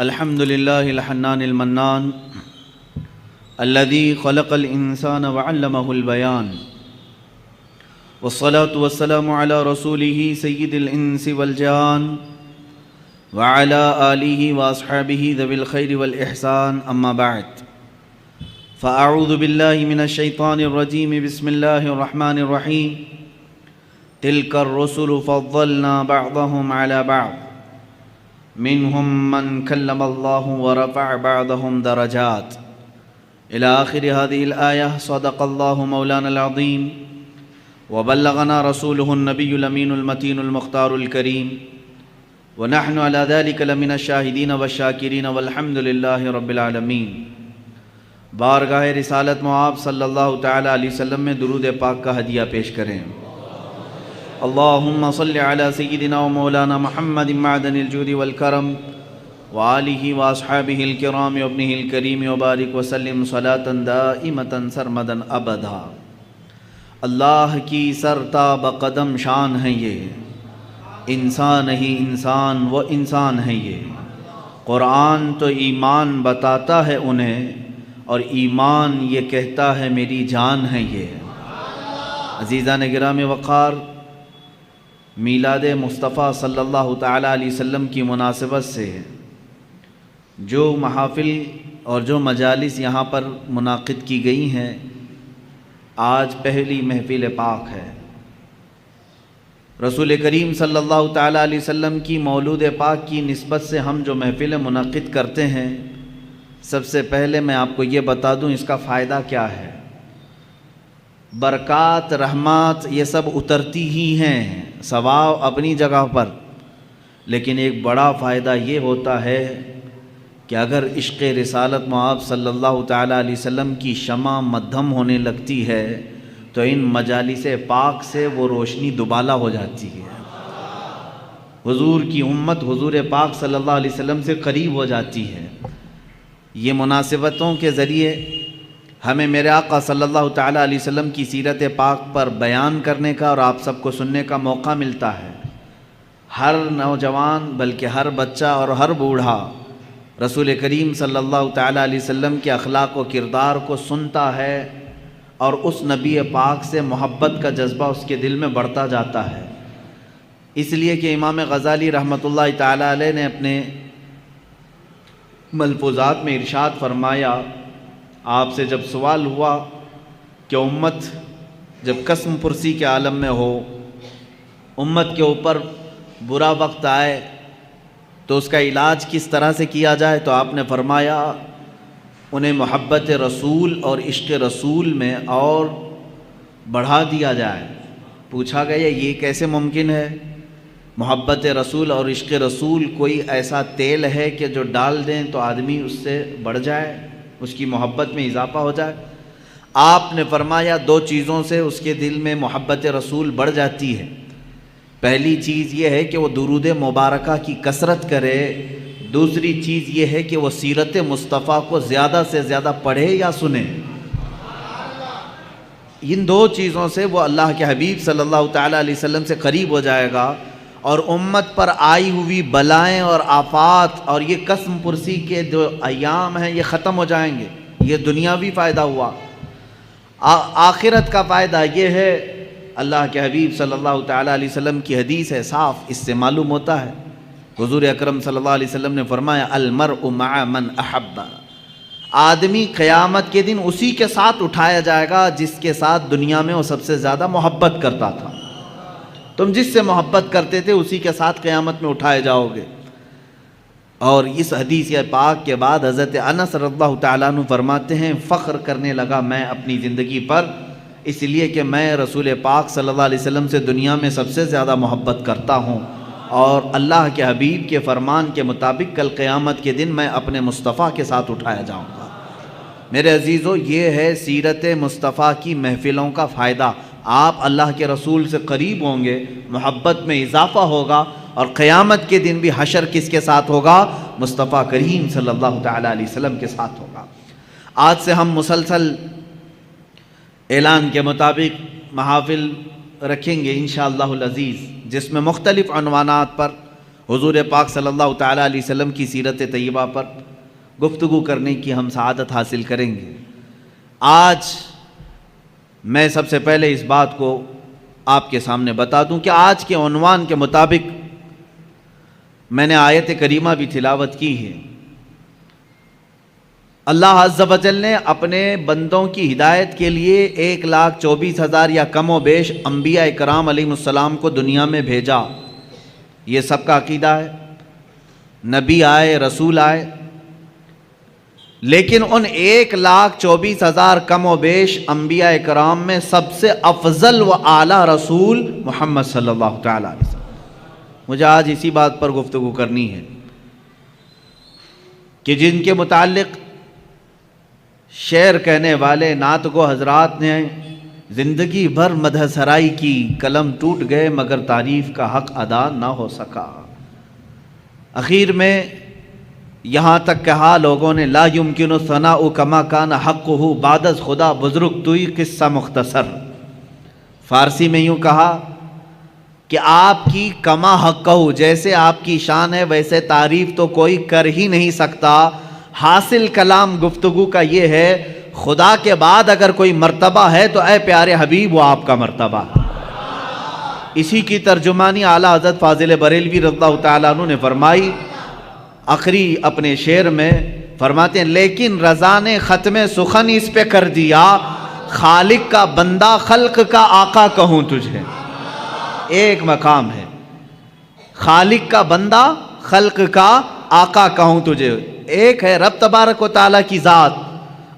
الحمد لله الحنان المنان الذي خلق الإنسان وعلمه البيان والصلاة والسلام على رسوله سيد الإنس والجان وعلى آله وأصحابه ذوي الخير والإحسان أما بعد فأعوذ بالله من الشيطان الرجيم بسم الله الرحمن الرحيم تلك الرسل فضلنا بعضهم على بعض منهم من كلم الله ورفع بعضهم درجات إلى آخر هذه الآية. صدق الله مولانا العظيم وبلغنا رسوله النبي الأمين المتين المختار الكريم ونحن على ذلك لمن الشاهدين والشاكرين والحمد لله رب العالمين. بارگاہ رسالت معاب صلی اللہ تعالی علیہ وسلم میں درود پاک کا ہدیہ پیش کریں. اللہم صلی علی سیدنا و مولانا محمد معدن الجود والکرم وآلہ واصحابہ الکرام وابنہ الکریم وبارک وسلم صلاة دائمتا سرمدا ابدا. اللہ کی سرتا بقدم شان ہے یہ، انسان ہی انسان وہ انسان ہے یہ. قرآن تو ایمان بتاتا ہے انہیں اور ایمان یہ کہتا ہے میری جان ہے یہ. عزیزان گرامی وقار، میلاد مصطفیٰ صلی اللہ تعالیٰ علیہ وسلم کی مناسبت سے جو محافل اور جو مجالس یہاں پر منعقد کی گئی ہیں، آج پہلی محفل پاک ہے. رسول کریم صلی اللہ تعالیٰ علیہ وسلم کی مولود پاک کی نسبت سے ہم جو محفل منعقد کرتے ہیں، سب سے پہلے میں آپ کو یہ بتا دوں اس کا فائدہ کیا ہے. برکات رحمات یہ سب اترتی ہی ہیں، ثواب اپنی جگہ پر، لیکن ایک بڑا فائدہ یہ ہوتا ہے کہ اگر عشق رسالت معاب صلی اللہ تعالیٰ علیہ وسلم کی شمع مدھم ہونے لگتی ہے تو ان مجالس پاک سے وہ روشنی دوبالا ہو جاتی ہے. حضور کی امت حضور پاک صلی اللہ علیہ وسلم سے قریب ہو جاتی ہے. یہ مناسبتوں کے ذریعے ہمیں میرے آقا صلی اللہ تعالیٰ علیہ وسلم کی سیرت پاک پر بیان کرنے کا اور آپ سب کو سننے کا موقع ملتا ہے. ہر نوجوان بلکہ ہر بچہ اور ہر بوڑھا رسول کریم صلی اللہ تعالیٰ علیہ وسلم کے اخلاق و کردار کو سنتا ہے اور اس نبی پاک سے محبت کا جذبہ اس کے دل میں بڑھتا جاتا ہے. اس لیے کہ امام غزالی رحمۃ اللہ تعالیٰ علیہ نے اپنے ملفوظات میں ارشاد فرمایا، آپ سے جب سوال ہوا کہ امت جب قسم پرسی کے عالم میں ہو، امت کے اوپر برا وقت آئے تو اس کا علاج کس طرح سے کیا جائے، تو آپ نے فرمایا انہیں محبت رسول اور عشق رسول میں اور بڑھا دیا جائے. پوچھا گیا یہ کیسے ممکن ہے؟ محبت رسول اور عشق رسول کوئی ایسا تیل ہے کہ جو ڈال دیں تو آدمی اس سے بڑھ جائے، اس کی محبت میں اضافہ ہو جائے؟ آپ نے فرمایا دو چیزوں سے اس کے دل میں محبت رسول بڑھ جاتی ہے. پہلی چیز یہ ہے کہ وہ درود مبارکہ کی کثرت کرے، دوسری چیز یہ ہے کہ وہ سیرت مصطفیٰ کو زیادہ سے زیادہ پڑھے یا سنے. ان دو چیزوں سے وہ اللہ کے حبیب صلی اللہ تعالیٰ علیہ وسلم سے قریب ہو جائے گا اور امت پر آئی ہوئی بلائیں اور آفات اور یہ قسم پرسی کے جو ایام ہیں یہ ختم ہو جائیں گے. یہ دنیاوی فائدہ ہوا. آخرت کا فائدہ یہ ہے، اللہ کے حبیب صلی اللہ تعالیٰ علیہ وسلم کی حدیث ہے صاف، اس سے معلوم ہوتا ہے. حضور اکرم صلی اللہ علیہ وسلم نے فرمایا المرء مع من احب، آدمی قیامت کے دن اسی کے ساتھ اٹھایا جائے گا جس کے ساتھ دنیا میں وہ سب سے زیادہ محبت کرتا تھا. تم جس سے محبت کرتے تھے اسی کے ساتھ قیامت میں اٹھائے جاؤ گے. اور اس حدیث پاک کے بعد حضرت انس رضی اللہ تعالیٰ عنہ فرماتے ہیں فخر کرنے لگا میں اپنی زندگی پر، اس لیے کہ میں رسول پاک صلی اللہ علیہ وسلم سے دنیا میں سب سے زیادہ محبت کرتا ہوں اور اللہ کے حبیب کے فرمان کے مطابق کل قیامت کے دن میں اپنے مصطفیٰ کے ساتھ اٹھایا جاؤں گا. میرے عزیزو، یہ ہے سیرت مصطفیٰ کی محفلوں کا فائدہ. آپ اللہ کے رسول سے قریب ہوں گے، محبت میں اضافہ ہوگا اور قیامت کے دن بھی حشر کس کے ساتھ ہوگا؟ مصطفیٰ کریم صلی اللہ تعالیٰ علیہ وسلم کے ساتھ ہوگا. آج سے ہم مسلسل اعلان کے مطابق محافل رکھیں گے انشاءاللہ العزیز، جس میں مختلف عنوانات پر حضور پاک صلی اللہ تعالیٰ علیہ وسلم کی سیرت طیبہ پر گفتگو کرنے کی ہم سعادت حاصل کریں گے۔ آج میں سب سے پہلے اس بات کو آپ کے سامنے بتا دوں کہ آج کے عنوان کے مطابق میں نے آیت کریمہ بھی تلاوت کی ہے۔ اللہ عز و جل نے اپنے بندوں کی ہدایت کے لیے 1,24,000 یا کم و بیش انبیاء کرام علیہ السلام کو دنیا میں بھیجا۔ یہ سب کا عقیدہ ہے، نبی آئے، رسول آئے، لیکن ان 1,24,000 کم و بیش انبیاء کرام میں سب سے افضل و اعلیٰ رسول محمد صلی اللہ تعالیٰ علیہ وسلم۔ مجھے آج اسی بات پر گفتگو کرنی ہے کہ جن کے متعلق شعر کہنے والے نعت گو حضرات نے زندگی بھر مدح سرائی کی، قلم ٹوٹ گئے مگر تعریف کا حق ادا نہ ہو سکا۔ اخیر میں یہاں تک کہا لوگوں نے لا یمکن ثناء کما کان حقہ بعد از خدا بزرگ توئی قصہ مختصر۔ فارسی میں یوں کہا کہ آپ کی کما حقہ، جیسے آپ کی شان ہے ویسے تعریف تو کوئی کر ہی نہیں سکتا۔ حاصل کلام گفتگو کا یہ ہے خدا کے بعد اگر کوئی مرتبہ ہے تو اے پیارے حبیب وہ آپ کا مرتبہ ہے۔ اسی کی ترجمانی اعلیٰ حضرت فاضل بریلوی رضی اللہ تعالیٰ عنہ نے فرمائی آخری اپنے شعر میں، فرماتے ہیں لیکن رضا نے ختم سخن اس پہ کر دیا، خالق کا بندہ خلق کا آقا کہوں تجھے۔ ایک مقام ہے خالق کا بندہ خلق کا آقا کہوں تجھے، ایک ہے رب تبارک و تعالیٰ کی ذات،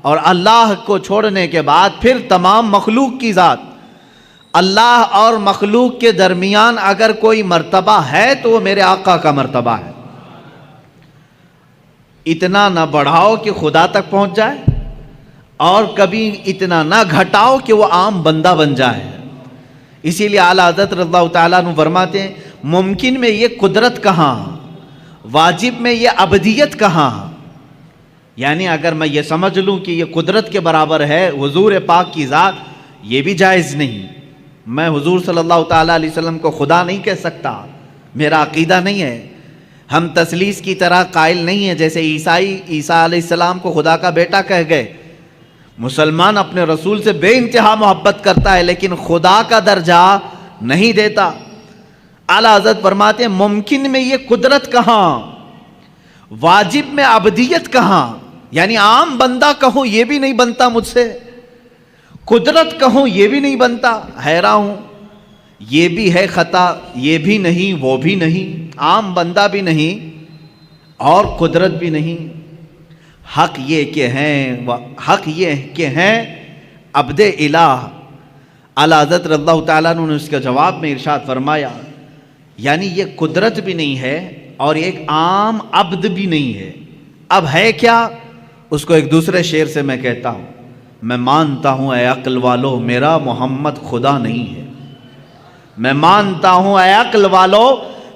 اور اللہ کو چھوڑنے کے بعد پھر تمام مخلوق کی ذات۔ اللہ اور مخلوق کے درمیان اگر کوئی مرتبہ ہے تو وہ میرے آقا کا مرتبہ ہے۔ اتنا نہ بڑھاؤ کہ خدا تک پہنچ جائے، اور کبھی اتنا نہ گھٹاؤ کہ وہ عام بندہ بن جائے۔ اسی لیے اعلیٰ حضرت رضی اللہ تعالیٰ عنہ فرماتے ہیں ممکن میں یہ قدرت کہاں، واجب میں یہ عبدیت کہاں۔ یعنی اگر میں یہ سمجھ لوں کہ یہ قدرت کے برابر ہے حضور پاک کی ذات، یہ بھی جائز نہیں۔ میں حضور صلی اللہ تعالیٰ علیہ وسلم کو خدا نہیں کہہ سکتا، میرا عقیدہ نہیں ہے۔ ہم تثلیث کی طرح قائل نہیں ہیں، جیسے عیسیٰ علیہ السلام کو خدا کا بیٹا کہہ گئے۔ مسلمان اپنے رسول سے بے انتہا محبت کرتا ہے لیکن خدا کا درجہ نہیں دیتا۔ اعلیٰ حضرت فرماتے ہیں ممکن میں یہ قدرت کہاں، واجب میں عبدیت کہاں۔ یعنی عام بندہ کہوں یہ بھی نہیں بنتا مجھ سے، قدرت کہوں یہ بھی نہیں بنتا، حیران ہوں۔ یہ بھی ہے خطا، یہ بھی نہیں وہ بھی نہیں، عام بندہ بھی نہیں اور قدرت بھی نہیں۔ حق یہ کہ ہیں عبد الہ۔ اعلیٰ حضرت رضی اللہ تعالیٰ عنہ نے اس کے جواب میں ارشاد فرمایا یعنی یہ قدرت بھی نہیں ہے اور ایک عام عبد بھی نہیں ہے، اب ہے کیا؟ اس کو ایک دوسرے شعر سے میں کہتا ہوں، میں مانتا ہوں اے عقل والو میرا محمد خدا نہیں ہے، میں مانتا ہوں اے عقل والو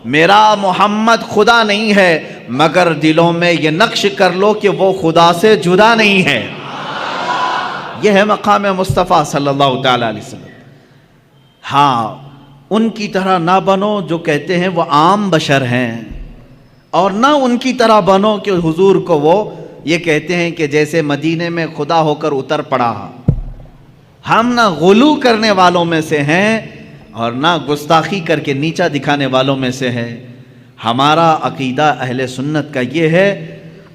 میرا محمد خدا نہیں ہے، مگر دلوں میں یہ نقش کر لو کہ وہ خدا سے جدا نہیں ہے۔ یہ ہے مقام مصطفیٰ صلی اللہ تعالیٰ علیہ وسلم۔ ہاں ان کی طرح نہ بنو جو کہتے ہیں وہ عام بشر ہیں، اور نہ ان کی طرح بنو کہ حضور کو وہ یہ کہتے ہیں کہ جیسے مدینے میں خدا ہو کر اتر پڑا۔ ہم نہ غلو کرنے والوں میں سے ہیں اور نہ گستاخی کر کے نیچا دکھانے والوں میں سے ہیں۔ ہمارا عقیدہ اہل سنت کا یہ ہے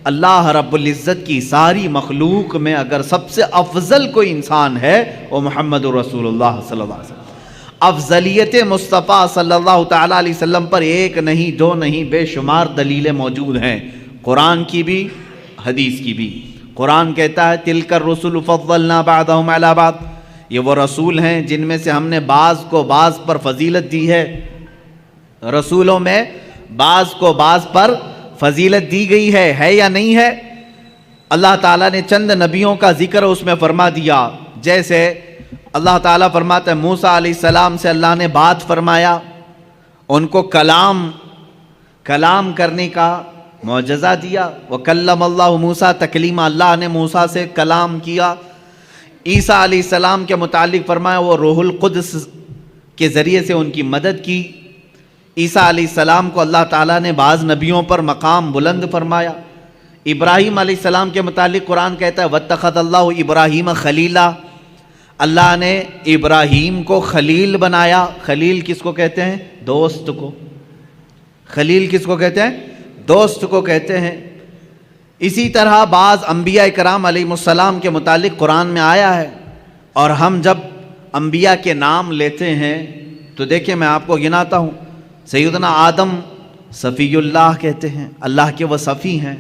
اللہ رب العزت کی ساری مخلوق میں اگر سب سے افضل کوئی انسان ہے وہ محمد رسول اللہ صلی اللہ علیہ وسلم۔ افضلیت مصطفیٰ صلی اللہ تعالیٰ علیہ وسلم پر ایک نہیں دو نہیں بے شمار دلیلیں موجود ہیں، قرآن کی بھی حدیث کی بھی۔ قرآن کہتا ہے تلک الرسل فضلنا بعضهم علی بعض، یہ وہ رسول ہیں جن میں سے ہم نے بعض کو بعض پر فضیلت دی ہے۔ رسولوں میں بعض کو بعض پر فضیلت دی گئی ہے یا نہیں ہے؟ اللہ تعالیٰ نے چند نبیوں کا ذکر اس میں فرما دیا، جیسے اللہ تعالیٰ فرماتا ہے موسیٰ علیہ السلام سے اللہ نے بات فرمایا، ان کو کلام کرنے کا معجزہ دیا۔ وَكَلَّمَ اللَّهُ مُوسَىٰ تَكْلِيمًا، اللہ نے موسیٰ سے کلام کیا۔ عیسیٰ علیہ السلام کے متعلق فرمایا وہ روح القدس کے ذریعے سے ان کی مدد کی۔ عیسیٰ علیہ السلام کو اللہ تعالیٰ نے بعض نبیوں پر مقام بلند فرمایا۔ ابراہیم علیہ السلام کے متعلق قرآن کہتا ہے وَاتَّخَذَ اللَّهُ إِبْرَاهِيمَ خَلِيلًا، اللہ نے ابراہیم کو خلیل بنایا۔ خلیل کس کو کہتے ہیں؟ دوست کو۔ خلیل کس کو کہتے ہیں؟ دوست کو کہتے ہیں۔ اسی طرح بعض انبیاء کرام علیہ السلام کے متعلق قرآن میں آیا ہے، اور ہم جب انبیاء کے نام لیتے ہیں تو دیکھیں میں آپ کو گناتا ہوں۔ سیدنا آدم صفی اللہ کہتے ہیں، اللہ کے وہ صفی ہیں۔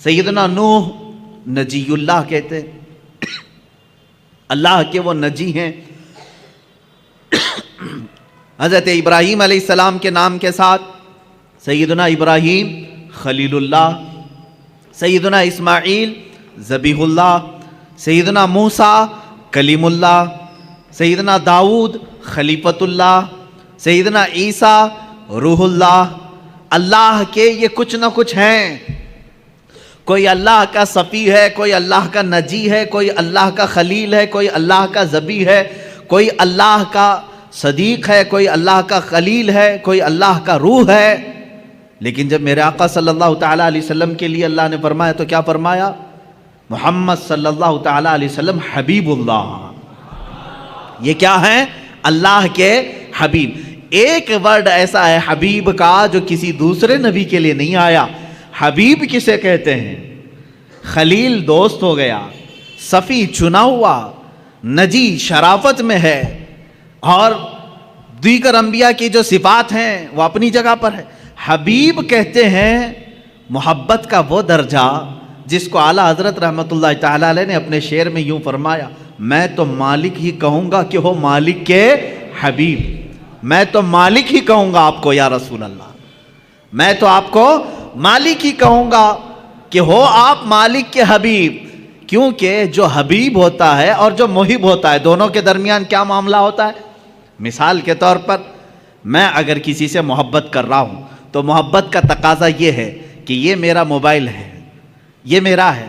سیدنا نوح نجی اللہ کہتے ہیں، اللہ کے وہ نجی ہیں۔ حضرت ابراہیم علیہ السلام کے نام کے ساتھ سیدنا ابراہیم خلیل اللہ، سیدنا اسماعیل ذبیح اللہ، سیدنا موسیٰ کلیم اللہ، سیدنا داؤد خلیفۃ اللہ، سیدنا عیسیٰ روح اللہ۔ اللہ کے یہ کچھ نہ کچھ ہیں، کوئی اللہ کا صفی ہے، کوئی اللہ کا نجی ہے، کوئی اللہ کا خلیل ہے، کوئی اللہ کا ذبیح ہے، کوئی اللہ کا صدیق ہے، کوئی اللہ کا خلیل ہے، کوئی اللہ کا روح ہے۔ لیکن جب میرے آقا صلی اللہ تعالیٰ علیہ وسلم کے لیے اللہ نے فرمایا تو کیا فرمایا؟ محمد صلی اللہ تعالیٰ علیہ وسلم حبیب اللہ۔ یہ کیا ہے؟ اللہ کے حبیب۔ ایک ورڈ ایسا ہے حبیب کا جو کسی دوسرے نبی کے لیے نہیں آیا۔ حبیب کسے کہتے ہیں؟ خلیل دوست ہو گیا، صفی چنا ہوا، نجی شرافت میں ہے، اور دیگر انبیاء کی جو صفات ہیں وہ اپنی جگہ پر ہے۔ حبیب کہتے ہیں محبت کا وہ درجہ جس کو اعلیٰ حضرت رحمۃ اللہ تعالیٰ علیہ نے اپنے شعر میں یوں فرمایا، میں تو مالک ہی کہوں گا کہ ہو مالک کے حبیب۔ میں تو مالک ہی کہوں گا آپ کو یا رسول اللہ، میں تو آپ کو مالک ہی کہوں گا کہ ہو آپ مالک کے حبیب، کیونکہ جو حبیب ہوتا ہے اور جو محب ہوتا ہے دونوں کے درمیان کیا معاملہ ہوتا ہے؟ مثال کے طور پر میں اگر کسی سے محبت کر رہا ہوں تو محبت کا تقاضا یہ ہے کہ یہ میرا موبائل ہے، یہ میرا ہے،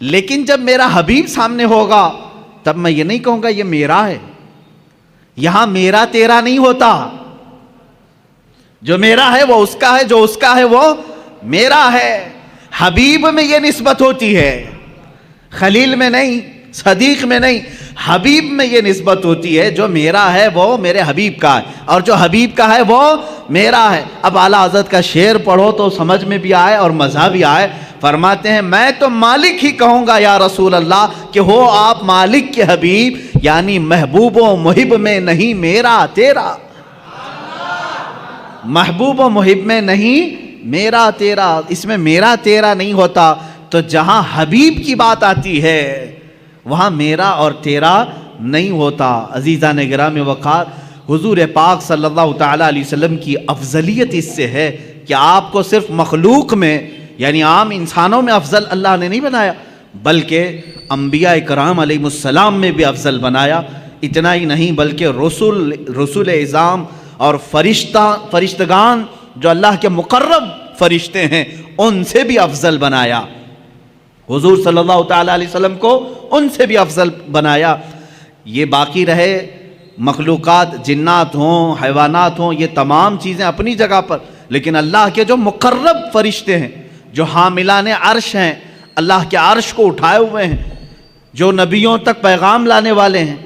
لیکن جب میرا حبیب سامنے ہوگا تب میں یہ نہیں کہوں گا یہ میرا ہے۔ یہاں میرا تیرا نہیں ہوتا، جو میرا ہے وہ اس کا ہے، جو اس کا ہے وہ میرا ہے۔ حبیب میں یہ نسبت ہوتی ہے، خلیل میں نہیں، صدیق میں نہیں، حبیب میں یہ نسبت ہوتی ہے، جو میرا ہے وہ میرے حبیب کا ہے، اور جو حبیب کا ہے وہ میرا ہے۔ اب اعلیٰ حضرت کا شعر پڑھو تو سمجھ میں بھی آئے اور مزہ بھی آئے۔ فرماتے ہیں میں تو مالک ہی کہوں گا یا رسول اللہ کہ ہو آپ مالک کے حبیب، یعنی محبوب و محب میں نہیں میرا تیرا، محبوب و محب میں نہیں میرا تیرا، اس میں میرا تیرا نہیں ہوتا۔ تو جہاں حبیب کی بات آتی ہے وہاں میرا اور تیرا نہیں ہوتا۔ عزیزان گرامی وقار، حضور پاک صلی اللہ تعالیٰ علیہ وسلم کی افضلیت اس سے ہے کہ آپ کو صرف مخلوق میں یعنی عام انسانوں میں افضل اللہ نے نہیں بنایا، بلکہ انبیاء کرام علیہ السلام میں بھی افضل بنایا۔ اتنا ہی نہیں بلکہ رسول اعظام اور فرشتگان جو اللہ کے مقرب فرشتے ہیں ان سے بھی افضل بنایا۔ حضور صلی اللہ تعالیٰ علیہ وسلم کو ان سے بھی افضل بنایا۔ یہ باقی رہے مخلوقات، جنات ہوں، حیوانات ہوں، یہ تمام چیزیں اپنی جگہ پر، لیکن اللہ کے جو مقرب فرشتے ہیں، جو حاملان عرش ہیں، اللہ کے عرش کو اٹھائے ہوئے ہیں، جو نبیوں تک پیغام لانے والے ہیں،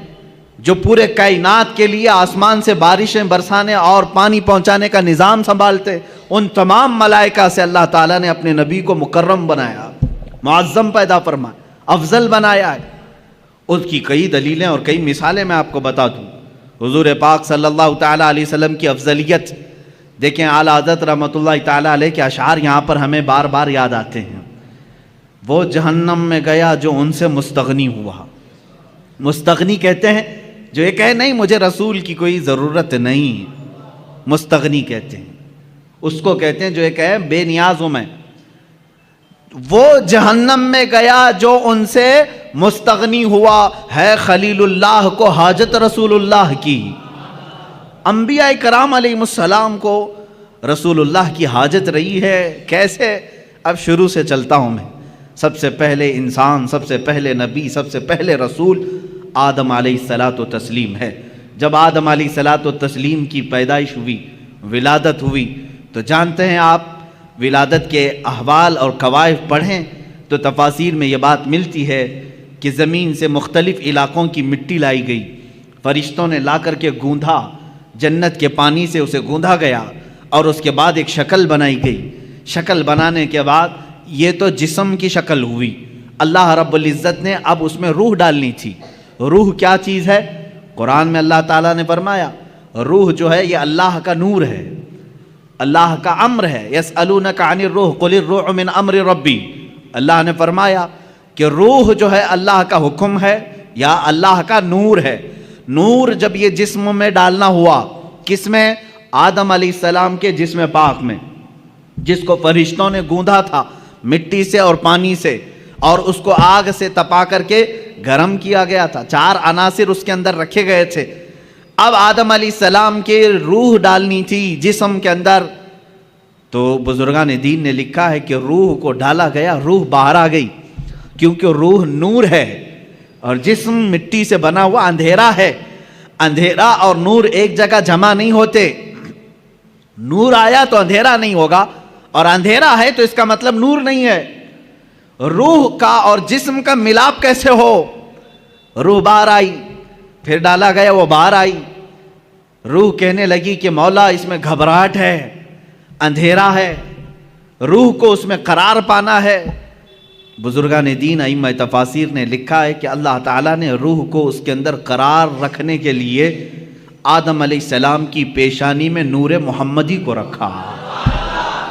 جو پورے کائنات کے لیے آسمان سے بارشیں برسانے اور پانی پہنچانے کا نظام سنبھالتے، ان تمام ملائکہ سے اللہ تعالیٰ نے اپنے نبی کو مکرم بنایا، معظم پیدا فرمایا، افضل بنایا ہے۔ اس کی کئی دلیلیں اور کئی مثالیں میں آپ کو بتا دوں۔ حضور پاک صلی اللہ تعالیٰ علیہ وسلم کی افضلیت دیکھیں، اعلیٰ حضرت رحمۃ اللہ تعالیٰ علیہ کے اشعار یہاں پر ہمیں بار بار یاد آتے ہیں۔ وہ جہنم میں گیا جو ان سے مستغنی ہوا۔ مستغنی کہتے ہیں جو یہ کہے نہیں مجھے رسول کی کوئی ضرورت نہیں، مستغنی کہتے ہیں اس کو، کہتے ہیں جو یہ کہے بے نیاز ہوں میں۔ وہ جہنم میں گیا جو ان سے مستغنی ہوا، ہے خلیل اللہ کو حاجت رسول اللہ کی۔ انبیاء کرام علیہ السلام کو رسول اللہ کی حاجت رہی ہے۔ کیسے؟ اب شروع سے چلتا ہوں میں۔ سب سے پہلے انسان، سب سے پہلے نبی، سب سے پہلے رسول آدم علیہ الصلاۃ والتسلیم ہے۔ جب آدم علیہ الصلاۃ والتسلیم کی پیدائش ہوئی، ولادت ہوئی. تو جانتے ہیں آپ ولادت کے احوال اور قوائف پڑھیں تو تفاسیر میں یہ بات ملتی ہے کہ زمین سے مختلف علاقوں کی مٹی لائی گئی, فرشتوں نے لا کر کے گوندھا, جنت کے پانی سے اسے گوندھا گیا اور اس کے بعد ایک شکل بنائی گئی. شکل بنانے کے بعد یہ تو جسم کی شکل ہوئی, اللہ رب العزت نے اب اس میں روح ڈالنی تھی. روح کیا چیز ہے؟ قرآن میں اللہ تعالیٰ نے فرمایا روح جو ہے یہ اللہ کا نور ہے, اللہ کا امر ہے. یسألونک عن الروح قل الروح من امر ربی. اللہ نے فرمایا کہ روح جو ہے اللہ کا حکم ہے یا اللہ کا نور ہے. نور جب یہ جسم میں ڈالنا ہوا, کس میں؟ آدم علیہ السلام کے جسم پاک میں, جس کو فرشتوں نے گوندھا تھا مٹی سے اور پانی سے, اور اس کو آگ سے تپا کر کے گرم کیا گیا تھا. 4 عناصر اس کے اندر رکھے گئے تھے. اب آدم علیہ السلام کے روح ڈالنی تھی جسم کے اندر, تو بزرگان دین نے لکھا ہے کہ روح کو ڈالا گیا, روح باہر آ گئی, کیونکہ روح نور ہے اور جسم مٹی سے بنا ہوا اندھیرا ہے. اندھیرا اور نور ایک جگہ جمع نہیں ہوتے. نور آیا تو اندھیرا نہیں ہوگا, اور اندھیرا ہے تو اس کا مطلب نور نہیں ہے. روح کا اور جسم کا ملاپ کیسے ہو؟ روح باہر آئی, پھر ڈالا گیا, وہ باہر آئی. روح کہنے لگی کہ مولا اس میں گھبراہٹ ہے, اندھیرا ہے, روح کو اس میں قرار پانا ہے. بزرگان دین ائمہ تفاسیر نے لکھا ہے کہ اللہ تعالیٰ نے روح کو اس کے اندر قرار رکھنے کے لیے آدم علیہ السلام کی پیشانی میں نور محمدی کو رکھا,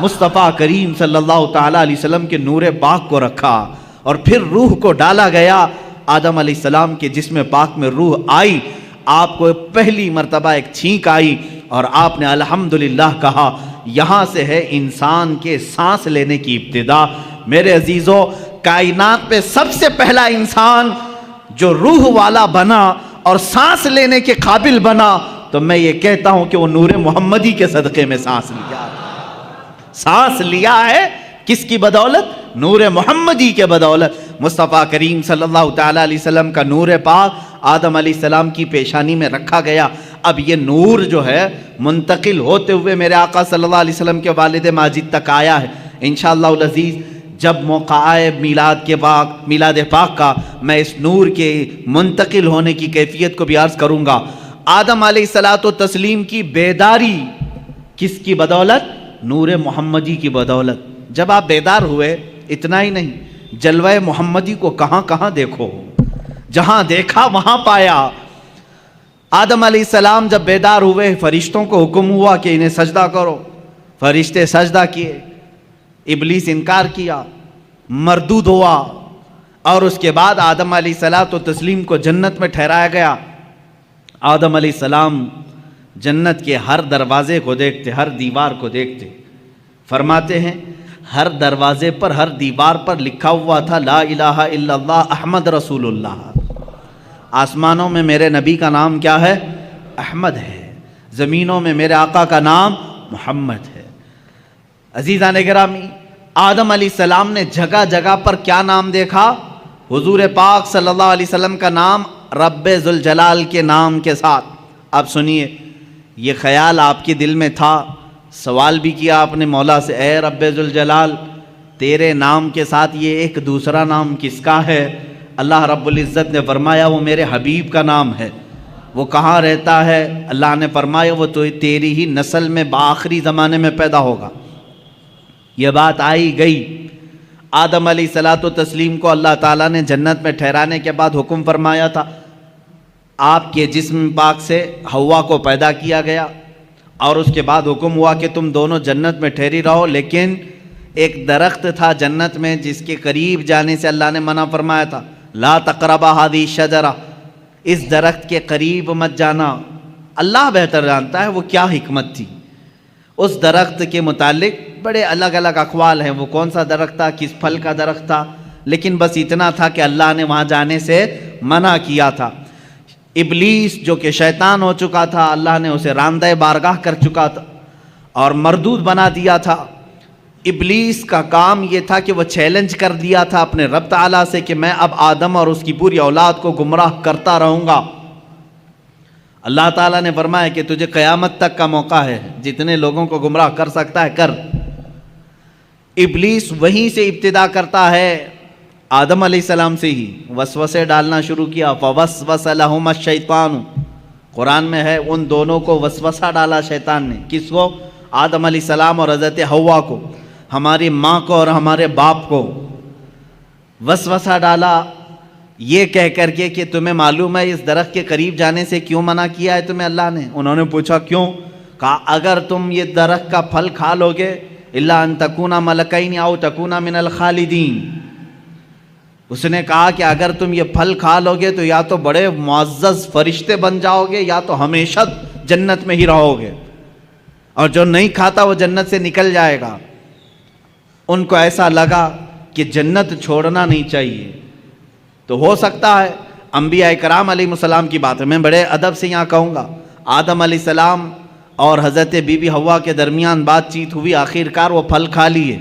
مصطفیٰ کریم صلی اللہ تعالیٰ علیہ وسلم کے نور پاک کو رکھا, اور پھر روح کو ڈالا گیا. آدم علیہ السلام کے جسم پاک میں روح آئی, آپ کو پہلی مرتبہ ایک چھینک آئی اور آپ نے الحمدللہ کہا. یہاں سے ہے انسان کے سانس لینے کی ابتدا. میرے عزیزو, کائنات پہ سب سے پہلا انسان جو روح والا بنا اور سانس لینے کے قابل بنا, تو میں یہ کہتا ہوں کہ وہ نور محمدی کے صدقے میں سانس لیا. سانس لیا ہے کس کی بدولت؟ نور محمدی کے بدولت. مصطفیٰ کریم صلی اللہ تعالیٰ علیہ وسلم کا نور پاک آدم علیہ السلام کی پیشانی میں رکھا گیا. اب یہ نور جو ہے منتقل ہوتے ہوئے میرے آقا صلی اللہ علیہ وسلم کے والد ماجد تک آیا ہے. انشاءاللہ العزیز جب موقع آئے میلاد پاک کا, میں اس نور کے منتقل ہونے کی کیفیت کو بھی عرض کروں گا. آدم علیہ الصلوۃ والتسلیم کی بیداری کس کی بدولت؟ نور محمدی کی بدولت. جب آپ بیدار ہوئے, اتنا ہی نہیں, جلوہ محمدی کو کہاں کہاں دیکھو, جہاں دیکھا وہاں پایا. آدم علیہ السلام جب بیدار ہوئے, فرشتوں کو حکم ہوا کہ انہیں سجدہ کرو. فرشتے سجدہ کیے, ابلیس انکار کیا, مردود ہوا, اور اس کے بعد آدم علیہ الصلوۃ والتسلیم کو جنت میں ٹھہرایا گیا. آدم علیہ السلام جنت کے ہر دروازے کو دیکھتے, ہر دیوار کو دیکھتے. فرماتے ہیں ہر دروازے پر, ہر دیوار پر لکھا ہوا تھا لا الہ الا اللہ احمد رسول اللہ. آسمانوں میں میرے نبی کا نام کیا ہے؟ احمد ہے. زمینوں میں میرے آقا کا نام محمد ہے. عزیزان گرامی, آدم علیہ السلام نے جگہ جگہ پر کیا نام دیکھا؟ حضور پاک صلی اللہ علیہ وسلم کا نام رب ذوالجلال کے نام کے ساتھ. اب سنیے, یہ خیال آپ کے دل میں تھا, سوال بھی کیا آپ نے مولا سے, اے رب ذوالجلال تیرے نام کے ساتھ یہ ایک دوسرا نام کس کا ہے؟ اللہ رب العزت نے فرمایا وہ میرے حبیب کا نام ہے. وہ کہاں رہتا ہے؟ اللہ نے فرمایا وہ تو تیری ہی نسل میں بآخری زمانے میں پیدا ہوگا. یہ بات آئی گئی. آدم علیہ الصلوۃ والتسلیم کو اللہ تعالیٰ نے جنت میں ٹھہرانے کے بعد حکم فرمایا تھا, آپ کے جسم پاک سے حوا کو پیدا کیا گیا, اور اس کے بعد حکم ہوا کہ تم دونوں جنت میں ٹھہری رہو. لیکن ایک درخت تھا جنت میں جس کے قریب جانے سے اللہ نے منع فرمایا تھا, لا تقربا هذه الشجرہ, اس درخت کے قریب مت جانا. اللہ بہتر جانتا ہے وہ کیا حکمت تھی. اس درخت کے متعلق بڑے الگ الگ اقوال ہیں, وہ کون سا درخت تھا, کس پھل کا درخت تھا, لیکن بس اتنا تھا کہ اللہ نے وہاں جانے سے منع کیا تھا. ابلیس جو کہ شیطان ہو چکا تھا, اللہ نے اسے راندہ بارگاہ کر چکا تھا اور مردود بنا دیا تھا. ابلیس کا کام یہ تھا کہ وہ چیلنج کر دیا تھا اپنے رب تعالیٰ سے کہ میں اب آدم اور اس کی پوری اولاد کو گمراہ کرتا رہوں گا. اللہ تعالیٰ نے فرمایا کہ تجھے قیامت تک کا موقع ہے، جتنے لوگوں کو گمراہ کر سکتا ہے کر۔ ابلیس وہیں سے ابتدا کرتا ہے، آدم علیہ السلام سے ہی وسوسے ڈالنا شروع کیا۔ فوسوس لہما الشیطان، قرآن میں ہے ان دونوں کو وسوسہ ڈالا شیطان نے۔ کس کو؟ آدم علیہ السلام اور حضرت حوا کو، ہماری ماں کو اور ہمارے باپ کو وسوسہ ڈالا، یہ کہہ کر کے کہ تمہیں معلوم ہے اس درخت کے قریب جانے سے کیوں منع کیا ہے تمہیں اللہ نے؟ انہوں نے پوچھا کیوں؟ کہا اگر تم یہ درخت کا پھل کھا لوگے الا ان تکونا ملکین او تکونا من الخالدین، اس نے کہا کہ اگر تم یہ پھل کھا لوگے تو یا تو بڑے معزز فرشتے بن جاؤ گے یا تو ہمیشہ جنت میں ہی رہو گے، اور جو نہیں کھاتا وہ جنت سے نکل جائے گا۔ ان کو ایسا لگا کہ جنت چھوڑنا نہیں چاہیے۔ تو ہو سکتا ہے انبیاء کرام علیہ السلام کی بات ہے، میں بڑے ادب سے یہاں کہوں گا، آدم علیہ السلام اور حضرت بی بی حوا کے درمیان بات چیت ہوئی، آخر کار وہ پھل کھا لیے،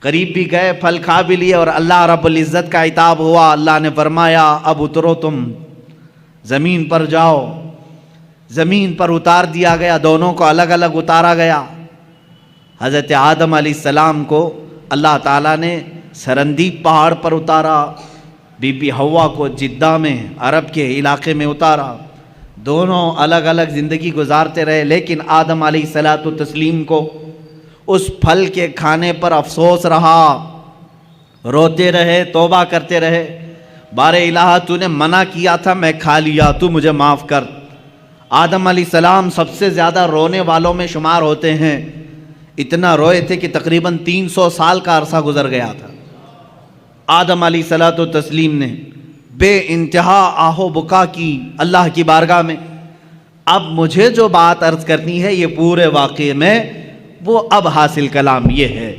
قریب بھی گئے، پھل کھا بھی لیے، اور اللہ رب العزت کا عتاب ہوا۔ اللہ نے فرمایا اب اترو، تم زمین پر جاؤ۔ زمین پر اتار دیا گیا، دونوں کو الگ الگ اتارا گیا۔ حضرت آدم علیہ السلام کو اللہ تعالیٰ نے سرندیب پہاڑ پر اتارا، بی بی حوا کو جدہ میں عرب کے علاقے میں اتارا، دونوں الگ الگ زندگی گزارتے رہے۔ لیکن آدم علیہ السلام کو اس پھل کے کھانے پر افسوس رہا، روتے رہے، توبہ کرتے رہے، بار الہ تو نے منع کیا تھا میں کھا لیا، تو مجھے معاف کر۔ آدم علیہ السلام سب سے زیادہ رونے والوں میں شمار ہوتے ہیں، اتنا روئے تھے کہ تقریباً 300 سال کا عرصہ گزر گیا تھا۔ آدم علیہ السلام نے بے انتہا آہ و بکا کی اللہ کی بارگاہ میں۔ اب مجھے جو بات عرض کرنی ہے یہ پورے واقعے میں وہ اب حاصل کلام یہ ہے،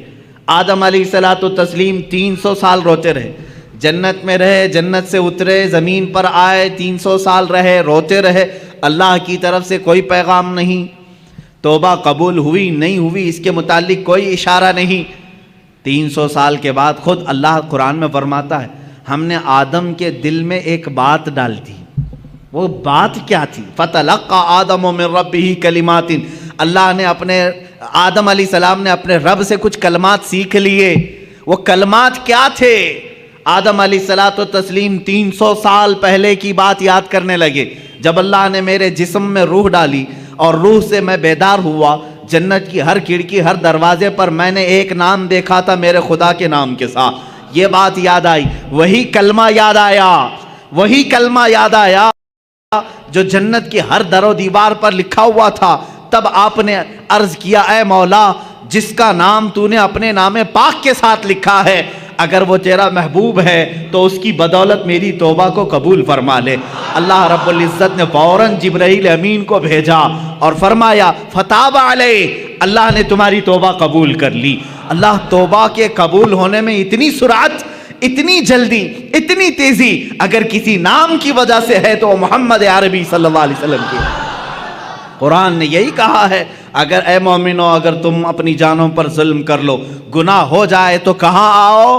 آدم علیہ السلام 300 سال روتے رہے، جنت میں رہے، جنت سے اترے، زمین پر آئے، 300 سال رہے، روتے رہے، اللہ کی طرف سے کوئی پیغام نہیں، توبہ قبول ہوئی نہیں ہوئی اس کے متعلق کوئی اشارہ نہیں۔ 300 سال کے بعد خود اللہ قرآن میں فرماتا ہے ہم نے آدم کے دل میں ایک بات ڈال دی۔ وہ بات کیا تھی؟ فَتَلَقَّى آدَمُ مِن رَبِّهِ كَلِمَاتٍ، اللہ نے اپنے آدم علیہ السلام نے اپنے رب سے کچھ کلمات سیکھ لیے۔ وہ کلمات کیا تھے؟ آدم علیہ السلام 300 سال پہلے کی بات یاد کرنے لگے، جب اللہ نے میرے جسم میں روح ڈالی اور روح سے میں بیدار ہوا، جنت کی ہر کھڑکی ہر دروازے پر میں نے ایک نام دیکھا تھا میرے خدا کے نام کے ساتھ، یہ بات یاد آئی، وہی کلمہ یاد آیا، وہی کلمہ یاد آیا جو جنت کی ہر در و دیوار پر لکھا ہوا تھا۔ تب آپ نے عرض کیا اے مولا جس کا نام تو نے اپنے نام پاک کے ساتھ لکھا ہے، اگر وہ تیرا محبوب ہے تو اس کی بدولت میری توبہ کو قبول فرما لے۔ اللہ رب العزت نے فوراً جبرائیل امین کو بھیجا اور فرمایا فتاب علیہ، اللہ نے تمہاری توبہ قبول کر لی۔ اللہ توبہ کے قبول ہونے میں اتنی سرعت، اتنی جلدی، اتنی تیزی اگر کسی نام کی وجہ سے ہے تو محمد عربی صلی اللہ علیہ وسلم کی۔ قرآن نے یہی کہا ہے اگر اے مومنو اگر تم اپنی جانوں پر ظلم کر لو، گناہ ہو جائے تو کہاں آؤ؟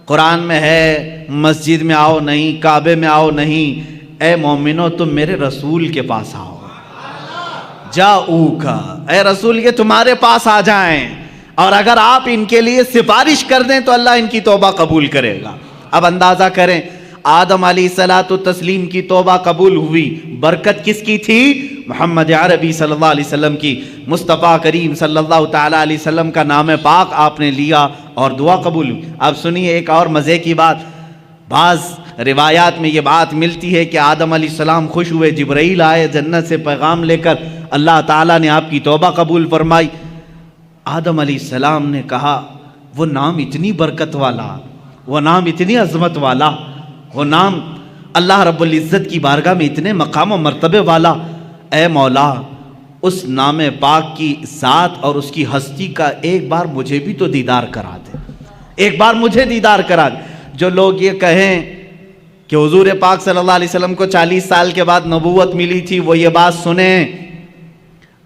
قرآن میں ہے مسجد میں آؤ نہیں، کعبے میں آؤ نہیں، اے مومنو تم میرے رسول کے پاس آؤ، جاؤکا، اے رسول یہ تمہارے پاس آ جائیں، اور اگر آپ ان کے لیے سفارش کر دیں تو اللہ ان کی توبہ قبول کرے گا۔ اب اندازہ کریں آدم علیہ السلام کی توبہ قبول ہوئی، برکت کس کی تھی؟ محمد عربی صلی اللہ علیہ وسلم کی۔ مصطفیٰ کریم صلی اللہ تعالیٰ علیہ وسلم کا نام پاک آپ نے لیا اور دعا قبول ہوئی۔ اب سنیے ایک اور مزے کی بات، بعض روایات میں یہ بات ملتی ہے کہ آدم علیہ السلام خوش ہوئے، جبرائیل آئے جنت سے پیغام لے کر، اللہ تعالیٰ نے آپ کی توبہ قبول فرمائی۔ آدم علیہ السلام نے کہا وہ نام اتنی برکت والا، وہ نام اتنی عظمت والا، وہ نام اللہ رب العزت کی بارگاہ میں اتنے مقام و مرتبے والا، اے مولا اس نام پاک کی ذات اور اس کی ہستی کا ایک بار مجھے بھی تو دیدار کرا دے، ایک بار مجھے دیدار کرا دے۔ جو لوگ یہ کہیں کہ حضور پاک صلی اللہ علیہ وسلم کو 40 سال کے بعد نبوت ملی تھی، وہ یہ بات سنیں،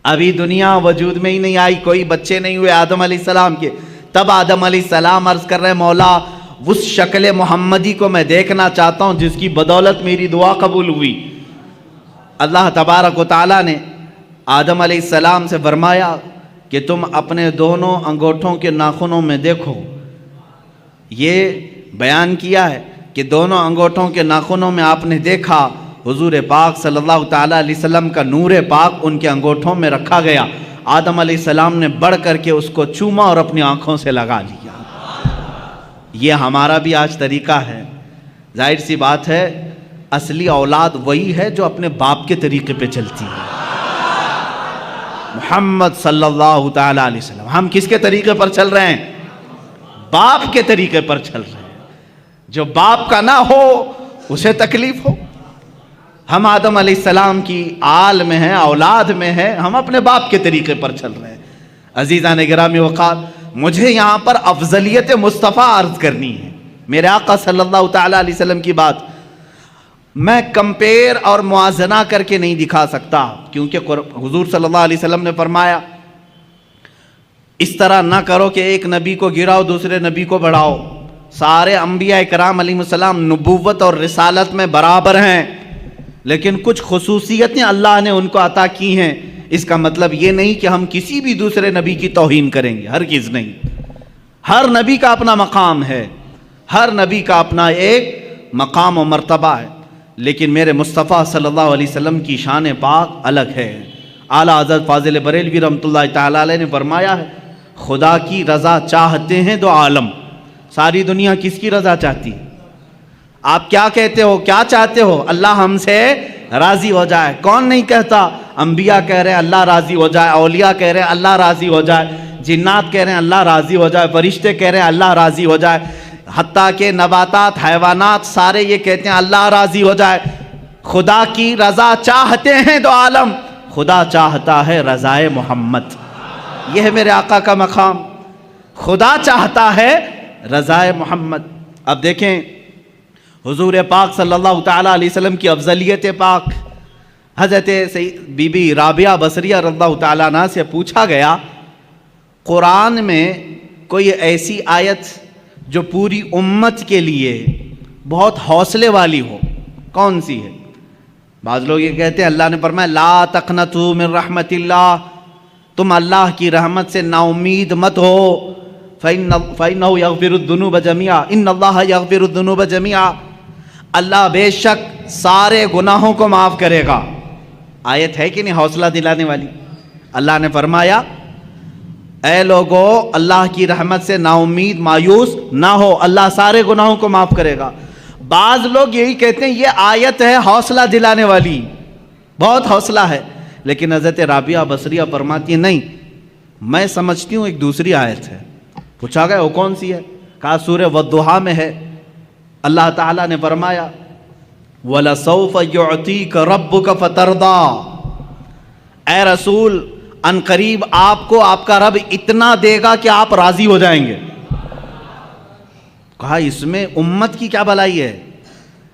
ابھی دنیا وجود میں ہی نہیں آئی، کوئی بچے نہیں ہوئے آدم علیہ السلام کے، تب آدم علیہ السلام عرض کر رہے مولا اس شکل محمدی کو میں دیکھنا چاہتا ہوں جس کی بدولت میری دعا قبول ہوئی۔ اللہ تبارک و تعالیٰ نے آدم علیہ السلام سے فرمایا کہ تم اپنے دونوں انگوٹھوں کے ناخنوں میں دیکھو. یہ بیان کیا ہے کہ دونوں انگوٹھوں کے ناخنوں میں آپ نے دیکھا حضور پاک صلی اللہ تعالیٰ علیہ وسلم کا نور پاک ان کے انگوٹھوں میں رکھا گیا. آدم علیہ السلام نے بڑھ کر کے اس کو چوما اور اپنی آنکھوں سے لگا لیا. یہ ہمارا بھی آج طریقہ ہے. ظاہر سی بات ہے اصلی اولاد وہی ہے جو اپنے باپ کے طریقے پہ چلتی ہے. محمد صلی اللہ تعالیٰ علیہ وسلم. ہم کس کے طریقے پر چل رہے ہیں؟ باپ کے طریقے پر چل رہے ہیں. جو باپ کا نہ ہو اسے تکلیف ہو. ہم آدم علیہ السلام کی آل میں ہیں، اولاد میں ہیں، ہم اپنے باپ کے طریقے پر چل رہے ہیں. عزیزان گرامی وقار، مجھے یہاں پر افضلیت مصطفیٰ عرض کرنی ہے. میرے آقا صلی اللہ تعالیٰ علیہ وسلم کی بات میں کمپیر اور موازنہ کر کے نہیں دکھا سکتا، کیونکہ حضور صلی اللہ علیہ وسلم نے فرمایا اس طرح نہ کرو کہ ایک نبی کو گراؤ دوسرے نبی کو بڑھاؤ. سارے انبیاء کرام علیہ السلام نبوت اور رسالت میں برابر ہیں، لیکن کچھ خصوصیتیں اللہ نے ان کو عطا کی ہیں. اس کا مطلب یہ نہیں کہ ہم کسی بھی دوسرے نبی کی توہین کریں گے، ہرگز نہیں. ہر نبی کا اپنا مقام ہے، ہر نبی کا اپنا ایک مقام و مرتبہ ہے، لیکن میرے مصطفیٰ صلی اللہ علیہ وسلم کی شان پاک الگ ہے. اعلیٰ حضرت فاضل بریلوی رحمۃ اللہ تعالیٰ علیہ نے فرمایا ہے خدا کی رضا چاہتے ہیں دو عالم. ساری دنیا کس کی رضا چاہتی ہے؟ آپ کیا کہتے ہو، کیا چاہتے ہو؟ اللہ ہم سے راضی ہو جائے. کون نہیں کہتا؟ انبیاء کہہ رہے ہیں اللہ راضی ہو جائے، اولیاء کہہ رہے ہیں اللہ راضی ہو جائے، جنات کہہ رہے ہیں اللہ راضی ہو جائے، فرشتے کہہ رہے ہیں اللہ راضی ہو جائے، حتیٰ کہ نباتات حیوانات سارے یہ کہتے ہیں اللہ راضی ہو جائے. خدا کی رضا چاہتے ہیں دو عالم، خدا چاہتا ہے رضائے محمد. یہ ہے میرے آقا کا مقام، خدا چاہتا ہے رضائے محمد. اب دیکھیں حضور پاک صلی اللہ تعالیٰ علیہ وسلم کی افضلیت پاک. حضرت بی بی رابعہ بصریہ رضی اللہ تعالیٰ عنہ سے پوچھا گیا قرآن میں کوئی ایسی آیت جو پوری امت کے لیے بہت حوصلے والی ہو، کون سی ہے؟ بعض لوگ یہ کہتے ہیں اللہ نے فرمایا لا تقنطوا من رحمت اللہ، تم اللہ کی رحمت سے نا امید مت ہو. فَإِنَّهُ يَغْفِرُ الذُّنُوبَ جَمِيعًا إِنَّ اللَّهَ يَغْفِرُ الذُّنُوبَ جَمِيعًا. اللہ بے شک سارے گناہوں کو معاف کرے گا. آیت ہے کہ نہیں حوصلہ دلانے والی؟ اللہ نے فرمایا اے لوگو اللہ کی رحمت سے نا امید مایوس نہ ہو، اللہ سارے گناہوں کو معاف کرے گا. بعض لوگ یہی کہتے ہیں یہ آیت ہے حوصلہ دلانے والی، بہت حوصلہ ہے. لیکن حضرت رابعہ بصریہ فرماتی ہے نہیں، میں سمجھتی ہوں ایک دوسری آیت ہے. پوچھا گیا وہ کون سی ہے؟ کہا سورہ والضحیٰ میں ہے. اللہ تعالیٰ نے فرمایا وَلَسَوْفَ يُعْطِيكَ رَبُّكَ فَتَرْضَىٰ. اے رسول ان قریب آپ کو آپ کا رب اتنا دے گا کہ آپ راضی ہو جائیں گے. کہا اس میں امت کی کیا بھلائی ہے؟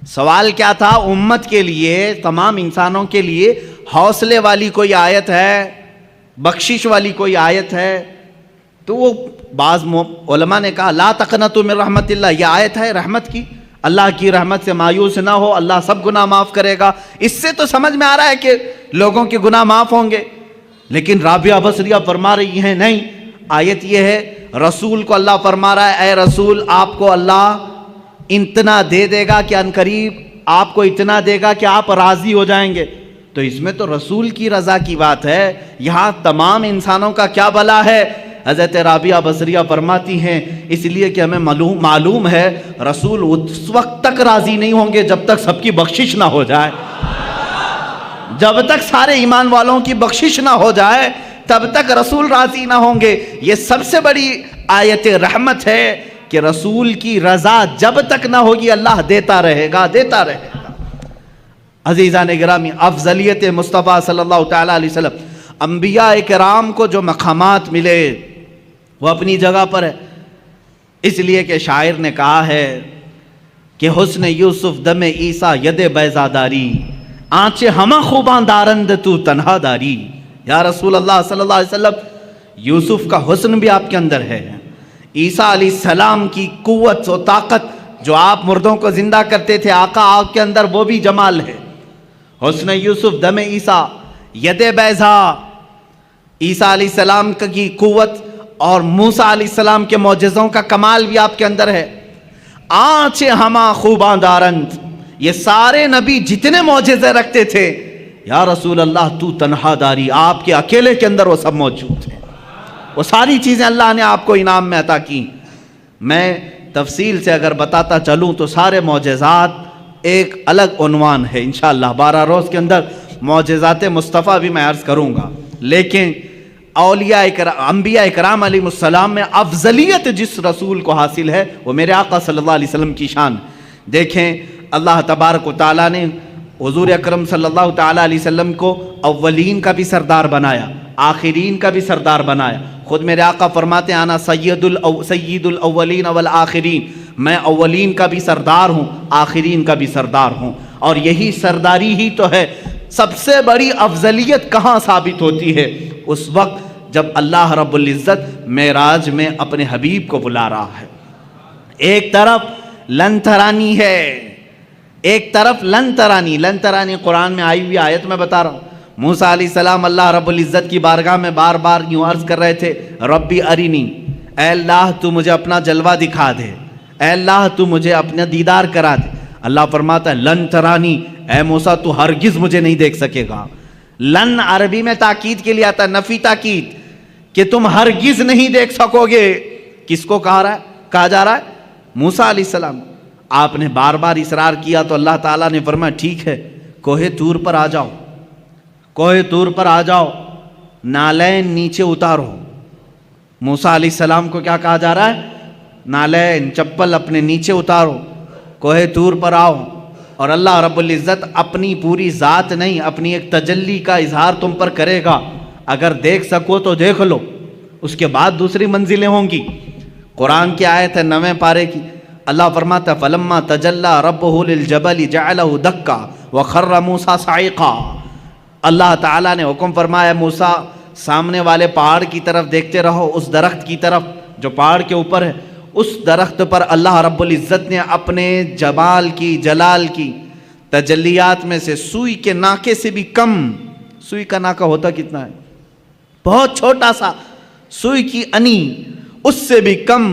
سوال کیا تھا؟ امت کے لیے، تمام انسانوں کے لیے حوصلے والی کوئی آیت ہے، بخشش والی کوئی آیت ہے؟ تو وہ بعض علماء نے کہا لا تقنطوا من رحمت اللہ، یہ آیت ہے رحمت کی، اللہ کی رحمت سے مایوس نہ ہو، اللہ سب گناہ معاف کرے گا. اس سے تو سمجھ میں آ رہا ہے کہ لوگوں کے گناہ معاف ہوں گے. لیکن رابعہ بصریہ فرما رہی ہیں نہیں، آیت یہ ہے رسول کو اللہ فرما رہا ہے اے رسول آپ کو اللہ اتنا دے دے گا کہ ان قریب آپ کو اتنا دے گا کہ آپ راضی ہو جائیں گے. تو اس میں تو رسول کی رضا کی بات ہے، یہاں تمام انسانوں کا کیا بھلا ہے؟ حضرت رابعہ بصریہ فرماتی ہیں اس لیے کہ ہمیں معلوم ہے رسول اس وقت تک راضی نہیں ہوں گے جب تک سب کی بخشش نہ ہو جائے. جب تک سارے ایمان والوں کی بخشش نہ ہو جائے تب تک رسول راضی نہ ہوں گے. یہ سب سے بڑی آیت رحمت ہے کہ رسول کی رضا جب تک نہ ہوگی اللہ دیتا رہے گا، دیتا رہے گا. عزیزان گرامی، افضلیت مصطفیٰ صلی اللہ تعالیٰ علیہ وسلم، انبیاء کرام کو جو مقامات ملے وہ اپنی جگہ پر ہے. اس لیے کہ شاعر نے کہا ہے کہ حسن یوسف دم عیسیٰ ید بیضاداری، آنچے ہمہ خوباں دارند تو تنہا داری. یا رسول اللہ صلی اللہ علیہ وسلم، یوسف کا حسن بھی آپ کے اندر ہے، عیسیٰ علیہ السلام کی قوت و طاقت جو آپ مردوں کو زندہ کرتے تھے آقا آپ کے اندر وہ بھی جمال ہے. حسن یوسف دم عیسیٰ ید بیضا، عیسیٰ علیہ السلام کی قوت اور موسیٰ علیہ السلام کے معجزوں کا کمال بھی آپ کے اندر ہے۔ آنچ ہما خوباں دارند، یہ سارے نبی جتنے معجزے رکھتے تھے، یا رسول اللہ تو تنہا داری، آپ کے اکیلے کے اندر وہ سب موجود تھے۔ وہ ساری چیزیں اللہ نے آپ کو انعام میں عطا کی۔ میں تفصیل سے اگر بتاتا چلوں تو سارے معجزات ایک الگ عنوان ہے، انشاءاللہ 12 روز کے اندر معجزات مصطفیٰ بھی میں عرض کروں گا۔ لیکن اولیاء انبیاء اکرام علیہ السلام میں افضلیت جس رسول کو حاصل ہے وہ میرے آقا صلی اللہ علیہ وسلم کی شان۔ دیکھیں اللہ تبارک و تعالیٰ نے حضور اکرم صلی اللہ تعالیٰ علیہ وسلم کو اولین کا بھی سردار بنایا، آخرین کا بھی سردار بنایا۔ خود میرے آقا فرماتے ہیں انا سید الاولین والآخرین، میں اولین کا بھی سردار ہوں، آخرین کا بھی سردار ہوں۔ اور یہی سرداری ہی تو ہے۔ سب سے بڑی افضلیت کہاں ثابت ہوتی ہے؟ اس وقت جب اللہ رب العزت معراج میں اپنے حبیب کو بلا رہا ہے۔ ایک طرف لن ترانی ہے، ایک طرف لن ترانی قرآن میں آئی ہوئی آیت میں بتا رہا ہوں۔ موسیٰ علیہ السلام اللہ رب العزت کی بارگاہ میں بار بار یوں عرض کر رہے تھے، ربی ارینی، اے اللہ تو مجھے اپنا جلوہ دکھا دے، اے اللہ تو مجھے اپنا دیدار کرا دے۔ اللہ فرماتا ہے لن ترانی، اے موسیٰ تو ہرگز مجھے نہیں دیکھ سکے گا۔ لن عربی میں تاکید کے لیے آتا ہے، نفی تاکید، کہ تم ہرگز نہیں دیکھ سکو گے۔ کس کو کہا جا رہا ہے؟ موسیٰ علیہ السلام۔ آپ نے بار بار اصرار کیا تو اللہ تعالیٰ نے فرمایا ٹھیک ہے، کوہ طور پر آ جاؤ، کوہ طور پر آ جاؤ، نالین نیچے اتارو۔ موسیٰ علیہ السلام کو کیا کہا جا رہا ہے؟ نالین چپل اپنے نیچے اتارو، کوہ طور پر آؤ، اور اللہ رب العزت اپنی پوری ذات نہیں، اپنی ایک تجلی کا اظہار تم پر کرے گا۔ اگر دیکھ سکو تو دیکھ لو، اس کے بعد دوسری منزلیں ہوں گی۔ قرآن کی آیت ہے 9ویں پارے کی، اللہ فرماتا ہے فلما تجلی ربہ للجبل جعلہ دکا وخر موسیٰ صعقا۔ اللہ تعالیٰ نے حکم فرمایا موسیٰ سامنے والے پہاڑ کی طرف دیکھتے رہو، اس درخت کی طرف جو پہاڑ کے اوپر ہے۔ اس درخت پر اللہ رب العزت نے اپنے جمال کی، جلال کی تجلیات میں سے سوئی کے ناکے سے بھی کم، سوئی کا ناکہ ہوتا کتنا ہے؟ بہت چھوٹا سا، سوئی کی انی، اس سے بھی کم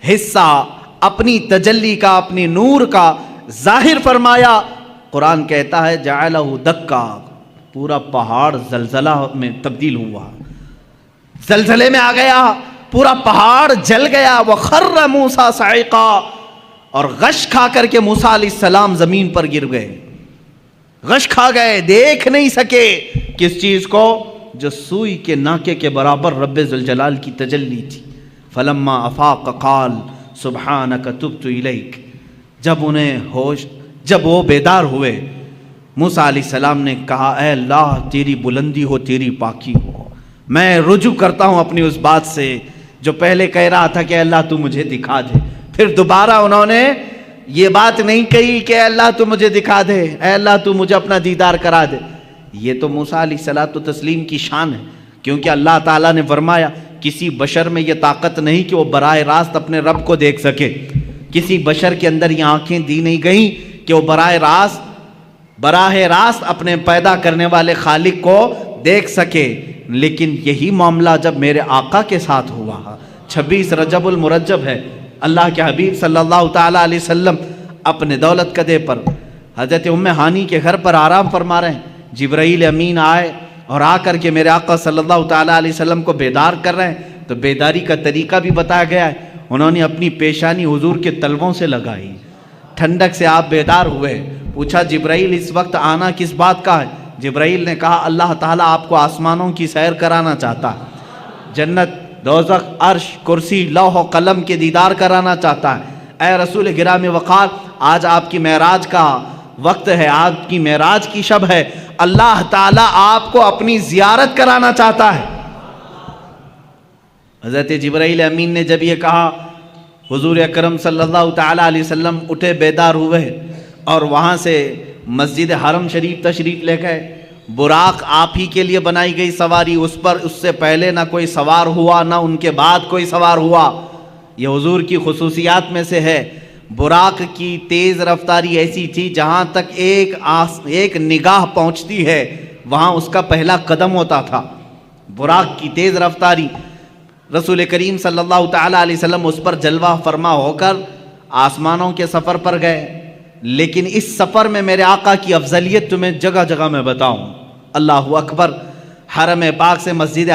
حصہ اپنی تجلی کا، اپنی نور کا ظاہر فرمایا۔ قرآن کہتا ہے جعلہ دکا، پورا پہاڑ زلزلہ میں تبدیل ہوا، زلزلے میں آ گیا، پورا پہاڑ جل گیا۔ وخر موسیٰ صعقا، اور غش کھا کر کے موسیٰ علیہ السلام زمین پر گر گئے، غش کھا گئے، دیکھ نہیں سکے کس چیز کو؟ جو سوئی کے ناکے کے برابر رب ذوالجلال کی تجلی تھی۔ فلما افاق قال سبحانک تبت الیک، جب وہ بیدار ہوئے، موسیٰ علیہ السلام نے کہا اے اللہ تیری بلندی ہو، تیری پاکی ہو، میں رجوع کرتا ہوں اپنی اس بات سے جو پہلے کہہ رہا تھا کہ اللہ تو مجھے دکھا دے۔ پھر دوبارہ انہوں نے یہ بات نہیں کہی کہ اے اللہ تو مجھے دکھا دے، اے اللہ تو مجھے اپنا دیدار کرا دے۔ یہ تو موسیٰ علیہ الصلوۃ والتسلیم کی شان ہے، کیونکہ اللہ تعالیٰ نے فرمایا کسی بشر میں یہ طاقت نہیں کہ وہ براہ راست اپنے رب کو دیکھ سکے، کسی بشر کے اندر یہ آنکھیں دی نہیں گئیں کہ وہ براہ راست اپنے پیدا کرنے والے خالق کو دیکھ سکے۔ لیکن یہی معاملہ جب میرے آقا کے ساتھ ہوا، 26 رجب المرجب ہے، اللہ کے حبیب صلی اللہ تعالیٰ علیہ وسلم اپنے دولت قدے پر حضرت ام ہانی کے گھر پر آرام فرما رہے ہیں، جبرائیل امین آئے اور آ کر کے میرے آقا صلی اللہ تعالیٰ علیہ وسلم کو بیدار کر رہے ہیں۔ تو بیداری کا طریقہ بھی بتایا گیا ہے، انہوں نے اپنی پیشانی حضور کے تلووں سے لگائی، ٹھنڈک سے آپ بیدار ہوئے۔ پوچھا جبرائیل اس وقت آنا کس بات کا ہے؟ جبرائیل نے کہا اللہ تعالیٰ آپ کو آسمانوں کی سیر کرانا چاہتا ہے، جنت، دوزخ، عرش، کرسی، لوح و قلم کے دیدار کرانا چاہتا ہے۔ اے رسول گرامی وقار، آج آپ کی معراج کا وقت ہے، آپ کی معراج کی شب ہے، اللہ تعالیٰ آپ کو اپنی زیارت کرانا چاہتا ہے۔ حضرت جبرائیل امین نے جب یہ کہا، حضور اکرم صلی اللہ تعالیٰ علیہ وسلم اٹھے، بیدار ہوئے، اور وہاں سے مسجد حرم شریف تشریف لے گئے۔ براق آپ ہی کے لیے بنائی گئی سواری، اس پر اس سے پہلے نہ کوئی سوار ہوا، نہ ان کے بعد کوئی سوار ہوا، یہ حضور کی خصوصیات میں سے ہے۔ براق کی تیز رفتاری ایسی تھی جہاں تک ایک نگاہ پہنچتی ہے وہاں اس کا پہلا قدم ہوتا تھا. براق کی تیز رفتاری. رسول کریم صلی اللہ تعالیٰ علیہ وسلم اس پر جلوہ فرما ہو کر آسمانوں کے سفر پر گئے. لیکن اس سفر میں میرے آقا کی افضلیت تمہیں جگہ جگہ میں بتاؤں. اللہ اکبر. حرم پاک سے مسجد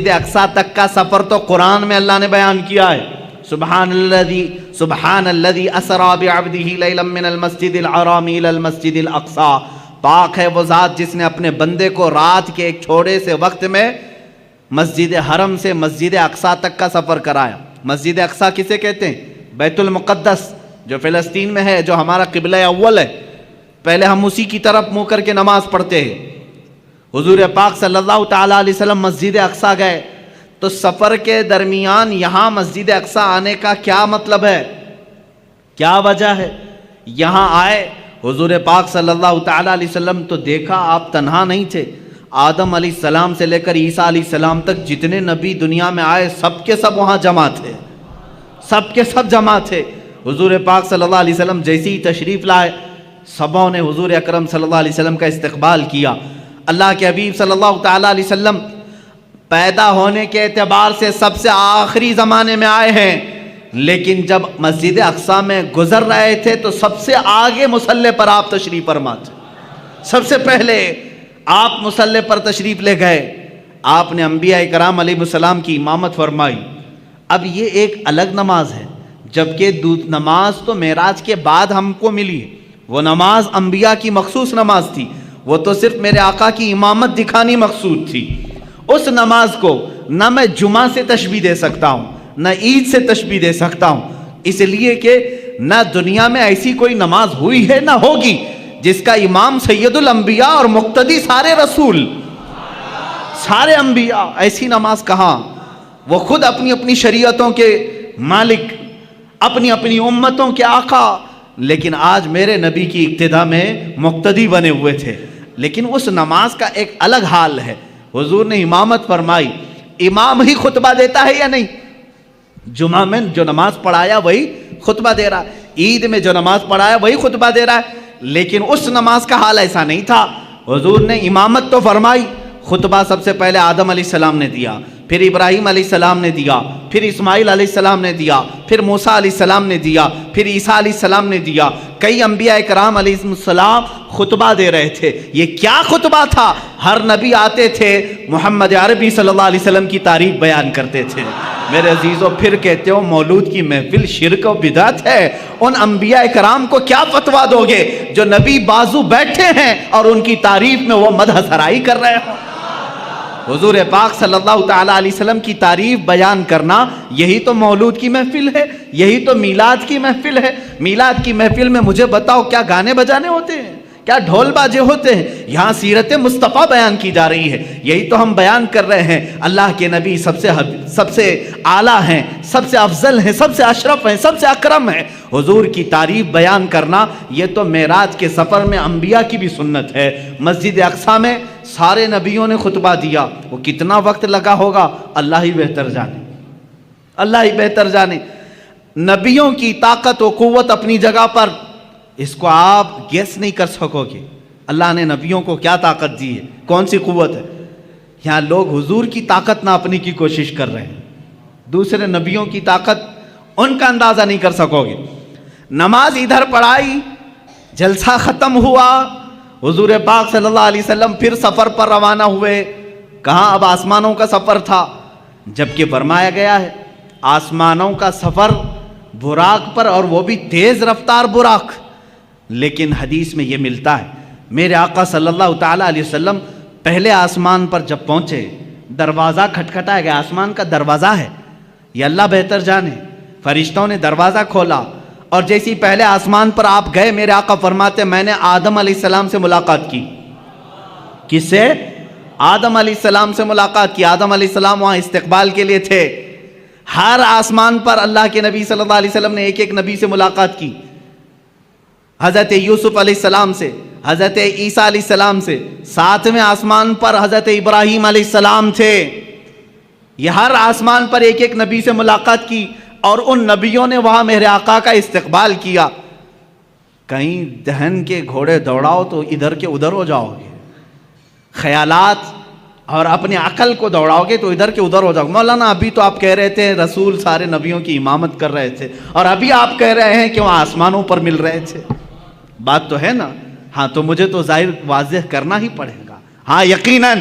اقصیٰ تک کا سفر تو قرآن میں اللہ نے بیان کیا ہے. سبحان الذی اسری بعبدہ لیلا من المسجد الحرام الی المسجد الاقصیٰ. پاک ہے وہ ذات جس نے اپنے بندے کو رات کے ایک چھوڑے سے وقت میں مسجد حرم سے مسجد اقصیٰ تک کا سفر کرایا. مسجد اقصیٰ کسے کہتے ہیں؟ بیت المقدس جو فلسطین میں ہے, جو ہمارا قبلہ اول ہے. پہلے ہم اسی کی طرف منہ کر کے نماز پڑھتے ہیں. حضور پاک صلی اللہ تعالیٰ علیہ وسلم مسجد اقصیٰ گئے تو سفر کے درمیان یہاں مسجد اقصیٰ آنے کا کیا مطلب ہے, کیا وجہ ہے؟ یہاں آئے حضور پاک صلی اللہ تعالیٰ علیہ وسلم تو دیکھا آپ تنہا نہیں تھے. آدم علیہ السلام سے لے کر عیسیٰ علیہ السلام تک جتنے نبی دنیا میں آئے سب کے سب وہاں جمع تھے, سب کے سب جمع تھے. حضور پاک صلی اللہ علیہ وسلم جیسے ہی تشریف لائے سبوں نے حضور اکرم صلی اللہ علیہ وسلم کا استقبال کیا. اللہ کے حبیب صلی اللہ تعالیٰ علیہ وسلم پیدا ہونے کے اعتبار سے سب سے آخری زمانے میں آئے ہیں, لیکن جب مسجد اقصیٰ میں گزر رہے تھے تو سب سے آگے مصلی پر آپ تشریف فرما تھے. سب سے پہلے آپ مصلی پر تشریف لے گئے. آپ نے انبیاء کرام علیہ السلام کی امامت فرمائی. اب یہ ایک الگ نماز ہے, جبکہ نماز تو معراج کے بعد ہم کو ملی. وہ نماز انبیاء کی مخصوص نماز تھی, وہ تو صرف میرے آقا کی امامت دکھانی مقصود تھی. اس نماز کو نہ میں جمعہ سے تشبیہ دے سکتا ہوں نہ عید سے تشبیہ دے سکتا ہوں, اس لیے کہ نہ دنیا میں ایسی کوئی نماز ہوئی ہے نہ ہوگی جس کا امام سید الانبیاء اور مقتدی سارے رسول سارے انبیاء. ایسی نماز کہاں؟ وہ خود اپنی اپنی شریعتوں کے مالک, اپنی اپنی امتوں کے آقا, لیکن آج میرے نبی کی اقتداء میں مقتدی بنے ہوئے تھے. لیکن اس نماز کا ایک الگ حال ہے. حضور نے امامت فرمائی. امام ہی خطبہ دیتا ہے یا نہیں؟ جمعہ میں جو نماز پڑھایا وہی خطبہ دے رہا ہے, عید میں جو نماز پڑھایا وہی خطبہ دے رہا ہے. لیکن اس نماز کا حال ایسا نہیں تھا. حضور نے امامت تو فرمائی, خطبہ سب سے پہلے آدم علیہ السلام نے دیا, پھر ابراہیم علیہ السلام نے دیا, پھر اسماعیل علیہ السلام نے دیا, پھر موسیٰ علیہ السلام نے دیا, پھر عیسیٰ علیہ السلام نے دیا. کئی انبیاء کرام علیہ السلام خطبہ دے رہے تھے. یہ کیا خطبہ تھا؟ ہر نبی آتے تھے محمد عربی صلی اللہ علیہ وسلم کی تعریف بیان کرتے تھے. میرے عزیزوں, پھر کہتے ہو مولود کی محفل شرک و بدعت ہے. ان انبیاء کرام کو کیا فتویٰ دو گے جو نبی بازو بیٹھے ہیں اور ان کی تعریف میں وہ مدح سرائی کر رہے ہوں؟ حضور پاک صلی اللہ تعالیٰ علیہ وسلم کی تعریف بیان کرنا یہی تو مولود کی محفل ہے, یہی تو میلاد کی محفل ہے. میلاد کی محفل میں مجھے بتاؤ کیا گانے بجانے ہوتے ہیں, کیا ڈھول باجے ہوتے ہیں؟ یہاں سیرت مصطفیٰ بیان کی جا رہی ہے. یہی تو ہم بیان کر رہے ہیں. اللہ کے نبی سب سے اعلیٰ ہیں, سب سے افضل ہیں, سب سے اشرف ہیں, سب سے اکرم ہیں. حضور کی تعریف بیان کرنا یہ تو معراج کے سفر میں انبیاء کی بھی سنت ہے. مسجد اقصیٰ میں سارے نبیوں نے خطبہ دیا. وہ کتنا وقت لگا ہوگا اللہ ہی بہتر جانے, اللہ ہی بہتر جانے. نبیوں کی طاقت و قوت اپنی جگہ پر, اس کو آپ گیس نہیں کر سکو گے. اللہ نے نبیوں کو کیا طاقت دی ہے, کون سی قوت ہے. یہاں لوگ حضور کی طاقت ناپنے کی کوشش کر رہے ہیں, دوسرے نبیوں کی طاقت ان کا اندازہ نہیں کر سکو گے. نماز ادھر پڑھائی, جلسہ ختم ہوا, حضور پاک صلی اللہ علیہ وسلم پھر سفر پر روانہ ہوئے. کہاں؟ اب آسمانوں کا سفر تھا. جبکہ فرمایا گیا ہے آسمانوں کا سفر براق پر, اور وہ بھی تیز رفتار براق. لیکن حدیث میں یہ ملتا ہے میرے آقا صلی اللہ تعالیٰ علیہ وسلم پہلے آسمان پر جب پہنچے, دروازہ کھٹکھٹایا گیا. آسمان کا دروازہ ہے, یہ اللہ بہتر جانے. فرشتوں نے دروازہ کھولا اور جیسی پہلے آسمان پر آپ گئے, میرے آقا فرماتے میں نے آدم علیہ السلام سے ملاقات کی. کس سے؟ آدم علیہ السلام سے ملاقات کی. آدم علیہ السلام وہاں استقبال کے لیے تھے. ہر آسمان پر اللہ کے نبی صلی اللہ علیہ وسلم نے ایک ایک نبی سے ملاقات کی. حضرت یوسف علیہ السلام سے, حضرت عیسیٰ علیہ السلام سے. ساتویں آسمان پر حضرت ابراہیم علیہ السلام تھے. یہ ہر آسمان پر ایک ایک نبی سے ملاقات کی. اور ان نبیوں نے وہاں میرے آقا کا استقبال کیا. کہیں دہن کے گھوڑے دوڑاؤ تو ادھر کے ادھر ہو جاؤ گے، خیالات اور اپنے عقل کو دوڑاؤ گے تو ادھر کے ادھر ہو جاؤ گے. مولانا ابھی تو آپ کہہ رہے تھے رسول سارے نبیوں کی امامت کر رہے تھے، اور ابھی آپ کہہ رہے ہیں کہ وہ آسمانوں پر مل رہے تھے. بات تو ہے نا؟ ہاں تو مجھے تو ظاہر واضح کرنا ہی پڑے گا. ہاں یقیناً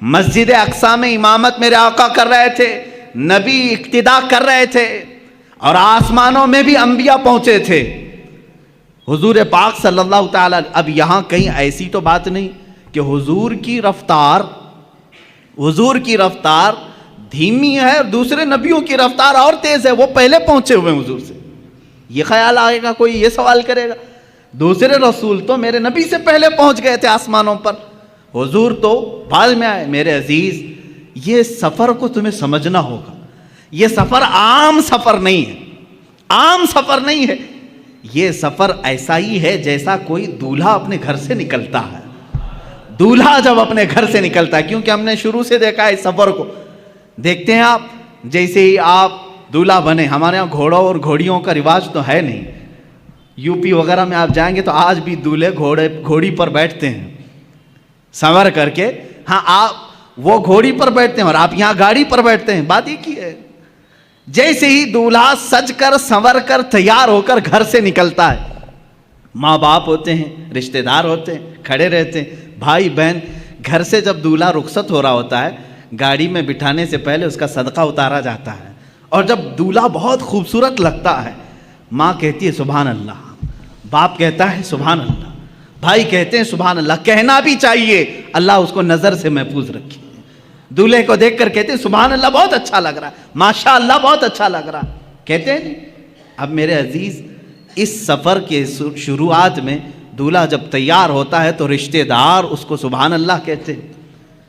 مسجد اقصی میں امامت میرے آقا کر رہے تھے، نبی اقتدا کر رہے تھے، اور آسمانوں میں بھی انبیاء پہنچے تھے. حضور پاک صلی اللہ تعالی. اب یہاں کہیں ایسی تو بات نہیں کہ حضور کی رفتار دھیمی ہے اور دوسرے نبیوں کی رفتار اور تیز ہے، وہ پہلے پہنچے ہوئے ہیں حضور سے. یہ خیال آئے گا، کوئی یہ سوال کرے گا دوسرے رسول تو میرے نبی سے پہلے پہنچ گئے تھے آسمانوں پر، حضور تو بعد میں آئے. میرے عزیز، یہ سفر کو تمہیں سمجھنا ہوگا. یہ سفر عام سفر نہیں ہے، عام سفر نہیں ہے. یہ سفر ایسا ہی ہے جیسا کوئی دولہا اپنے گھر سے نکلتا ہے. دولہا جب اپنے گھر سے نکلتا ہے، کیونکہ ہم نے شروع سے دیکھا ہے اس سفر کو. دیکھتے ہیں آپ، جیسے ہی آپ دولہا بنے، ہمارے یہاں گھوڑوں اور گھوڑیوں کا رواج تو ہے نہیں. یو پی وغیرہ میں آپ جائیں گے تو آج بھی دولہے گھوڑی پر بیٹھتے ہیں سنور کر کے. ہاں آپ وہ گھوڑی پر بیٹھتے ہیں اور آپ یہاں گاڑی پر بیٹھتے ہیں، بات ایک ہی ہے. جیسے ہی دولہا سج کر سنور کر تیار ہو کر گھر سے نکلتا ہے، ماں باپ ہوتے ہیں، رشتہ دار ہوتے ہیں، کھڑے رہتے ہیں، بھائی بہن. گھر سے جب دولہا رخصت ہو رہا ہوتا ہے، گاڑی میں بٹھانے سے پہلے اس کا صدقہ اتارا جاتا ہے. اور جب دولہا بہت خوبصورت لگتا ہے، ماں کہتی ہے سبحان اللہ، باپ کہتا ہے سبحان اللہ، بھائی کہتے ہیں سبحان اللہ. کہنا بھی چاہیے، اللہ اس کو نظر سے محفوظ رکھے. دولہے کو دیکھ کر کہتے ہیں سبحان اللہ، بہت اچھا لگ رہا ہے، ماشاء اللہ بہت اچھا لگ رہا ہے، کہتے ہیں نہیں. اب میرے عزیز، اس سفر کے شروعات میں دولہا جب تیار ہوتا ہے تو رشتہ دار اس کو سبحان اللہ کہتے ہیں.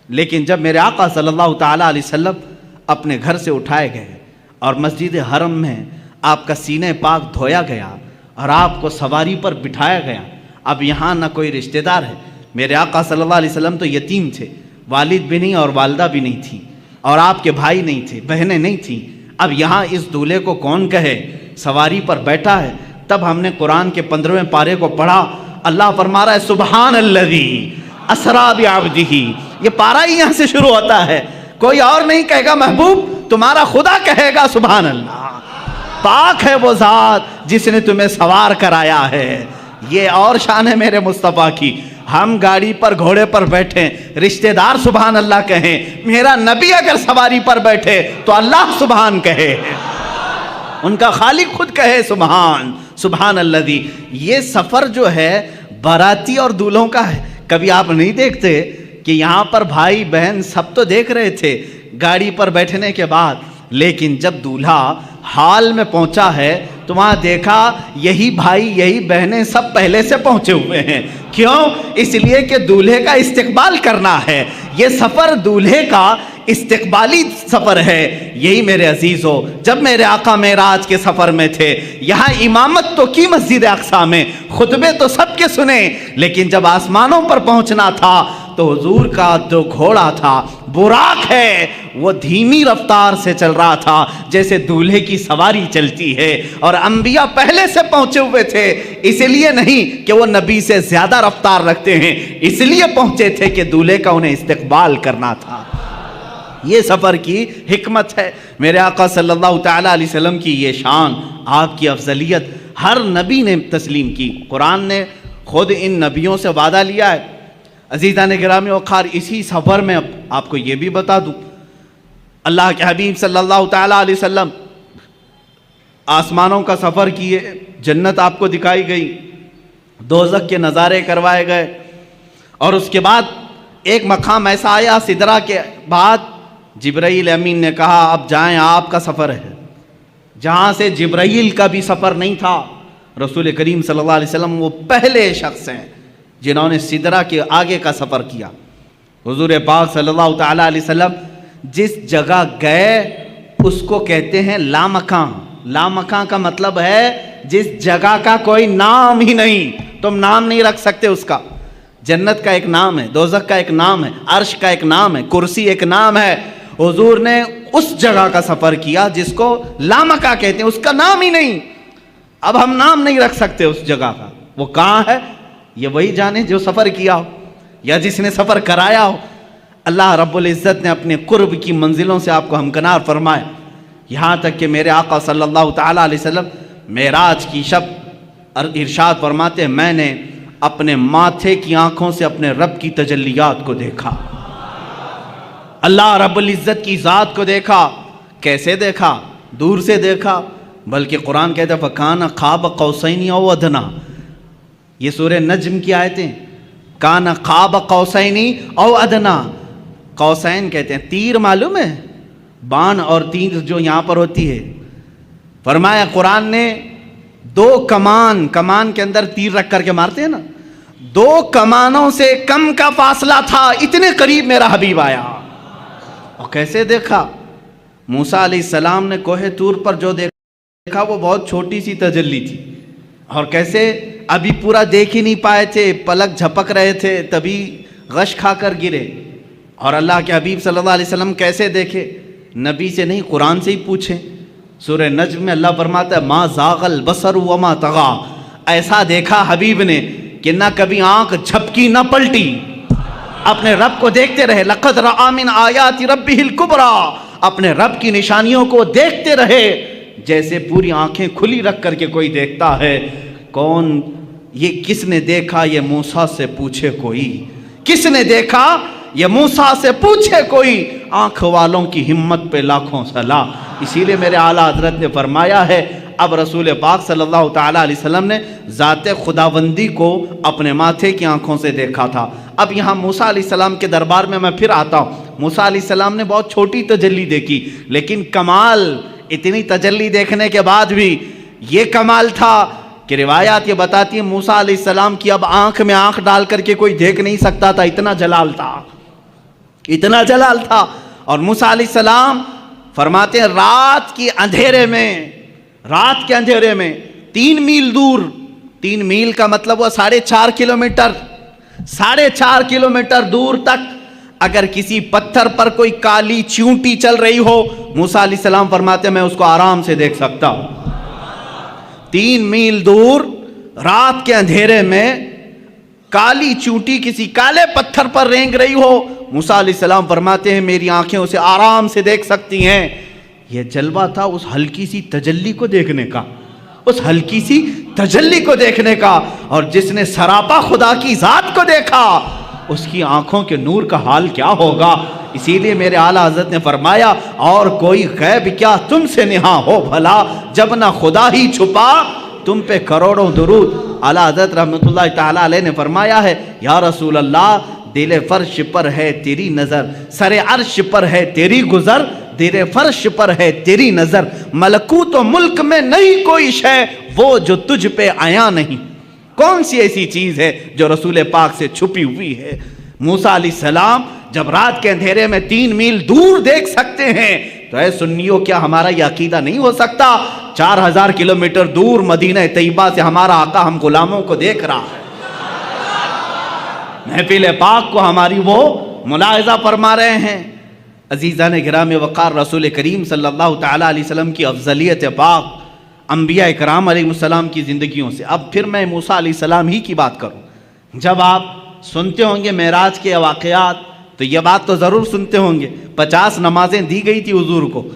لیکن جب میرے آقا صلی اللہ تعالیٰ علیہ وسلم اپنے گھر سے اٹھائے گئے اور مسجد حرم میں آپ کا سینہ پاک دھویا گیا اور آپ کو سواری پر بٹھایا گیا. اب یہاں نہ کوئی رشتہ دار ہے. میرے آقا صلی اللہ علیہ وسلم تو یتیم تھے، والد بھی نہیں اور والدہ بھی نہیں تھی، اور آپ کے بھائی نہیں تھے، بہنیں نہیں تھیں. اب یہاں اس دولہے کو کون کہے؟ سواری پر بیٹھا ہے. تب ہم نے قرآن کے 15ویں پارے کو پڑھا. اللہ فرما رہا ہے سبحان الذی اسریٰ بعبدہ. یہ پارہ ہی یہاں سے شروع ہوتا ہے. کوئی اور نہیں کہے گا محبوب، تمہارا خدا کہے گا سبحان اللہ. پاک ہے وہ ذات جس نے تمہیں سوار کرایا ہے. یہ اور شان ہے میرے مصطفیٰ کی. ہم گاڑی پر گھوڑے پر بیٹھیں، رشتہ دار سبحان اللہ کہیں. میرا نبی اگر سواری پر بیٹھے تو اللہ سبحان کہے، ان کا خالق خود کہے سبحان الذی. یہ سفر جو ہے باراتی اور دولہوں کا ہے. کبھی آپ نہیں دیکھتے کہ یہاں پر بھائی بہن سب تو دیکھ رہے تھے گاڑی پر بیٹھنے کے بعد، لیکن جب دولہا حال میں پہنچا ہے تو وہاں دیکھا یہی بھائی یہی بہنیں سب پہلے سے پہنچے ہوئے ہیں. کیوں؟ اس لیے کہ دولہے کا استقبال کرنا ہے. یہ سفر دولہے کا استقبالی سفر ہے. یہی میرے عزیزو، جب میرے آقا معراج کے سفر میں تھے، یہاں امامت تو کی مسجد اقصی میں، خطبے تو سب کے سنے، لیکن جب آسمانوں پر پہنچنا تھا تو حضور کا جو گھوڑا تھا، براق ہے، وہ دھیمی رفتار سے چل رہا تھا جیسے دولہے کی سواری چلتی ہے. اور انبیاء پہلے سے پہنچے ہوئے تھے، اس لیے نہیں کہ وہ نبی سے زیادہ رفتار رکھتے ہیں، اس لیے پہنچے تھے کہ دولہے کا انہیں استقبال کرنا تھا. یہ سفر کی حکمت ہے. میرے آقا صلی اللہ تعالیٰ علیہ وسلم کی یہ شان، آپ کی افضلیت ہر نبی نے تسلیم کی. قرآن نے خود ان نبیوں سے وعدہ لیا ہے. عزیزان گرامی وقار، اسی سفر میں آپ کو یہ بھی بتا دوں، اللہ کے حبیب صلی اللہ تعالیٰ علیہ وسلم آسمانوں کا سفر کیے، جنت آپ کو دکھائی گئی، دوزخ کے نظارے کروائے گئے، اور اس کے بعد ایک مقام ایسا آیا سدرہ کے بعد، جبرائیل امین نے کہا اب جائیں، آپ کا سفر ہے. جہاں سے جبرائیل کا بھی سفر نہیں تھا. رسول کریم صلی اللہ علیہ وسلم وہ پہلے شخص ہیں جنہوں نے سدرہ کے آگے کا سفر کیا. حضور پاک صلی اللہ تعالیٰ علیہ وسلم جس جگہ گئے اس کو کہتے ہیں لامکاں. لامکاں کا مطلب ہے جس جگہ کا کوئی نام ہی نہیں، تم نام نہیں رکھ سکتے اس کا. جنت کا ایک نام ہے، دوزخ کا ایک نام ہے، عرش کا ایک نام ہے، کرسی ایک نام ہے. حضور نے اس جگہ کا سفر کیا جس کو لامکہ کہتے ہیں، اس کا نام ہی نہیں، اب ہم نام نہیں رکھ سکتے اس جگہ کا، وہ کہاں ہے یہ وہی جانے جو سفر کیا ہو یا جس نے سفر کرایا ہو۔ اللہ رب العزت نے اپنے قرب کی منزلوں سے آپ کو ہمکنار فرمایا، یہاں تک کہ میرے آقا صلی اللہ تعالیٰ علیہ وسلم معراج کی شب ارشاد فرماتے ہیں میں نے اپنے ماتھے کی آنکھوں سے اپنے رب کی تجلیات کو دیکھا، اللہ رب العزت کی ذات کو دیکھا۔ کیسے دیکھا؟ دور سے دیکھا، بلکہ قرآن کہتا ہے فَكَانَ قَابَ قَوْسَيْنِ أَوْ أَدْنَىٰ، یہ سورہ نجم کی آیتیں، کان قاب قوسین او ادنا، قوسین کہتے ہیں تیر، معلوم ہے بان اور تیر جو یہاں پر ہوتی ہے، فرمایا قرآن نے دو کمان کے اندر تیر رکھ کر کے مارتے ہیں نا، دو کمانوں سے کم کا فاصلہ تھا، اتنے قریب میرا حبیب آیا۔ اور کیسے دیکھا؟ موسیٰ علیہ السلام نے کوہ طور پر جو دیکھا وہ بہت چھوٹی سی تجلی تھی، اور کیسے ابھی پورا دیکھ ہی نہیں پائے تھے، پلک جھپک رہے تھے، تبھی غش کھا کر گرے۔ اور اللہ کے حبیب صلی اللہ علیہ وسلم کیسے دیکھے؟ نبی سے نہیں، قرآن سے ہی پوچھیں۔ سورہ نجم میں اللہ فرماتا ہے ما زاغ البصر وما طغى، ایسا دیکھا حبیب نے کہ نہ کبھی آنکھ جھپکی نہ پلٹی، اپنے رب کو دیکھتے رہے۔ لقد رأى من آیات ربہ الکبریٰ، اپنے رب کی نشانیوں کو دیکھتے رہے جیسے پوری آنکھیں کھلی رکھ کر کے کوئی دیکھتا ہے۔ کون یہ؟ کس نے دیکھا؟ یہ موسیٰ سے پوچھے کوئی، کس نے دیکھا؟ یہ موسیٰ سے پوچھے کوئی، آنکھ والوں کی ہمت پہ لاکھوں سلام۔ اسی لیے میرے اعلیٰ حضرت نے فرمایا ہے اب رسول پاک صلی اللہ تعالیٰ علیہ وسلم نے ذات خداوندی کو اپنے ماتھے کی آنکھوں سے دیکھا تھا۔ اب یہاں موسیٰ علیہ السلام کے دربار میں پھر آتا ہوں۔ موسیٰ علیہ السلام نے بہت چھوٹی تجلی دیکھی، لیکن کمال اتنی تجلی دیکھنے کے بعد بھی یہ کمال تھا کہ روایات یہ بتاتی ہیں موسیٰ علیہ السلام کی اب آنکھ میں آنکھ ڈال کر کے کوئی دیکھ نہیں سکتا تھا، اتنا جلال تھا، اتنا جلال تھا۔ اور موسیٰ علیہ السلام فرماتے ہیں رات کے اندھیرے میں 3 میل دور، 3 میل کا مطلب وہ 4.5 کلومیٹر، 4.5 کلومیٹر دور تک اگر کسی پتھر پر کوئی کالی چیونٹی چل رہی ہو، موسیٰ علیہ السلام فرماتے ہیں میں اس کو آرام سے دیکھ سکتا ہوں۔ 3 میل دور رات کے اندھیرے میں کالی چونٹی کسی کالے پتھر پر رینگ رہی ہو، موسیٰ علیہ السلام فرماتے ہیں میری آنکھیں اسے آرام سے دیکھ سکتی ہیں۔ یہ جلوہ تھا اس ہلکی سی تجلی کو دیکھنے کا، اس ہلکی سی تجلی کو دیکھنے کا، اور جس نے سراپا خدا کی ذات کو دیکھا اس کی آنکھوں کے نور کا حال کیا ہوگا۔ اسی لیے میرے اعلیٰ حضرت نے فرمایا اور کوئی غیب کیا تم سے نہاں ہو بھلا، جب نہ خدا ہی چھپا تم پہ کروڑوں درود۔ اعلیٰ حضرت رحمۃ اللہ تعالیٰ علیہ نے فرمایا ہے یا رسول اللہ دل فرش پر ہے تیری نظر، سر عرش پر ہے تیری گزر، دل فرش پر ہے تیری نظر، ملکوت و ملک میں نہیں کوئی شے وہ جو تجھ پہ آیا نہیں۔ کون سی ایسی چیز ہے جو رسول پاک سے چھپی ہوئی ہے؟ موسیٰ علیہ السلام جب رات کے اندھیرے میں 3 میل دور دیکھ سکتے ہیں تو اے سنیوں کیا ہمارا یہ عقیدہ نہیں ہو سکتا 4000 کلومیٹر دور مدینہ طیبہ سے ہمارا آقا ہم غلاموں کو دیکھ رہا ہے، محفل پاک کو ہماری وہ ملاحظہ فرما رہے ہیں۔ عزیزان گرام وقار، رسول کریم صلی اللہ تعالیٰ علیہ وسلم کی افضلیت پاک انبیاء کرام علیہ السلام کی زندگیوں سے۔ اب پھر میں موسیٰ علیہ السلام ہی کی بات کروں۔ جب آپ سنتے ہوں گے معراج کے واقعات تو یہ بات تو ضرور سنتے ہوں گے 50 نمازیں دی گئی تھی حضور کو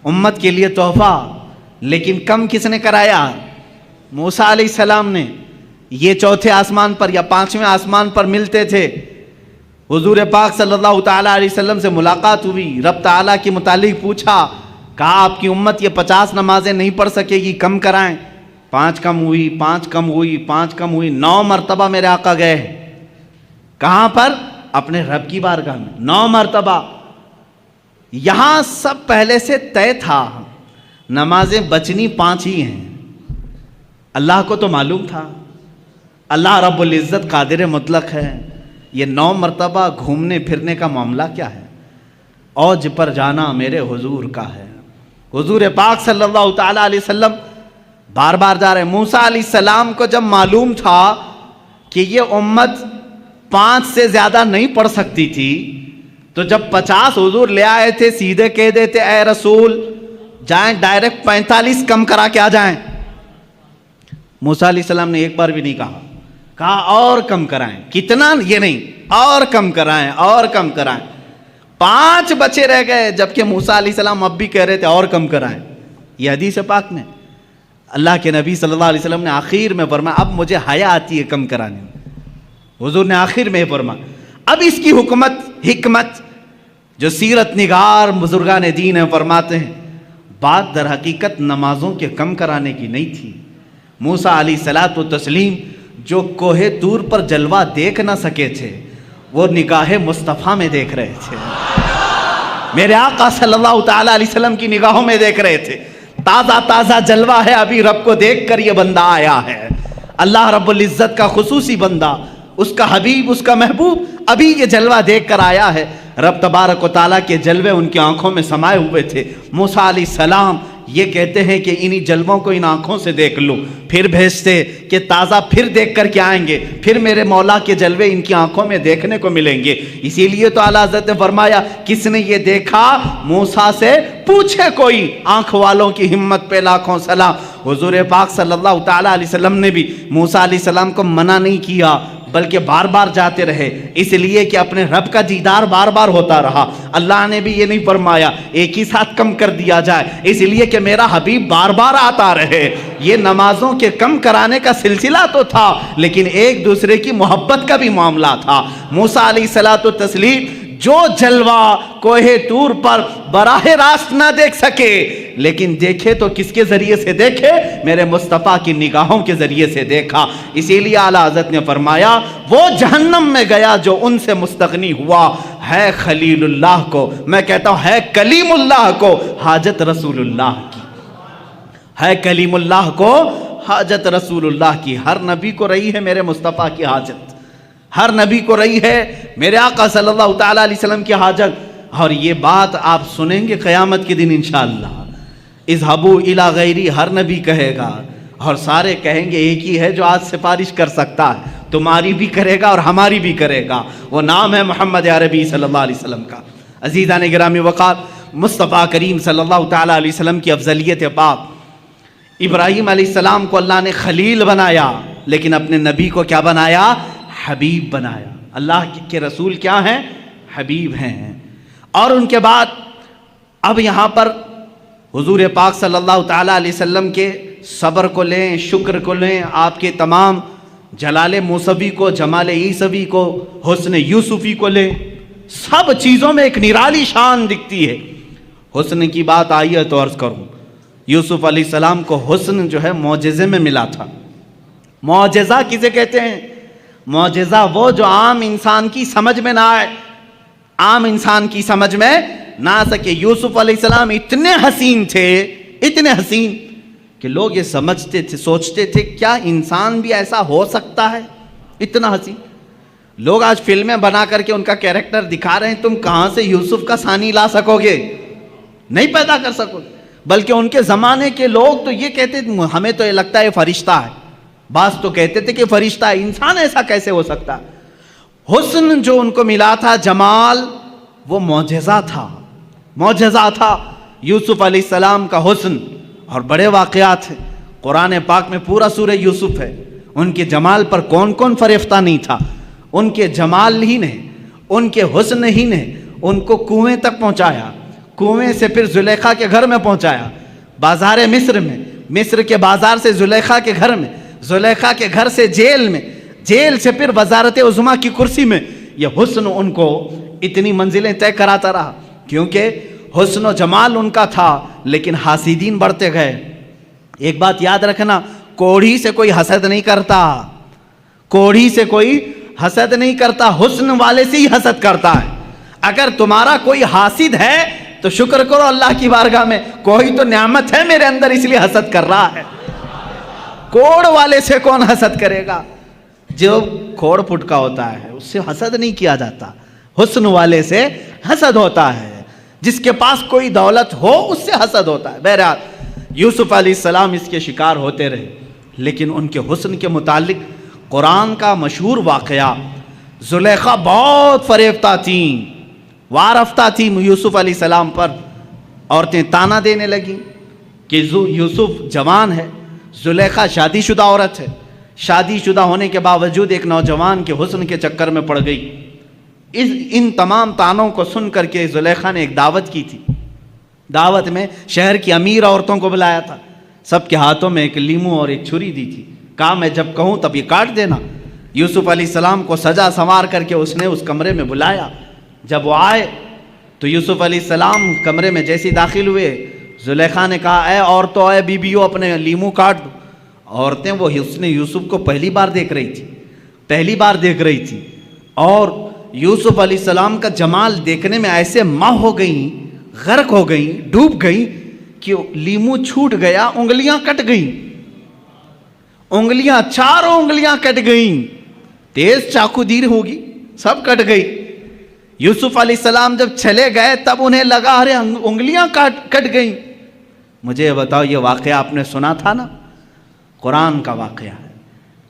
امت کے لیے تحفہ، لیکن کم کس نے کرایا؟ موسیٰ علیہ السلام نے۔ یہ 4تھے آسمان پر یا 5ویں آسمان پر ملتے تھے، حضور پاک صلی اللہ تعالیٰ علیہ وسلم سے ملاقات ہوئی، رب تعالیٰ کے متعلق پوچھا، کہا آپ کی امت یہ 50 نمازیں نہیں پڑھ سکے گی، کم کرائیں۔ 5 کم ہوئی، 5 کم ہوئی، 5 کم ہوئی، 9 مرتبہ میرے آقا گئے۔ کہاں پر؟ اپنے رب کی بارگاہ میں 9 مرتبہ۔ یہاں سب پہلے سے طے تھا، نمازیں بچنی 5 ہی ہیں۔ اللہ کو تو معلوم تھا، اللہ رب العزت قادر مطلق ہے، یہ 9 مرتبہ گھومنے پھرنے کا معاملہ کیا ہے؟ اوج پر جانا میرے حضور کا ہے۔ حضور پاک صلی اللہ تعالیٰ علیہ وسلم بار بار جا رہے ہیں۔ موسیٰ علیہ السلام کو جب معلوم تھا کہ یہ امت 5 سے زیادہ نہیں پڑھ سکتی تھی تو جب 50 حضور لے آئے تھے سیدھے کہہ دیتے اے رسول جائیں ڈائریکٹ 45 کم کرا کے آ جائیں. موسیٰ علیہ السلام نے ایک بار بھی نہیں کہا اور کم کرائیں. کتنا یہ نہیں, اور کم کرائیں اور کم کرائیں. 5 بچے رہ گئے جبکہ موسیٰ علیہ السلام اب بھی کہہ رہے تھے اور کم کرائیں. یہ حدیث پاک میں اللہ کے نبی صلی اللہ علیہ وسلم نے آخر میں فرمایا اب مجھے حیا آتی ہے کم کرانے میں. حضور نے آخر میں فرمایا اب اس کی حکمت جو سیرت نگار بزرگان دین ہیں فرماتے ہیں بات در حقیقت نمازوں کے کم کرانے کی نہیں تھی. موسیٰ علیہ الصلوۃ والتسلیم جو کوہ طور پر جلوہ دیکھ نہ سکے تھے وہ نگاہ مصطفیٰ میں دیکھ رہے تھے. میرے آقا صلی اللہ تعالیٰ علیہ وسلم کی نگاہوں میں دیکھ رہے تھے. تازہ جلوہ ہے, ابھی رب کو دیکھ کر یہ بندہ آیا ہے. اللہ رب العزت کا خصوصی بندہ, اس کا حبیب, اس کا محبوب ابھی یہ جلوہ دیکھ کر آیا ہے. رب تبارک و تعالیٰ کے جلوے ان کی آنکھوں میں سمائے ہوئے تھے. موسیٰ علیہ السلام یہ کہتے ہیں کہ انہی جلووں کو ان آنکھوں سے دیکھ لوں, پھر بھیجتے کہ تازہ پھر دیکھ کر کے آئیں گے, پھر میرے مولا کے جلوے ان کی آنکھوں میں دیکھنے کو ملیں گے. اسی لیے تو اعلیٰ حضرت نے فرمایا کس نے یہ دیکھا موسیٰ سے پوچھے کوئی, آنکھ والوں کی ہمت پہ لاکھوں سلام. حضور پاک صلی اللہ تعالیٰ علیہ وسلم نے بھی موسیٰ علیہ السلام کو منع نہیں کیا بلکہ بار بار جاتے رہے, اس لیے کہ اپنے رب کا دیدار بار بار ہوتا رہا. اللہ نے بھی یہ نہیں فرمایا ایک ہی ساتھ کم کر دیا جائے, اس لیے کہ میرا حبیب بار بار آتا رہے. یہ نمازوں کے کم کرانے کا سلسلہ تو تھا لیکن ایک دوسرے کی محبت کا بھی معاملہ تھا. موسیٰ علیہ الصلوۃ والتسلیم جو جلوہ کوہ طور پر براہ راست نہ دیکھ سکے لیکن دیکھے تو کس کے ذریعے سے دیکھے, میرے مصطفیٰ کی نگاہوں کے ذریعے سے دیکھا. اسی لیے اعلیٰ حضرت نے فرمایا وہ جہنم میں گیا جو ان سے مستغنی ہوا, ہے خلیل اللہ کو, میں کہتا ہوں ہے کلیم اللہ کو حاجت رسول اللہ کی, ہے کلیم اللہ کو حاجت رسول اللہ کی. ہر نبی کو رہی ہے میرے مصطفیٰ کی حاجت, ہر نبی کو رہی ہے میرے آقا صلی اللہ تعالیٰ علیہ وسلم کی حاجت. اور یہ بات آپ سنیں گے قیامت کے دن انشاءاللہ. اذهبوا الی غیری ہر نبی کہے گا اور سارے کہیں گے ایک ہی ہے جو آج سفارش کر سکتا ہے, تمہاری بھی کرے گا اور ہماری بھی کرے گا, وہ نام ہے محمد عربی صلی اللہ علیہ وسلم کا. عزیزان گرامی وقار, مصطفیٰ کریم صلی اللہ تعالیٰ علیہ وسلم کی افضلیت پاک. ابراہیم علیہ السلام کو اللہ نے خلیل بنایا لیکن اپنے نبی کو کیا بنایا, حبیب بنایا. اللہ کے رسول کیا ہیں, حبیب ہیں. اور ان کے بعد اب یہاں پر حضور پاک صلی اللہ تعالیٰ علیہ وسلم کے صبر کو لیں, شکر کو لیں, آپ کے تمام جلال موسوی کو, جمال عیسوی کو, حسن یوسفی کو لیں, سب چیزوں میں ایک نرالی شان دکھتی ہے. حسن کی بات آئی ہے تو عرض کروں, یوسف علیہ السلام کو حسن جو ہے معجزے میں ملا تھا. معجزہ کسے کہتے ہیں, معجزہ وہ جو عام انسان کی سمجھ میں نہ آئے, عام انسان کی سمجھ میں نہ آ سکے. یوسف علیہ السلام اتنے حسین تھے, اتنے حسین کہ لوگ یہ سمجھتے تھے, سوچتے تھے کیا انسان بھی ایسا ہو سکتا ہے, اتنا حسین. لوگ آج فلمیں بنا کر کے ان کا کیریکٹر دکھا رہے ہیں, تم کہاں سے یوسف کا ثانی لا سکو گے, نہیں پیدا کر سکو گے. بلکہ ان کے زمانے کے لوگ تو یہ کہتے تھے ہمیں تو یہ لگتا ہے فرشتہ ہے, بعض تو کہتے تھے کہ فرشتہ ہے, انسان ایسا کیسے ہو سکتا. حسن جو ان کو ملا تھا, جمال, وہ معجزہ تھا, معجزہ تھا یوسف علیہ السلام کا حسن. اور بڑے واقعات ہیں قرآن پاک میں, پورا سورہ یوسف ہے. ان کے جمال پر کون کون فریفتہ نہیں تھا. ان کے جمال ہی نے, ان کے حسن ہی نے ان کو کنویں تک پہنچایا, کنویں سے پھر زلیخا کے گھر میں پہنچایا, بازار مصر میں, مصر کے بازار سے زلیخا کے گھر میں, زلیخا کے گھر سے جیل میں, جیل سے پھر وزارت عظمیٰ کی کرسی میں. یہ حسن ان کو اتنی منزلیں طے کراتا رہا کیونکہ حسن و جمال ان کا تھا. لیکن حاسدین بڑھتے گئے. ایک بات یاد رکھنا, کوڑھی سے کوئی حسد نہیں کرتا, کوڑھی سے کوئی حسد نہیں کرتا, حسن والے سے ہی حسد کرتا ہے. اگر تمہارا کوئی حاسد ہے تو شکر کرو اللہ کی بارگاہ میں, کوئی تو نعمت ہے میرے اندر اس لیے حسد کر رہا ہے. کوڑ والے سے کون حسد کرے گا, جو کھوڑ پھٹ کا ہوتا ہے اس سے حسد نہیں کیا جاتا, حسن والے سے حسد ہوتا ہے. جس کے پاس کوئی دولت ہو اس سے حسد ہوتا ہے. بہرحال یوسف علیہ السلام اس کے شکار ہوتے رہے, لیکن ان کے حسن کے متعلق قرآن کا مشہور واقعہ, زلیخا بہت فریفتہ تھیں, وار افتہ تھی یوسف علیہ السلام پر، عورتیں تانا دینے لگیں کہ یوسف جوان ہے، زلیخا شادی شدہ عورت ہے، شادی شدہ ہونے کے باوجود ایک نوجوان کے حسن کے چکر میں پڑ گئی۔ ان تمام طعنوں کو سن کر کے زلیخا نے ایک دعوت کی تھی، دعوت میں شہر کی امیر عورتوں کو بلایا تھا، سب کے ہاتھوں میں ایک لیمو اور ایک چھری دی تھی، کہا میں جب کہوں تب یہ کاٹ دینا۔ یوسف علیہ السلام کو سجا سنوار کر کے اس نے اس کمرے میں بلایا، جب وہ آئے تو یوسف علیہ السلام کمرے میں جیسے داخل ہوئے، زلیخا نے کہا اے عورتوں، اے بیبیوں، اپنے لیمو کاٹ دو۔ عورتیں وہ حسن یوسف کو پہلی بار دیکھ رہی تھی اور یوسف علیہ السلام کا جمال دیکھنے میں ایسے ماہ ہو گئیں، غرق ہو گئیں، ڈوب گئیں کہ لیمو چھوٹ گیا، انگلیاں کٹ گئیں، چاروں انگلیاں کٹ گئیں، تیز چاقو دیر ہوگی، سب کٹ گئی۔ یوسف علیہ السلام جب چلے گئے تب انہیں لگا ارے انگلیاں کٹ گئیں۔ مجھے یہ بتاؤ، یہ واقعہ آپ نے سنا تھا نا؟ قرآن کا واقعہ ہے،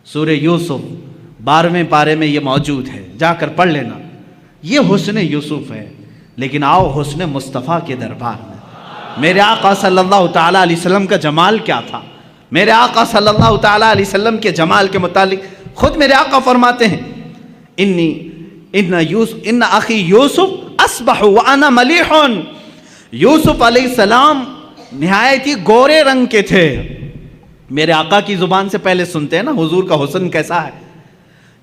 سورہ یوسف 12ویں پارے میں یہ موجود ہے، جا کر پڑھ لینا۔ یہ حسن یوسف ہے، لیکن آؤ حسن مصطفیٰ کے دربار میں۔ میرے آقا صلی اللہ تعالیٰ علیہ وسلم کا جمال کیا تھا؟ میرے آقا صلی اللہ تعالیٰ علیہ وسلم کے جمال کے متعلق خود میرے آقا فرماتے ہیں ان اخی یوسف اصبح وانا ملیح۔ یوسف علیہ السلام نہایت ہی گورے رنگ کے تھے۔ میرے آقا کی زبان سے پہلے سنتے ہیں نا حضور کا حسن کیسا ہے۔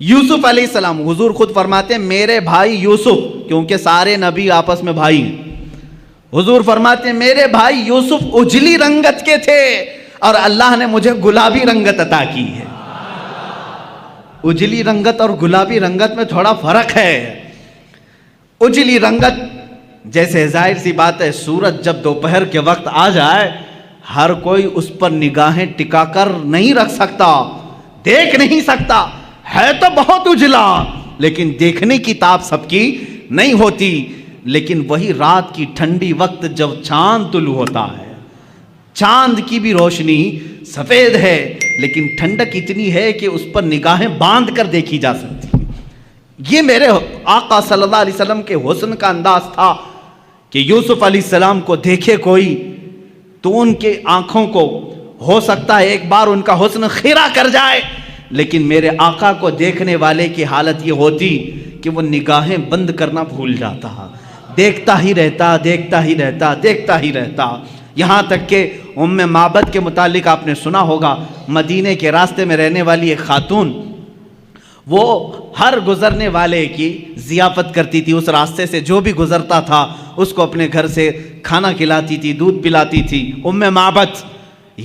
یوسف علیہ السلام، حضور خود فرماتے ہیں میرے بھائی یوسف، کیونکہ سارے نبی آپس میں بھائی ہیں، حضور فرماتے ہیں میرے بھائی یوسف اجلی رنگت کے تھے اور اللہ نے مجھے گلابی رنگت عطا کی ہے۔ اجلی رنگت اور گلابی رنگت میں تھوڑا فرق ہے۔ اجلی رنگت جیسے ظاہر سی بات ہے، سورج جب دوپہر کے وقت آ جائے ہر کوئی اس پر نگاہیں ٹکا کر نہیں رکھ سکتا، دیکھ نہیں سکتا، ہے تو بہت اجلا لیکن دیکھنے کی تاب سب کی نہیں ہوتی۔ لیکن وہی رات کی ٹھنڈی وقت جب چاند طلوع ہوتا ہے، چاند کی بھی روشنی سفید ہے لیکن ٹھنڈک اتنی ہے کہ اس پر نگاہیں باندھ کر دیکھی جا سکتی۔ یہ میرے آقا صلی اللہ علیہ وسلم کے حسن کا انداز تھا کہ یوسف علیہ السلام کو دیکھے کوئی تو ان کے آنکھوں کو ہو سکتا ہے ایک بار ان کا حسن خیرہ کر جائے، لیکن میرے آقا کو دیکھنے والے کی حالت یہ ہوتی کہ وہ نگاہیں بند کرنا بھول جاتا، دیکھتا ہی رہتا، یہاں تک کہ ام معبد کے متعلق آپ نے سنا ہوگا، مدینے کے راستے میں رہنے والی ایک خاتون، وہ ہر گزرنے والے کی ضیافت کرتی تھی، اس راستے سے جو بھی گزرتا تھا اس کو اپنے گھر سے کھانا کھلاتی تھی، دودھ پلاتی تھی۔ ام معبد،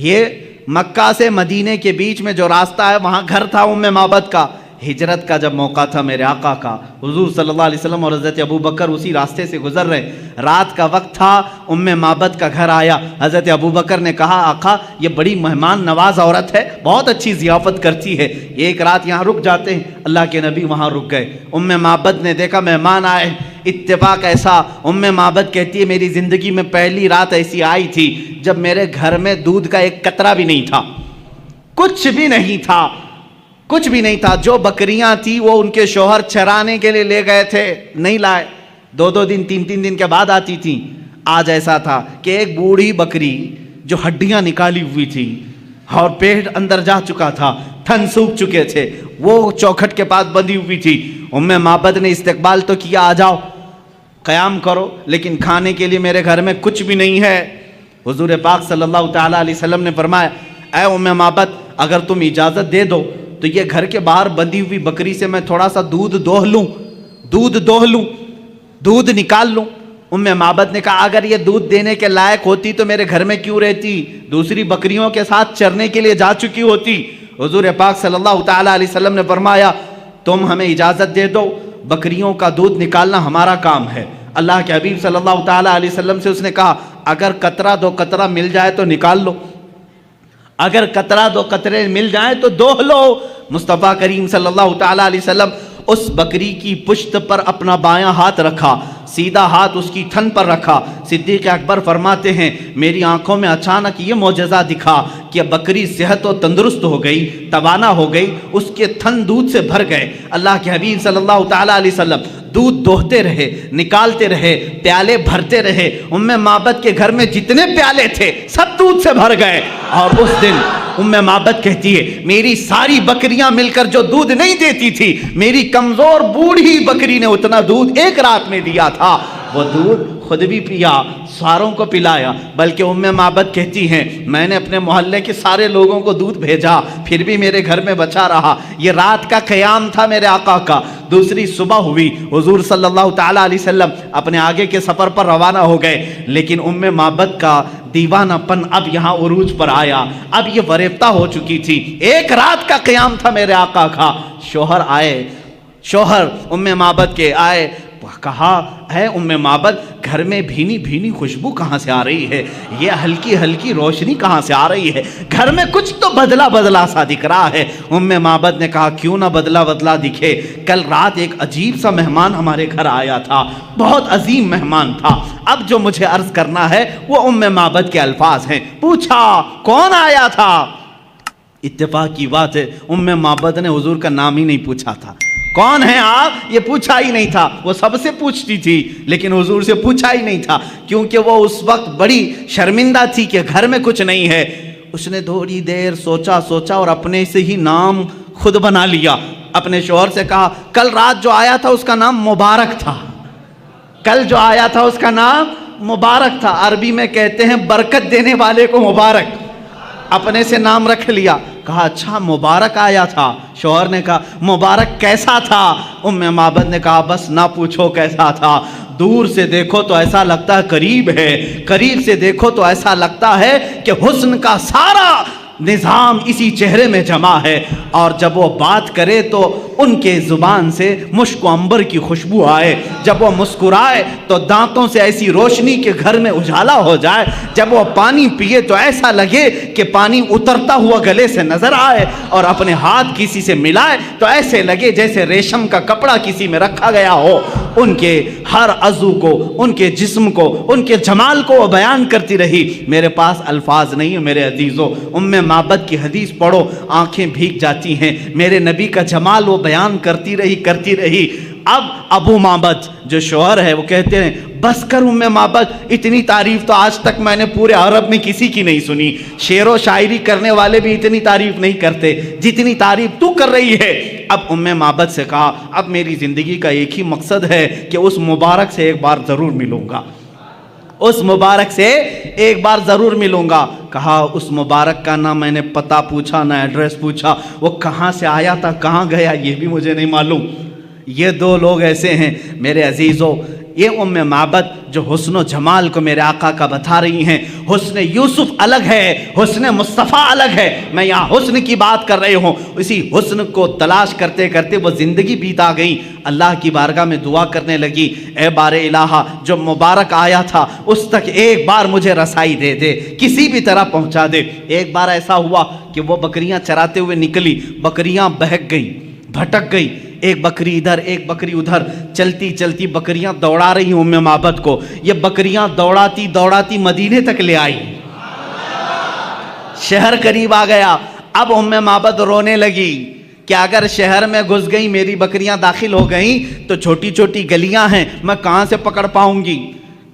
یہ مکہ سے مدینے کے بیچ میں جو راستہ ہے وہاں گھر تھا ام معبد کا۔ ہجرت کا جب موقع تھا میرے آقا کا، حضور صلی اللہ علیہ وسلم اور حضرت ابوبکر اسی راستے سے گزر رہے، رات کا وقت تھا، ام معبد کا گھر آیا۔ حضرت ابوبکر نے کہا آقا یہ بڑی مہمان نواز عورت ہے، بہت اچھی ضیافت کرتی ہے، ایک رات یہاں رک جاتے ہیں۔ اللہ کے نبی وہاں رک گئے۔ ام معبد نے دیکھا مہمان آئے، اتفاق ایسا، ام معبد کہتی ہے میری زندگی میں پہلی رات ایسی آئی تھی جب میرے گھر میں دودھ کا ایک قطرہ بھی نہیں تھا، کچھ بھی نہیں تھا۔ جو بکریاں تھی وہ ان کے شوہر چرانے کے لیے لے گئے تھے، نہیں لائے، 2 دن 3 دن کے بعد آتی تھی۔ آج ایسا تھا کہ ایک بوڑھی بکری جو ہڈیاں نکالی ہوئی تھی اور پیٹ اندر جا چکا تھا، تھن سوکھ چکے تھے، وہ چوکھٹ کے پاس بندھی ہوئی تھی۔ ام معبد نے استقبال تو کیا، آ جاؤ قیام کرو، لیکن کھانے کے لیے میرے گھر میں کچھ بھی نہیں ہے۔ حضور پاک صلی اللہ تعالیٰ علیہ وسلم نے فرمایا اے ام معبد اگر تم اجازت دے دو تو یہ گھر کے باہر بندھی ہوئی بکری سے میں تھوڑا سا دودھ دوہ لوں، دودھ نکال لوں۔ ام معبد نے کہا اگر یہ دودھ دینے کے لائق ہوتی تو میرے گھر میں کیوں رہتی، دوسری بکریوں کے ساتھ چرنے کے لیے جا چکی ہوتی۔ حضور پاک صلی اللہ تعالیٰ علیہ وسلم نے فرمایا تم ہمیں اجازت دے دو، بکریوں کا دودھ نکالنا ہمارا کام ہے۔ اللہ کے حبیب صلی اللہ تعالیٰ علیہ وسلم سے اس نے کہا اگر قطرہ 2 قطرہ مل جائے تو نکال لو، اگر قطرہ 2 قطرے مل جائیں تو دوہ لو۔ مصطفیٰ کریم صلی اللہ تعالیٰ علیہ وسلم اس بکری کی پشت پر اپنا بایاں ہاتھ رکھا، سیدھا ہاتھ اس کی تھن پر رکھا۔ صدیق اکبر فرماتے ہیں میری آنکھوں میں اچانک یہ معجزہ دکھا کہ بکری صحت و تندرست ہو گئی، توانا ہو گئی، اس کے تھن دودھ سے بھر گئے۔ اللہ کے حبیب صلی اللہ تعالیٰ علیہ وسلم دودھ دوہتے رہے، نکالتے رہے، پیالے بھرتے رہے۔ ام معبد کے گھر میں جتنے پیالے تھے سب دودھ سے بھر گئے۔ اور اس دن ام معبد کہتی ہے میری ساری بکریاں مل کر جو دودھ نہیں دیتی تھی، میری کمزور بوڑھی بکری نے اتنا دودھ ایک رات میں دیا تھا۔ وہ دودھ خود بھی پیا، ساروں کو پلایا، بلکہ ام معبد کہتی ہیں میں نے اپنے محلے کے سارے لوگوں کو دودھ بھیجا، پھر بھی میرے گھر میں بچا رہا۔ یہ رات کا قیام تھا میرے آقا کا۔ دوسری صبح ہوئی، حضور صلی اللہ تعالیٰ علیہ وسلم اپنے آگے کے سفر پر روانہ ہو گئے، لیکن ام معبد کا دیوانہ پن اب یہاں عروج پر آیا۔ اب یہ وریفتہ ہو چکی تھی، ایک رات کا قیام تھا میرے آقا کا۔ شوہر آئے، شوہر ام معبد کے آئے، کہا ہے ام معبد گھر میں بھینی بھینی خوشبو کہاں سے آ رہی ہے، یہ ہلکی ہلکی روشنی کہاں سے آ رہی ہے، گھر میں کچھ تو بدلا بدلا سا دکھ رہا ہے۔ ام معبد نے کہا کیوں نہ بدلا بدلا دکھے، کل رات ایک عجیب سا مہمان ہمارے گھر آیا تھا، بہت عظیم مہمان تھا۔ اب جو مجھے عرض کرنا ہے وہ ام معبد کے الفاظ ہیں۔ پوچھا کون آیا تھا؟ اتفاق کی بات ہے ام معبد نے حضور کا نام ہی نہیں پوچھا تھا، کون ہیں آپ یہ پوچھا ہی نہیں تھا۔ وہ سب سے پوچھتی تھی لیکن حضور سے پوچھا ہی نہیں تھا، کیونکہ وہ اس وقت بڑی شرمندہ تھی کہ گھر میں کچھ نہیں ہے۔ اس نے تھوڑی دیر سوچا اور اپنے سے ہی نام خود بنا لیا۔ اپنے شوہر سے کہا کل رات جو آیا تھا اس کا نام مبارک تھا، کل جو آیا تھا اس کا نام مبارک تھا۔ عربی میں کہتے ہیں برکت دینے والے کو مبارک، اپنے سے نام رکھ لیا۔ کہا اچھا مبارک آیا تھا؟ شوہر نے کہا مبارک کیسا تھا؟ ام معبد نے کہا بس نہ پوچھو کیسا تھا، دور سے دیکھو تو ایسا لگتا ہے قریب ہے، قریب سے دیکھو تو ایسا لگتا ہے کہ حسن کا سارا نظام اسی چہرے میں جمع ہے، اور جب وہ بات کرے تو ان کے زبان سے مشک و عنبر کی خوشبو آئے، جب وہ مسکرائے تو دانتوں سے ایسی روشنی کہ گھر میں اجالا ہو جائے، جب وہ پانی پیے تو ایسا لگے کہ پانی اترتا ہوا گلے سے نظر آئے، اور اپنے ہاتھ کسی سے ملائے تو ایسے لگے جیسے ریشم کا کپڑا کسی میں رکھا گیا ہو۔ ان کے ہر عضو کو، ان کے جسم کو، ان کے جمال کو وہ بیان کرتی رہی۔ میرے پاس الفاظ نہیں ہیں میرے عزیزو، ام معبد کی حدیث پڑھو آنکھیں بھیگ جاتی ہیں۔ میرے نبی کا جمال وہ بیان کرتی رہی۔ اب ابو معبد جو شوہر ہے وہ کہتے ہیں بس کر ام معبد، اتنی تعریف تو آج تک میں نے پورے عرب میں کسی کی نہیں سنی، شعر و شاعری کرنے والے بھی اتنی تعریف نہیں کرتے جتنی تعریف تو کر رہی ہے۔ اب ام معبد سے کہا اب میری زندگی کا ایک ہی مقصد ہے کہ اس مبارک سے ایک بار ضرور ملوں گا، اس مبارک سے ایک بار ضرور ملوں گا۔ کہا اس مبارک کا نہ میں نے پتہ پوچھا نہ ایڈریس پوچھا، وہ کہاں سے آیا تھا کہاں گیا یہ بھی مجھے نہیں معلوم۔ یہ دو لوگ ایسے ہیں میرے عزیزو، یہ ام معبد جو حسن و جمال کو میرے آقا کا بتا رہی ہیں۔ حسن یوسف الگ ہے، حسن مصطفیٰ الگ ہے، میں یہاں حسن کی بات کر رہی ہوں۔ اسی حسن کو تلاش کرتے کرتے وہ زندگی بیتا گئی، اللہ کی بارگاہ میں دعا کرنے لگی اے بار الہ جو مبارک آیا تھا اس تک ایک بار مجھے رسائی دے دے، کسی بھی طرح پہنچا دے۔ ایک بار ایسا ہوا کہ وہ بکریاں چراتے ہوئے نکلی، بکریاں بہک گئی، بھٹک گئی، ایک بکری ادھر ایک بکری ادھر، چلتی چلتی بکریاں دوڑا رہی ام معبد کو۔ یہ بکریاں دوڑاتی دوڑاتی مدینے تک لے آئی، شہر قریب آ گیا۔ اب ام معبد رونے لگی کہ اگر شہر میں گھس گئی میری بکریاں داخل ہو گئیں تو چھوٹی چھوٹی گلیاں ہیں، میں کہاں سے پکڑ پاؤں گی،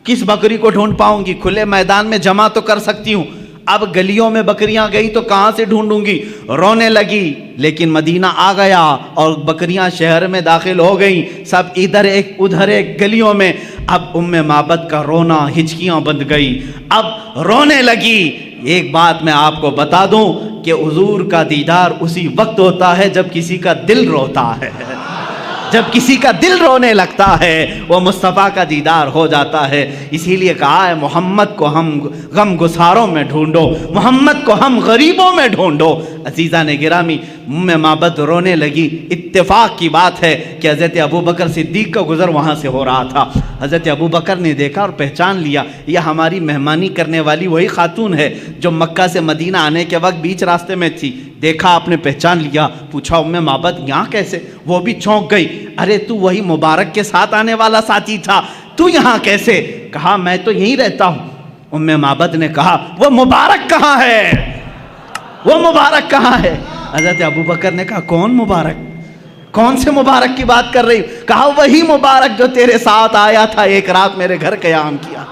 کس بکری کو ڈھونڈ پاؤں گی، کھلے میدان میں جمع تو کر سکتی ہوں، اب گلیوں میں بکریاں گئی تو کہاں سے ڈھونڈوں گی، رونے لگی۔ لیکن مدینہ آ گیا اور بکریاں شہر میں داخل ہو گئیں، سب ادھر ایک ادھر ایک گلیوں میں۔ اب ام معبد کا رونا ہچکیاں بند گئی، اب رونے لگی۔ ایک بات میں آپ کو بتا دوں کہ حضور کا دیدار اسی وقت ہوتا ہے جب کسی کا دل روتا ہے، جب کسی کا دل رونے لگتا ہے وہ مصطفیٰ کا دیدار ہو جاتا ہے۔ اسی لیے کہا ہے محمد کو ہم غم گساروں میں ڈھونڈو، محمد کو ہم غریبوں میں ڈھونڈو۔ عزیزان گرامی، ام معبد رونے لگی۔ اتفاق کی بات ہے کہ حضرت ابوبکر صدیق کا گزر وہاں سے ہو رہا تھا۔ حضرت ابوبکر نے دیکھا اور پہچان لیا یہ ہماری مہمانی کرنے والی وہی خاتون ہے جو مکہ سے مدینہ آنے کے وقت بیچ راستے میں تھی۔ دیکھا آپ نے پہچان لیا، پوچھا ام معبد یہاں کیسے؟ وہ بھی چونک گئی، ارے تو وہی مبارک کے ساتھ آنے والا ساتھی تھا، تو یہاں کیسے؟ کہا میں تو یہیں رہتا ہوں۔ ام معبد نے کہا وہ مبارک کہاں ہے، وہ مبارک کہاں ہے؟ حضرت ابوبکر نے کہا کون مبارک؟ کون سے مبارک کی بات کر رہی ہوں؟ کہا وہی مبارک جو تیرے ساتھ آیا تھا، ایک رات میرے گھر قیام کیا،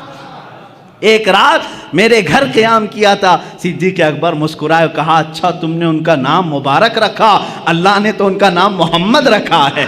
ایک رات میرے گھر قیام کیا تھا۔ صدیق اکبر مسکرائے، کہا اچھا تم نے ان کا نام مبارک رکھا، اللہ نے تو ان کا نام محمد رکھا ہے،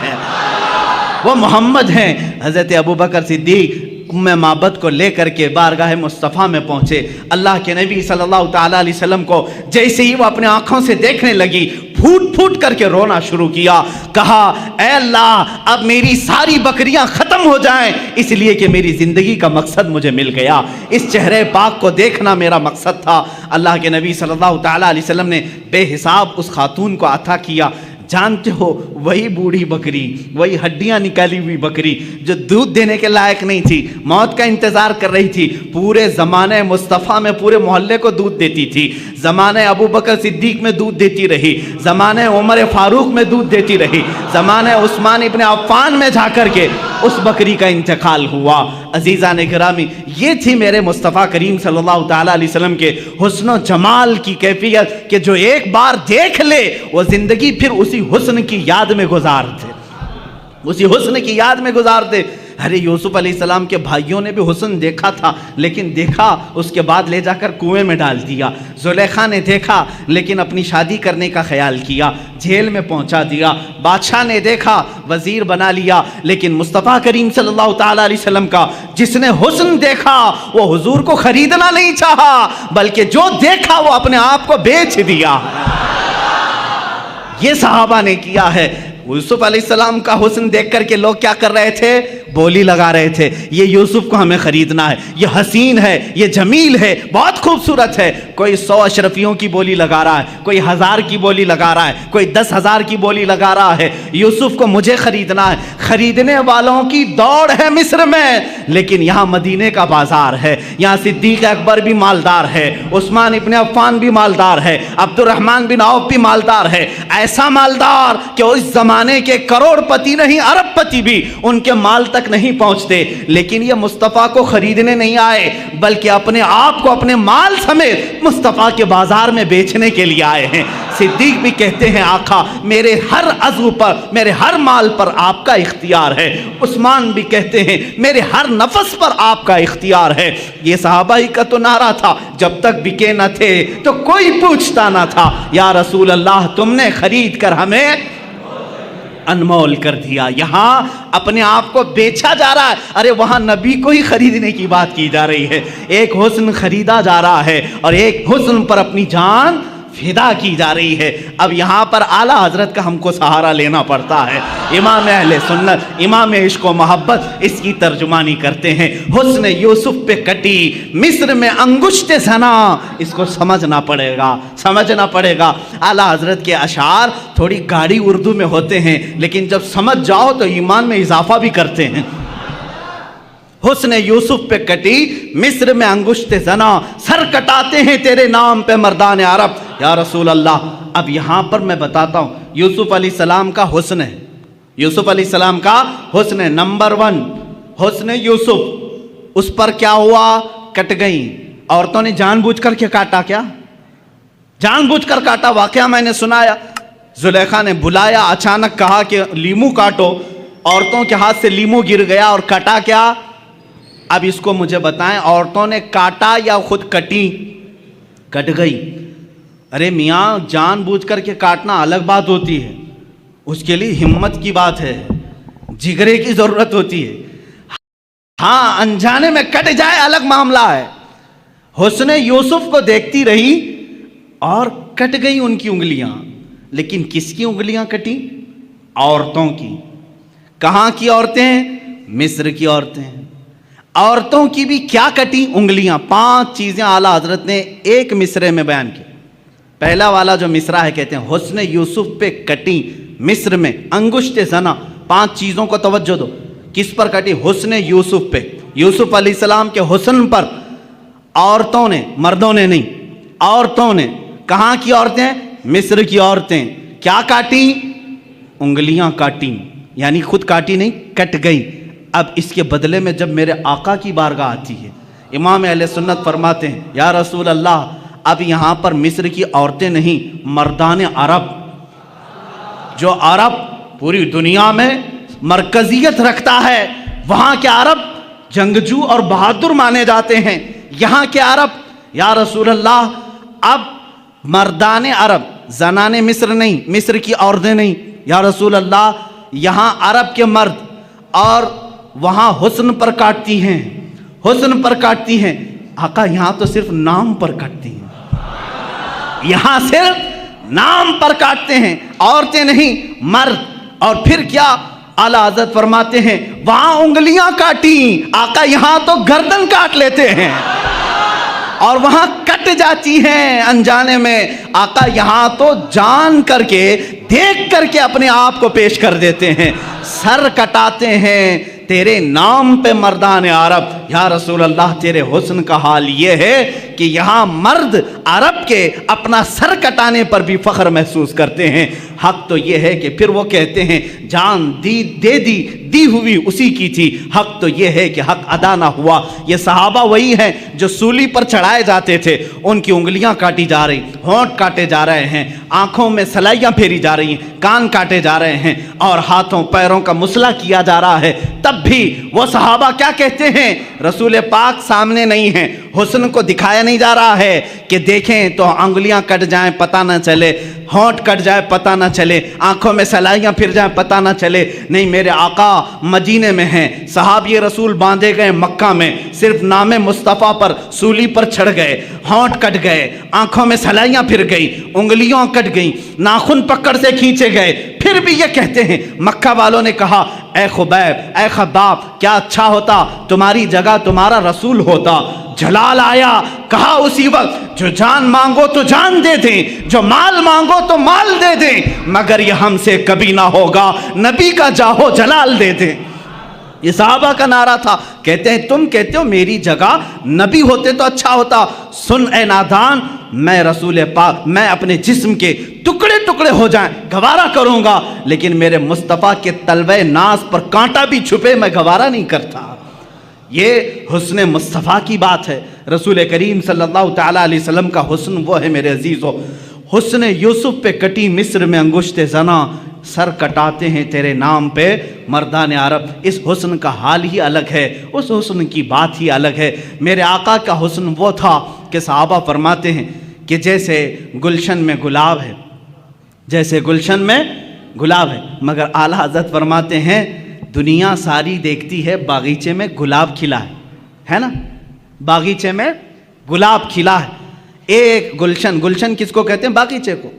وہ محمد ہیں۔ حضرت ابوبکر صدیق ام معبد کو لے کر کے بارگاہ مصطفیٰ میں پہنچے۔ اللہ کے نبی صلی اللہ تعالیٰ علیہ وسلم کو جیسے ہی وہ اپنے آنکھوں سے دیکھنے لگی، پھوٹ پھوٹ کر کے رونا شروع کیا۔ کہا اے اللہ، اب میری ساری بکریاں ختم ہو جائیں، اس لیے کہ میری زندگی کا مقصد مجھے مل گیا، اس چہرے پاک کو دیکھنا میرا مقصد تھا۔ اللہ کے نبی صلی اللہ تعالیٰ علیہ وسلم نے بے حساب اس خاتون کو عطا کیا۔ جانتے ہو وہی بوڑھی بکری، وہی ہڈیاں نکالی ہوئی بکری جو دودھ دینے کے لائق نہیں تھی، موت کا انتظار کر رہی تھی، پورے زمانے مصطفیٰ میں پورے محلے کو دودھ دیتی تھی، زمانے ابو بکر صدیق میں دودھ دیتی رہی، زمانے عمر فاروق میں دودھ دیتی رہی، زمانے عثمان ابن عفان میں جا کر کے اس بکری کا انتقال ہوا۔ عزیزان گرامی، یہ تھی میرے مصطفیٰ کریم صلی اللہ تعالیٰ علیہ وسلم کے حسن و جمال کی کیفیت کہ جو ایک بار دیکھ لے وہ زندگی پھر اسی حسن کی یاد میں گزارتے، اسی حسن کی یاد میں گزارتے۔ ارے یوسف علیہ السلام کے بھائیوں نے بھی حسن دیکھا تھا، لیکن دیکھا اس کے بعد لے جا کر کنویں میں ڈال دیا۔ زلیخا نے دیکھا لیکن اپنی شادی کرنے کا خیال کیا، جیل میں پہنچا دیا۔ بادشاہ نے دیکھا، وزیر بنا لیا، لیکن مصطفیٰ کریم صلی اللہ تعالیٰ علیہ وسلم کا جس نے حسن دیکھا وہ حضور کو خریدنا نہیں چاہا، بلکہ جو دیکھا وہ اپنے آپ کو بیچ دیا۔ یہ صحابہ نے کیا ہے۔ یوسف علیہ السلام کا حسن دیکھ کر کے لوگ کیا کر رہے تھے؟ بولی لگا رہے تھے، یہ یوسف کو ہمیں خریدنا ہے، یہ حسین ہے، یہ جمیل ہے، بہت خوبصورت ہے۔ کوئی 100 اشرفیوں کی بولی لگا رہا ہے، کوئی 1000 کی بولی لگا رہا ہے، کوئی 10,000 کی بولی لگا رہا ہے۔ یوسف کو مجھے خریدنا ہے۔ خریدنے والوں کی دوڑ ہے مصر میں، لیکن یہاں مدینے کا بازار ہے، یہاں صدیق اکبر بھی مالدار ہے، عثمان ابن عفان بھی مالدار ہے، عبد الرحمن بن عوف بھی مالدار ہے، ایسا مالدار کہ اس زمانے کے کروڑ پتی نہیں، ارب پتی بھی ان کے مال تک نہیں پہنچتے، لیکن یہ مصطفیٰ کو خریدنے نہیں آئے بلکہ اپنے آپ کو اپنے مال سمیت مصطفیٰ کے بازار میں بیچنے کے لیے آئے ہیں۔ صدیق بھی کہتے ہیں آقا میرے ہر عضو پر، میرے ہر مال پر آپ کا اختیار ہے۔ عثمان بھی کہتے ہیں میرے ہر نفس پر آپ کا اختیار ہے۔ یہ صحابہ ہی کا تو نعرہ تھا، جب تک بکے نہ تھے تو کوئی پوچھتا نہ تھا، یا رسول اللہ تم نے خرید کر ہمیں انمول کر دیا۔ یہاں اپنے آپ کو بیچا جا رہا ہے، ارے وہاں نبی کو ہی خریدنے کی بات کی جا رہی ہے۔ ایک حسن خریدا جا رہا ہے اور ایک حسن پر اپنی جان فدا کی جا رہی ہے۔ اب یہاں پر اعلیٰ حضرت کا ہم کو سہارا لینا پڑتا ہے۔ امام اہل سنت، امام عشق و محبت اس کی ترجمانی کرتے ہیں۔ حسن یوسف پہ کٹی مصر میں انگشت زنا، اس کو سمجھنا پڑے گا، سمجھنا پڑے گا۔ اعلیٰ حضرت کے اشعار تھوڑی گاڑی اردو میں ہوتے ہیں، لیکن جب سمجھ جاؤ تو ایمان میں اضافہ بھی کرتے ہیں۔ حسن یوسف پہ کٹی مصر میں انگشت زنا، سر کٹاتے ہیں تیرے نام پہ مردان عرب۔ یا رسول اللہ، اب یہاں پر میں بتاتا ہوں یوسف علیہ السلام کا حسن ہے، یوسف علیہ السلام کا حسن ہے۔ نمبر 1 حسن یوسف، اس پر کیا ہوا؟ کٹ گئیں عورتوں نے جان بوجھ کر کے کاٹا، کیا جان بوجھ کر کاٹا؟ واقعہ میں نے سنایا، زلیخا نے بلایا، اچانک کہا کہ لیمو کاٹو، عورتوں کے ہاتھ سے لیمو گر گیا اور کٹا کیا؟ اب اس کو مجھے بتائیں، عورتوں نے کاٹا یا خود کٹی؟ کٹ گئی۔ ارے میاں جان بوجھ کر کے کاٹنا الگ بات ہوتی ہے، اس کے لیے ہمت کی بات ہے، جگرے کی ضرورت ہوتی ہے۔ ہاں انجانے میں کٹ جائے الگ معاملہ ہے۔ حسن یوسف کو دیکھتی رہی اور کٹ گئی ان کی انگلیاں، لیکن کس کی انگلیاں کٹی؟ عورتوں کی۔ کہاں کی عورتیں؟ مصر کی عورتیں۔ عورتوں کی بھی کیا کٹی؟ انگلیاں۔ 5 چیزیں اعلیٰ حضرت نے ایک مصرے میں بیان کی۔ پہلا والا جو مصرع ہے کہتے ہیں حسن یوسف پہ کٹی مصر میں انگشت زنا۔ 5 چیزوں کو توجہ دو، کس پر کٹی؟ حسن یوسف پہ، یوسف علیہ السلام کے حسن پر۔ عورتوں نے، مردوں نے نہیں، عورتوں نے۔ کہاں کی عورتیں؟ مصر کی عورتیں۔ کیا کاٹی؟ انگلیاں کاٹی، یعنی خود کاٹی نہیں، کٹ گئی۔ اب اس کے بدلے میں جب میرے آقا کی بارگاہ آتی ہے، امام اہل سنت فرماتے ہیں یا رسول اللہ اب یہاں پر مصر کی عورتیں نہیں، مردان عرب، جو عرب پوری دنیا میں مرکزیت رکھتا ہے، وہاں کے عرب جنگجو اور بہادر مانے جاتے ہیں، یہاں کے عرب یا رسول اللہ اب مردان عرب، زنان مصر نہیں، مصر کی عورتیں نہیں، یا رسول اللہ یہاں عرب کے مرد اور وہاں حسن پر کاٹتی ہیں، حسن پر کاٹتی ہیں، آقا یہاں تو صرف نام پر کاٹتی ہیں، یہاں صرف نام پر کاٹتے ہیں، عورتیں نہیں مرد۔ اور پھر کیا اعلیٰ حضرت فرماتے ہیں وہاں انگلیاں کاٹی، آقا یہاں تو گردن کاٹ لیتے ہیں اور وہاں کٹ جاتی ہیں انجانے میں، آقا یہاں تو جان کر کے دیکھ کر کے اپنے آپ کو پیش کر دیتے ہیں، سر کٹاتے ہیں تیرے نام پہ مردان عرب۔ یا رسول اللہ تیرے حسن کا حال یہ ہے کہ یہاں مرد عرب کے اپنا سر کٹانے پر بھی فخر محسوس کرتے ہیں۔ حق تو یہ ہے کہ پھر وہ کہتے ہیں جان دی ہوئی اسی کی تھی، حق تو یہ ہے کہ حق ادا نہ ہوا۔ یہ صحابہ وہی ہیں جو سولی پر چڑھائے جاتے تھے، ان کی انگلیاں کاٹی جا رہی، ہونٹ کاٹے جا رہے ہیں، آنکھوں میں سلائیاں پھیری جا رہی ہیں، کان کاٹے جا رہے ہیں اور ہاتھوں پیروں کا مسلح کیا جا رہا ہے، تب بھی وہ صحابہ کیا کہتے ہیں؟ رسول پاک سامنے نہیں ہیں، حسن کو دکھایا نہیں جا رہا ہے کہ دیکھیں تو انگلیاں کٹ جائیں پتہ نہ چلے، ہونٹ کٹ جائے پتہ نہ چلے، آنکھوں میں سلائیاں پھر جائیں پتہ نہ چلے، نہیں میرے آقا مدینے میں ہیں، صحابی رسول باندھے گئے مکہ میں، صرف نام مصطفیٰ پر سولی پر چڑھ گئے، ہونٹ کٹ گئے، آنکھوں میں سلائیاں پھر گئی، انگلیاں کٹ گئیں، ناخن پکڑ سے کھینچے گئے، پھر بھی یہ کہتے ہیں مکہ والوں نے کہا اے خبیب اے خباب کیا اچھا ہوتا تمہاری جگہ تمہارا رسول ہوتا۔ جلال آیا، کہا اسی وقت جو جان مانگو تو جان دے دیں، جو مال مانگو تو مال دے دیں، مگر یہ ہم سے کبھی نہ ہوگا نبی کا جاہو جلال دے دیں۔ یہ صحابہ کا نعرہ تھا، کہتے ہیں تم کہتے ہو میری جگہ نبی ہوتے تو اچھا ہوتا، سن اے نادان میں رسول پاک میں اپنے جسم کے ٹکڑے ٹکڑے ہو جائیں گوارا کروں گا، لیکن میرے مصطفیٰ کے تلوے ناز پر کانٹا بھی چھپے میں گوارا نہیں کرتا۔ یہ حسن مصطفیٰ کی بات ہے، رسول کریم صلی اللہ تعالیٰ علیہ وسلم کا حسن وہ ہے میرے عزیزو۔ حسن یوسف پہ کٹی مصر میں انگشت زنا، سر کٹاتے ہیں تیرے نام پہ مردان عرب۔ اس حسن کا حال ہی الگ ہے، اس حسن کی بات ہی الگ ہے۔ میرے آقا کا حسن وہ تھا کہ صحابہ فرماتے ہیں کہ جیسے گلشن میں گلاب ہے، جیسے گلشن میں گلاب ہے، مگر اعلیٰ حضرت فرماتے ہیں دنیا ساری دیکھتی ہے باغیچے میں گلاب کھلا ہے نا، باغیچے میں گلاب کھلا ہے۔ ایک گلشن کس کو کہتے ہیں؟ باغیچے کو۔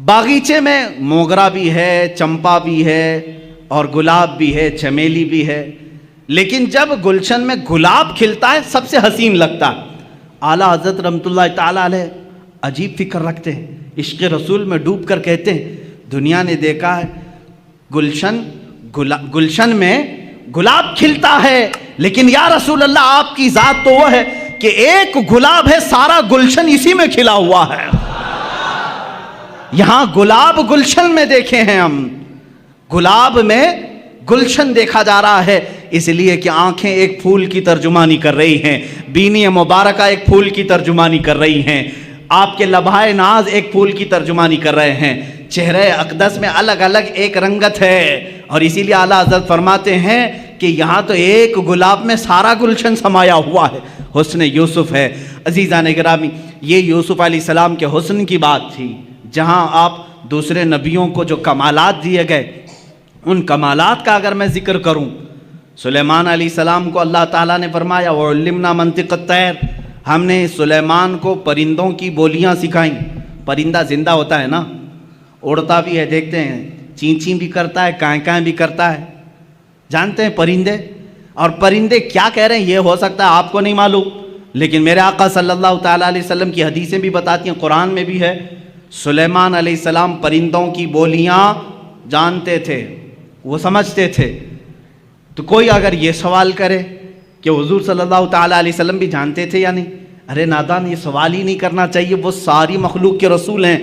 باغیچے میں موگرا بھی ہے، چمپا بھی ہے اور گلاب بھی ہے، چمیلی بھی ہے، لیکن جب گلشن میں گلاب کھلتا ہے سب سے حسین لگتا ہے۔ اعلیٰ حضرت رحمۃ اللہ تعالیٰ علیہ عجیب فکر رکھتے ہیں، عشق رسول میں ڈوب کر کہتے ہیں دنیا نے دیکھا ہے گلشن میں گلاب کھلتا ہے، لیکن یا رسول اللہ آپ کی ذات تو وہ ہے کہ ایک گلاب ہے سارا گلشن اسی میں کھلا ہوا ہے۔ یہاں گلاب گلشن میں دیکھے ہیں ہم، گلاب میں گلشن دیکھا جا رہا ہے، اس لیے کہ آنکھیں ایک پھول کی ترجمانی کر رہی ہیں، بینی مبارکہ ایک پھول کی ترجمانی کر رہی ہیں، آپ کے لبھائے ناز ایک پھول کی ترجمانی کر رہے ہیں، چہرے اقدس میں الگ الگ ایک رنگت ہے، اور اسی لیے اعلیٰ حضرت فرماتے ہیں کہ یہاں تو ایک گلاب میں سارا گلشن سمایا ہوا ہے، حسن یوسف ہے۔ عزیزان گرامی، یہ یوسف علیہ السلام کے حسن کی بات تھی، جہاں آپ دوسرے نبیوں کو جو کمالات دیے گئے ان کمالات کا اگر میں ذکر کروں، سلیمان علیہ السلام کو اللہ تعالیٰ نے فرمایا وَعُلِّمْنَا مَنْطِقَ الطَّيْرِ، ہم نے سلیمان کو پرندوں کی بولیاں سکھائیں۔ پرندہ زندہ ہوتا ہے نا، اڑتا بھی ہے، دیکھتے ہیں چین چین بھی کرتا ہے، کائیں کائیں بھی کرتا ہے، جانتے ہیں پرندے، اور پرندے کیا کہہ رہے ہیں یہ ہو سکتا ہے آپ کو نہیں معلوم، لیکن میرے آقا صلی اللہ تعالیٰ علیہ وسلم کی حدیثیں بھی بتاتی ہیں، قرآن میں بھی ہے، سلیمان علیہ السلام پرندوں کی بولیاں جانتے تھے، وہ سمجھتے تھے۔ تو کوئی اگر یہ سوال کرے کہ حضور صلی اللہ تعالیٰ علیہ وسلم بھی جانتے تھے یا نہیں، ارے نادان یہ سوال ہی نہیں کرنا چاہیے، وہ ساری مخلوق کے رسول ہیں،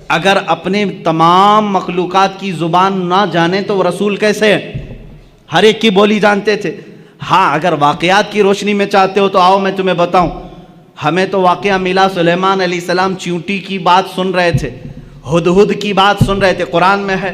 اگر اپنے تمام مخلوقات کی زبان نہ جانے تو وہ رسول کیسے ہیں؟ ہر ایک کی بولی جانتے تھے۔ ہاں اگر واقعات کی روشنی میں چاہتے ہو تو آؤ میں تمہیں بتاؤں، ہمیں تو واقعہ ملا سلیمان علیہ السلام چیونٹی کی بات سن رہے تھے، ہدہد کی بات سن رہے تھے، قرآن میں ہے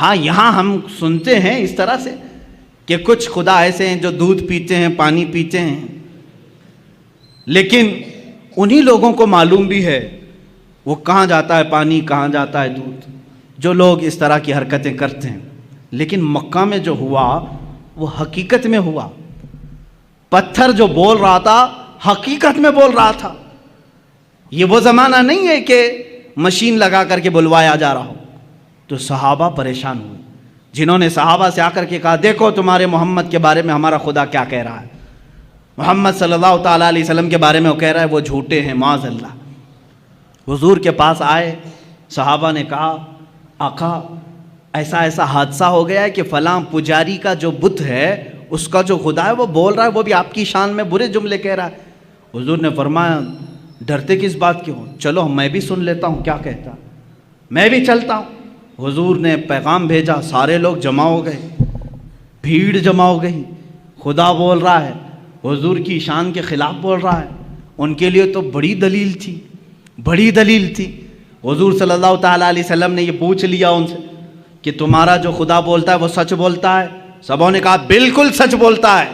ہاں یہاں ہم سنتے ہیں اس طرح سے کہ کچھ خدا ایسے ہیں جو دودھ پیتے ہیں، پانی پیتے ہیں، لیکن انہی لوگوں کو معلوم بھی ہے وہ کہاں جاتا ہے پانی، کہاں جاتا ہے دودھ، جو لوگ اس طرح کی حرکتیں کرتے ہیں۔ لیکن مکہ میں جو ہوا وہ حقیقت میں ہوا، پتھر جو بول رہا تھا حقیقت میں بول رہا تھا۔ یہ وہ زمانہ نہیں ہے کہ مشین لگا کر کے بلوایا جا رہا ہو۔ تو صحابہ پریشان ہوئے، جنہوں نے صحابہ سے آ کر کے کہا دیکھو تمہارے محمد کے بارے میں ہمارا خدا کیا کہہ رہا ہے، محمد صلی اللہ تعالیٰ علیہ وسلم کے بارے میں وہ کہہ رہا ہے وہ جھوٹے ہیں معاذ اللہ۔ حضور کے پاس آئے، صحابہ نے کہا آقا ایسا ایسا حادثہ ہو گیا ہے کہ فلاں پجاری کا جو بت ہے اس کا جو خدا ہے وہ بول رہا ہے، وہ بھی آپ کی شان میں برے جملے کہہ رہا ہے۔ حضور نے فرمایا ڈرتے کس بات کے ہو، چلو میں بھی سن لیتا ہوں کیا کہتا، میں بھی چلتا ہوں۔ حضور نے پیغام بھیجا، سارے لوگ جمع ہو گئے، بھیڑ جمع ہو گئی، خدا بول رہا ہے، حضور کی شان کے خلاف بول رہا ہے۔ ان کے لیے تو بڑی دلیل تھی، بڑی دلیل تھی۔ حضور صلی اللہ تعالیٰ علیہ وسلم نے یہ پوچھ لیا ان سے کہ تمہارا جو خدا بولتا ہے وہ سچ بولتا ہے؟ سبوں نے کہا بالکل سچ بولتا ہے،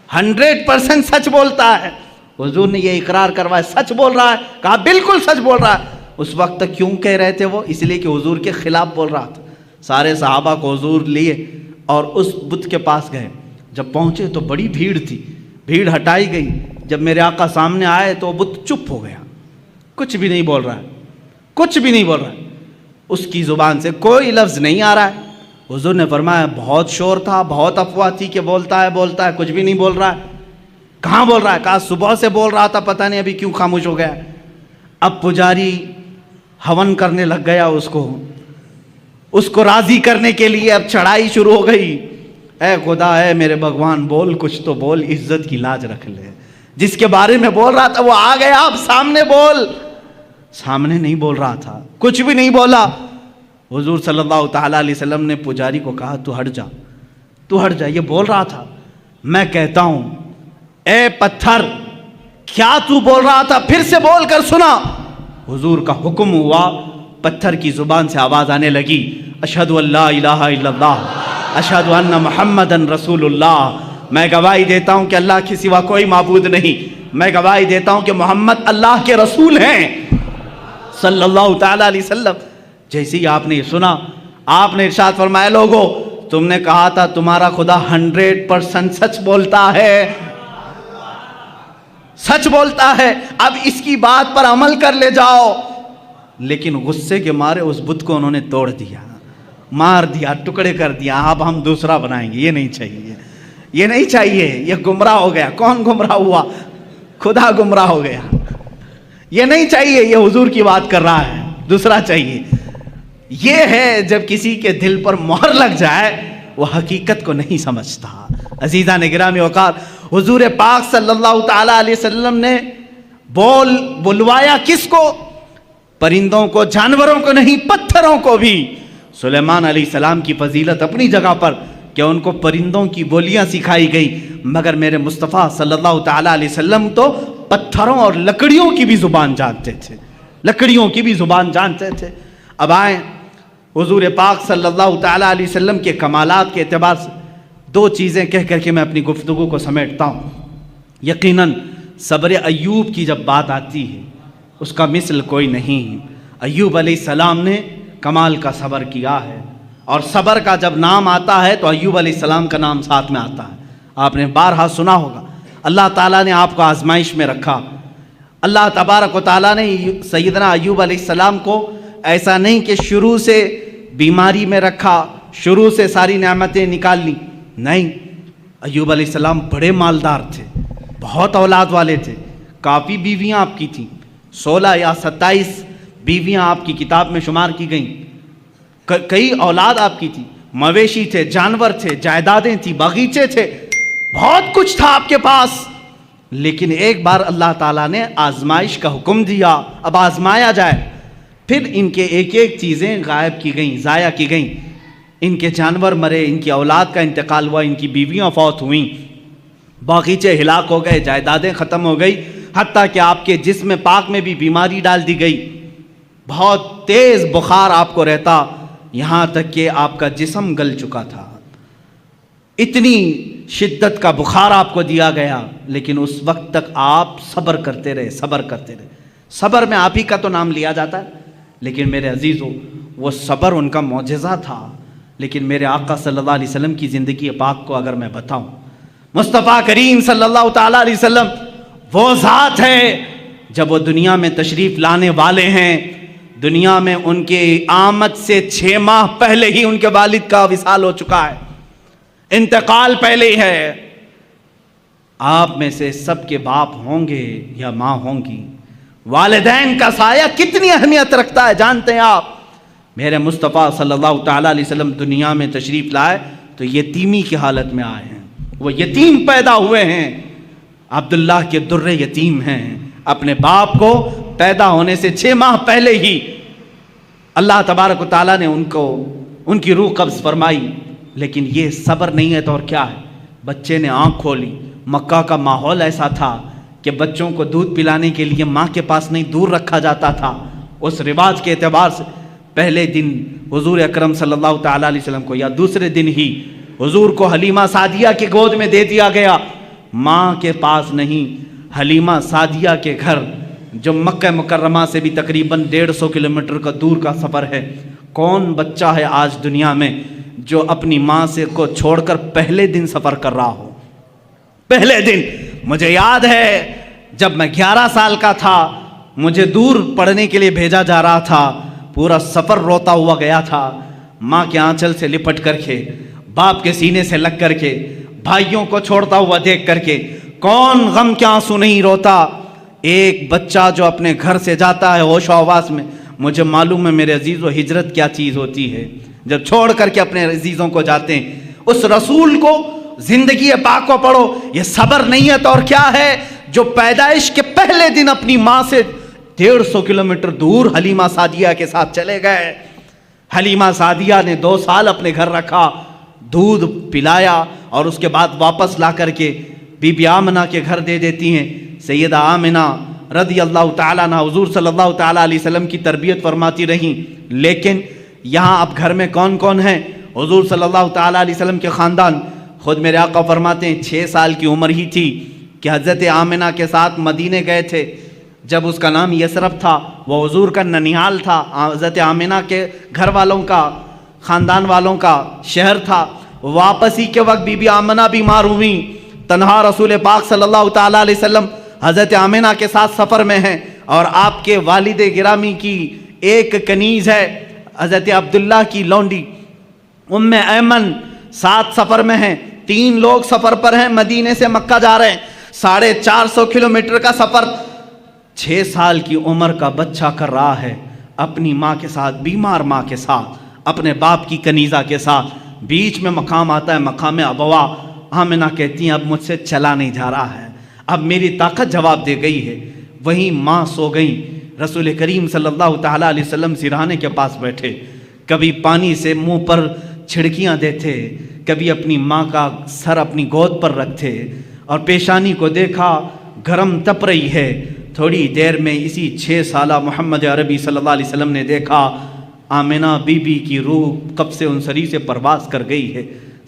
100% سچ بولتا ہے۔ حضور نے یہ اقرار کروایا سچ بول رہا ہے، کہا بالکل سچ بول رہا ہے۔ اس وقت تک کیوں کہہ رہے تھے وہ؟ اس لیے کہ حضور کے خلاف بول رہا تھا۔ سارے صحابہ کو حضور لیے اور اس بت کے پاس گئے۔ جب پہنچے تو بڑی بھیڑ تھی، بھیڑ ہٹائی گئی۔ جب میرے آقا سامنے آئے تو وہ بت چپ ہو گیا، کچھ بھی نہیں بول رہا ہے، کچھ بھی نہیں بول رہا ہے، اس کی زبان سے کوئی لفظ نہیں آ رہا ہے۔ حضور نے فرمایا بہت شور تھا، بہت افواہ تھی کہ بولتا ہے بولتا ہے، کچھ بھی نہیں بول رہا ہے۔ کہاں بول رہا ہے؟ کہا صبح سے بول رہا تھا، پتہ نہیں ابھی کیوں خاموش ہو گیا۔ اب پجاری ہون کرنے لگ گیا، اس کو راضی کرنے کے لیے اب چڑھائی شروع ہو گئی۔ اے خدا، اے میرے بھگوان، بول کچھ تو بول، عزت کی لاج رکھ لے۔ جس کے بارے میں بول رہا تھا وہ آ گیا، اب سامنے بول۔ سامنے نہیں بول رہا تھا، کچھ بھی نہیں بولا۔ حضور صلی اللہ تعالیٰ علیہ وسلم نے پجاری کو کہا تو ہٹ جا، تو ہٹ جا۔ یہ بول رہا تھا، میں کہتا ہوں اے پتھر کیا تو بول رہا تھا؟ پھر سے بول کر سنا۔ حضور کا حکم ہوا، پتھر کی زبان سے آواز آنے لگی، اشہد ان لا الہ الا اللہ، اشہد ان محمدن رسول اللہ۔ میں گواہی دیتا ہوں کہ اللہ کے سوا کوئی معبود نہیں، میں گواہی دیتا ہوں کہ محمد اللہ کے رسول ہیں صلی اللہ تعالیٰ علیہ وسلم۔ جیسے ہی آپ نے یہ سنا، آپ نے ارشاد فرمایا لوگو تم نے کہا تھا تمہارا خدا 100% سچ بولتا ہے، سچ بولتا ہے، اب اس کی بات پر عمل کر لے جاؤ۔ لیکن غصے کے مارے اس بت کو انہوں نے توڑ دیا، مار دیا، ٹکڑے کر دیا۔ اب ہم دوسرا بنائیں گے، یہ نہیں چاہیے، یہ نہیں چاہیے، یہ گمراہ ہو گیا۔ کون گمراہ ہوا؟ خدا گمراہ ہو گیا۔ یہ نہیں چاہیے، یہ حضور کی بات کر رہا ہے، دوسرا چاہیے۔ یہ ہے جب کسی کے دل پر مہر لگ جائے وہ حقیقت کو نہیں سمجھتا۔ عزیزان گرامی اوقات، حضور پاک صلی اللہ تعالیٰ علیہ وسلم نے بلوایا کس کو؟ پرندوں کو، جانوروں کو نہیں، پتھروں کو بھی۔ سلیمان علیہ السلام کی فضیلت اپنی جگہ پر کہ ان کو پرندوں کی بولیاں سکھائی گئی، مگر میرے مصطفیٰ صلی اللہ تعالیٰ علیہ وسلم تو پتھروں اور لکڑیوں کی بھی زبان جانتے تھے، لکڑیوں کی بھی زبان جانتے تھے۔ اب آئیں حضور پاک صلی اللہ تعالیٰ علیہ وسلم کے کمالات کے اعتبار سے دو چیزیں کہہ کر کے میں اپنی گفتگو کو سمیٹتا ہوں۔ یقیناً صبر ایوب کی جب بات آتی ہے اس کا مثل کوئی نہیں۔ ایوب علیہ السلام نے کمال کا صبر کیا ہے، اور صبر کا جب نام آتا ہے تو ایوب علیہ السلام کا نام ساتھ میں آتا ہے۔ آپ نے بارہا سنا ہوگا، اللہ تعالیٰ نے آپ کو آزمائش میں رکھا۔ اللہ تبارک و تعالیٰ نے سیدنا ایوب علیہ السلام کو ایسا نہیں کہ شروع سے بیماری میں رکھا، شروع سے ساری نعمتیں نکال لی، نہیں۔ ایوب علیہ السلام بڑے مالدار تھے، بہت اولاد والے تھے، کافی بیویاں آپ کی تھیں، 16 یا 27 بیویاں آپ کی کتاب میں شمار کی گئیں، کئی اولاد آپ کی تھی، مویشی تھے، جانور تھے، جائیدادیں تھیں، باغیچے تھے، بہت کچھ تھا آپ کے پاس۔ لیکن ایک بار اللہ تعالیٰ نے آزمائش کا حکم دیا، اب آزمایا جائے۔ پھر ان کے ایک ایک چیزیں غائب کی گئیں، ضائع کی گئیں، ان کے جانور مرے، ان کی اولاد کا انتقال ہوا، ان کی بیویاں فوت ہوئیں، باغیچے ہلاک ہو گئے، جائیدادیں ختم ہو گئی، حتیٰ کہ آپ کے جسم پاک میں بھی بیماری ڈال دی گئی، بہت تیز بخار آپ کو رہتا، یہاں تک کہ آپ کا جسم گل چکا تھا، اتنی شدت کا بخار آپ کو دیا گیا، لیکن اس وقت تک آپ صبر کرتے رہے، صبر کرتے رہے۔ صبر میں آپ ہی کا تو نام لیا جاتا ہے، لیکن میرے عزیزو وہ صبر ان کا معجزہ تھا۔ لیکن میرے آقا صلی اللہ علیہ وسلم کی زندگی پاک کو اگر میں بتاؤں، مصطفیٰ کریم صلی اللہ تعالیٰ علیہ وسلم وہ ذات ہے جب وہ دنیا میں تشریف لانے والے ہیں، دنیا میں ان کے آمد سے 6 ماہ پہلے ہی ان کے والد کا وصال ہو چکا ہے، انتقال پہلے ہی ہے۔ آپ میں سے سب کے باپ ہوں گے یا ماں ہوں گی، والدین کا سایہ کتنی اہمیت رکھتا ہے جانتے ہیں آپ؟ میرے مصطفیٰ صلی اللہ تعالیٰ علیہ وسلم دنیا میں تشریف لائے تو یتیمی کی حالت میں آئے ہیں، وہ یتیم پیدا ہوئے ہیں، عبداللہ کے در یتیم ہیں۔ اپنے باپ کو پیدا ہونے سے 6 ماہ پہلے ہی اللہ تبارک و تعالیٰ نے ان کی روح قبض فرمائی، لیکن یہ صبر نہیں ہے تو اور کیا ہے؟ بچے نے آنکھ کھولی۔ مکہ کا ماحول ایسا تھا کہ بچوں کو دودھ پلانے کے لیے ماں کے پاس نہیں دور رکھا جاتا تھا۔ اس رواج کے اعتبار سے پہلے دن حضور اکرم صلی اللہ تعالیٰ علیہ وسلم کو یا دوسرے دن ہی حضور کو حلیمہ سعدیہ کی گود میں دے دیا گیا، ماں کے پاس نہیں۔ حلیمہ سعدیہ کے گھر جو مکہ مکرمہ سے بھی تقریباً 150 کلومیٹر کا دور کا سفر ہے، کون بچہ ہے آج دنیا میں جو اپنی ماں سے کو چھوڑ کر پہلے دن سفر کر رہا ہو؟ پہلے دن مجھے یاد ہے جب میں 11 سال کا تھا، مجھے دور پڑھنے کے لیے بھیجا جا رہا تھا، پورا سفر روتا ہوا گیا تھا، ماں کے آنچل سے لپٹ کر کے، باپ کے سینے سے لگ کر کے، بھائیوں کو چھوڑتا ہوا دیکھ کر کے، کون غم کے آنسو نہیں روتا؟ ایک بچہ جو اپنے گھر سے جاتا ہے ہوش و حواس میں، مجھے معلوم ہے میرے عزیزو ہجرت کیا چیز ہوتی ہے، جب چھوڑ کر کے اپنے عزیزوں کو جاتے ہیں۔ اس رسول کو زندگی پاک کو پڑھو، یہ صبر نہیں ہے تو اور کیا ہے؟ جو پیدائش کے پہلے دن اپنی ماں سے 150 کلومیٹر دور حلیمہ سعدیہ کے ساتھ چلے گئے۔ حلیمہ سعدیہ نے 2 سال اپنے گھر رکھا، دودھ پلایا، اور اس کے بعد واپس لا کر کے بی بی آمنہ کے گھر دے دیتی ہیں۔ سیدہ آمنہ رضی اللہ تعالیٰ عنہ حضور صلی اللہ تعالیٰ علیہ وسلم کی تربیت فرماتی رہیں۔ لیکن یہاں اب گھر میں کون کون ہیں؟ حضور صلی اللہ تعالیٰ علیہ وسلم کے خاندان۔ خود میرے آقا فرماتے ہیں 6 سال کی عمر ہی تھی کہ حضرت آمنہ کے ساتھ مدینے گئے تھے، جب اس کا نام یثرب تھا، وہ حضور کا ننیال تھا، حضرت آمنہ کے گھر والوں کا، خاندان والوں کا شہر تھا۔ واپسی کے وقت بی بی آمنہ بیمار ہوئیں، تنہا رسول پاک صلی اللہ تعالیٰ علیہ وسلم حضرت آمنہ کے ساتھ سفر میں ہیں، اور آپ کے والد گرامی کی ایک کنیز ہے حضرت عبداللہ کی لونڈی ام ایمن، ساتھ سفر میں ہیں۔ 3 لوگ سفر پر ہیں، مدینے سے مکہ جا رہے ہیں، 450 کلومیٹر کا سفر۔ 6 سال کی عمر کا بچہ کر رہا ہے اپنی ماں کے ساتھ، بیمار ماں کے ساتھ، اپنے باپ کی کنیزہ کے ساتھ۔ بیچ میں مقام آتا ہے، مقام ابوا۔ آمنہ کہتی ہیں اب مجھ سے چلا نہیں جا رہا ہے، اب میری طاقت جواب دے گئی ہے۔ وہیں ماں سو گئیں، رسول کریم صلی اللہ تعالیٰ علیہ وسلم سرہانے کے پاس بیٹھے، کبھی پانی سے منہ پر چھڑکیاں دیتے، کبھی اپنی ماں کا سر اپنی گود پر رکھتے، اور پیشانی کو دیکھا گرم تپ رہی ہے۔ تھوڑی دیر میں اسی 6 سالہ محمد عربی صلی اللہ علیہ وسلم نے دیکھا آمنہ بی بی کی روح قبض انصری سے پرواز کر گئی ہے،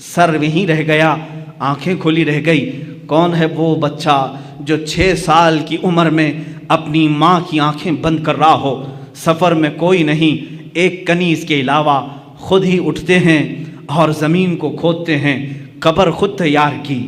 سر وہیں رہ گیا، آنکھیں کھلی رہ گئی۔ کون ہے وہ بچہ جو 6 سال کی عمر میں اپنی ماں کی آنکھیں بند کر رہا ہو؟ سفر میں کوئی نہیں، ایک کنیز کے علاوہ خود ہی اٹھتے ہیں اور زمین کو کھودتے ہیں، قبر خود تیار کی،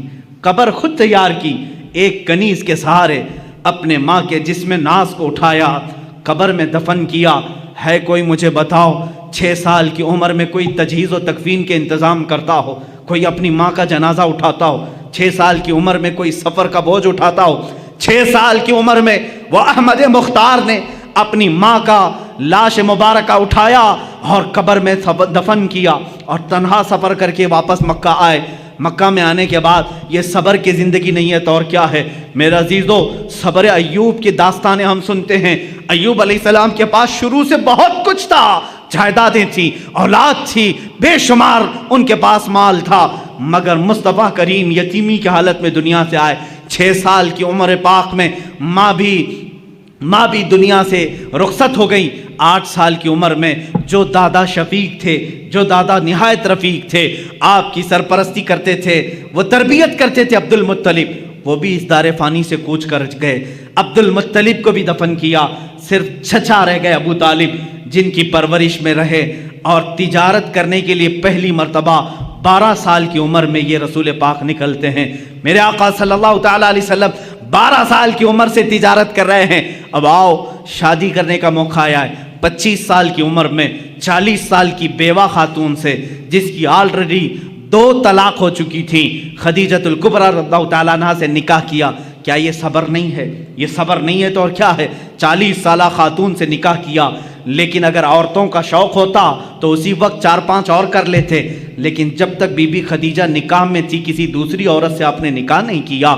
قبر خود تیار کی، ایک کنیز کے سہارے اپنے ماں کے جسم ناز کو اٹھایا، قبر میں دفن کیا۔ ہے کوئی مجھے بتاؤ 6 سال کی عمر میں کوئی تجہیز و تکفین کے انتظام کرتا ہو، کوئی اپنی ماں کا جنازہ اٹھاتا ہو؟ 6 سال کی عمر میں کوئی سفر کا بوجھ اٹھاتا ہو؟ 6 سال کی عمر میں وہ احمد مختار نے اپنی ماں کا لاش مبارکہ اٹھایا اور قبر میں دفن کیا، اور تنہا سفر کر کے واپس مکہ آئے۔ مکہ میں آنے کے بعد یہ صبر کی زندگی نہیں ہے تو اور کیا ہے؟ میرے عزیزو، صبر ایوب کی داستانیں ہم سنتے ہیں۔ ایوب علیہ السلام کے پاس شروع سے بہت کچھ تھا، جائیدادیں تھی، اولاد تھی، بے شمار ان کے پاس مال تھا، مگر مصطفیٰ کریم یتیمی کی حالت میں دنیا سے آئے۔ 6 سال کی عمر پاک میں ماں بھی دنیا سے رخصت ہو گئی۔ 8 سال کی عمر میں جو دادا شفیق تھے، جو دادا نہایت رفیق تھے، آپ کی سرپرستی کرتے تھے، وہ تربیت کرتے تھے، عبد المطلب، وہ بھی اس دار فانی سے کوچ کر گئے۔ عبد المطلب کو بھی دفن کیا، صرف چچا رہ گئے ابو طالب، جن کی پرورش میں رہے اور تجارت کرنے کے لیے پہلی مرتبہ 12 سال کی عمر میں یہ رسول پاک نکلتے ہیں۔ میرے آقا صلی اللہ تعالیٰ علیہ وسلم 12 سال کی عمر سے تجارت کر رہے ہیں۔ اب آؤ شادی کرنے کا موقع آیا ہے، 25 سال کی عمر میں 40 سال کی بیوہ خاتون سے، جس کی آلریڈی 2 طلاق ہو چکی تھی، خدیجۃ الکبریٰ رضی اللہ تعالیٰ عنہا سے نکاح کیا۔ کیا یہ صبر نہیں ہے؟ یہ صبر نہیں ہے تو اور کیا ہے؟ 40 سالہ خاتون سے نکاح کیا، لیکن اگر عورتوں کا شوق ہوتا تو اسی وقت 4-5 اور کر لیتے، لیکن جب تک بی بی خدیجہ نکاح میں تھی کسی دوسری عورت سے آپ نے نکاح نہیں کیا۔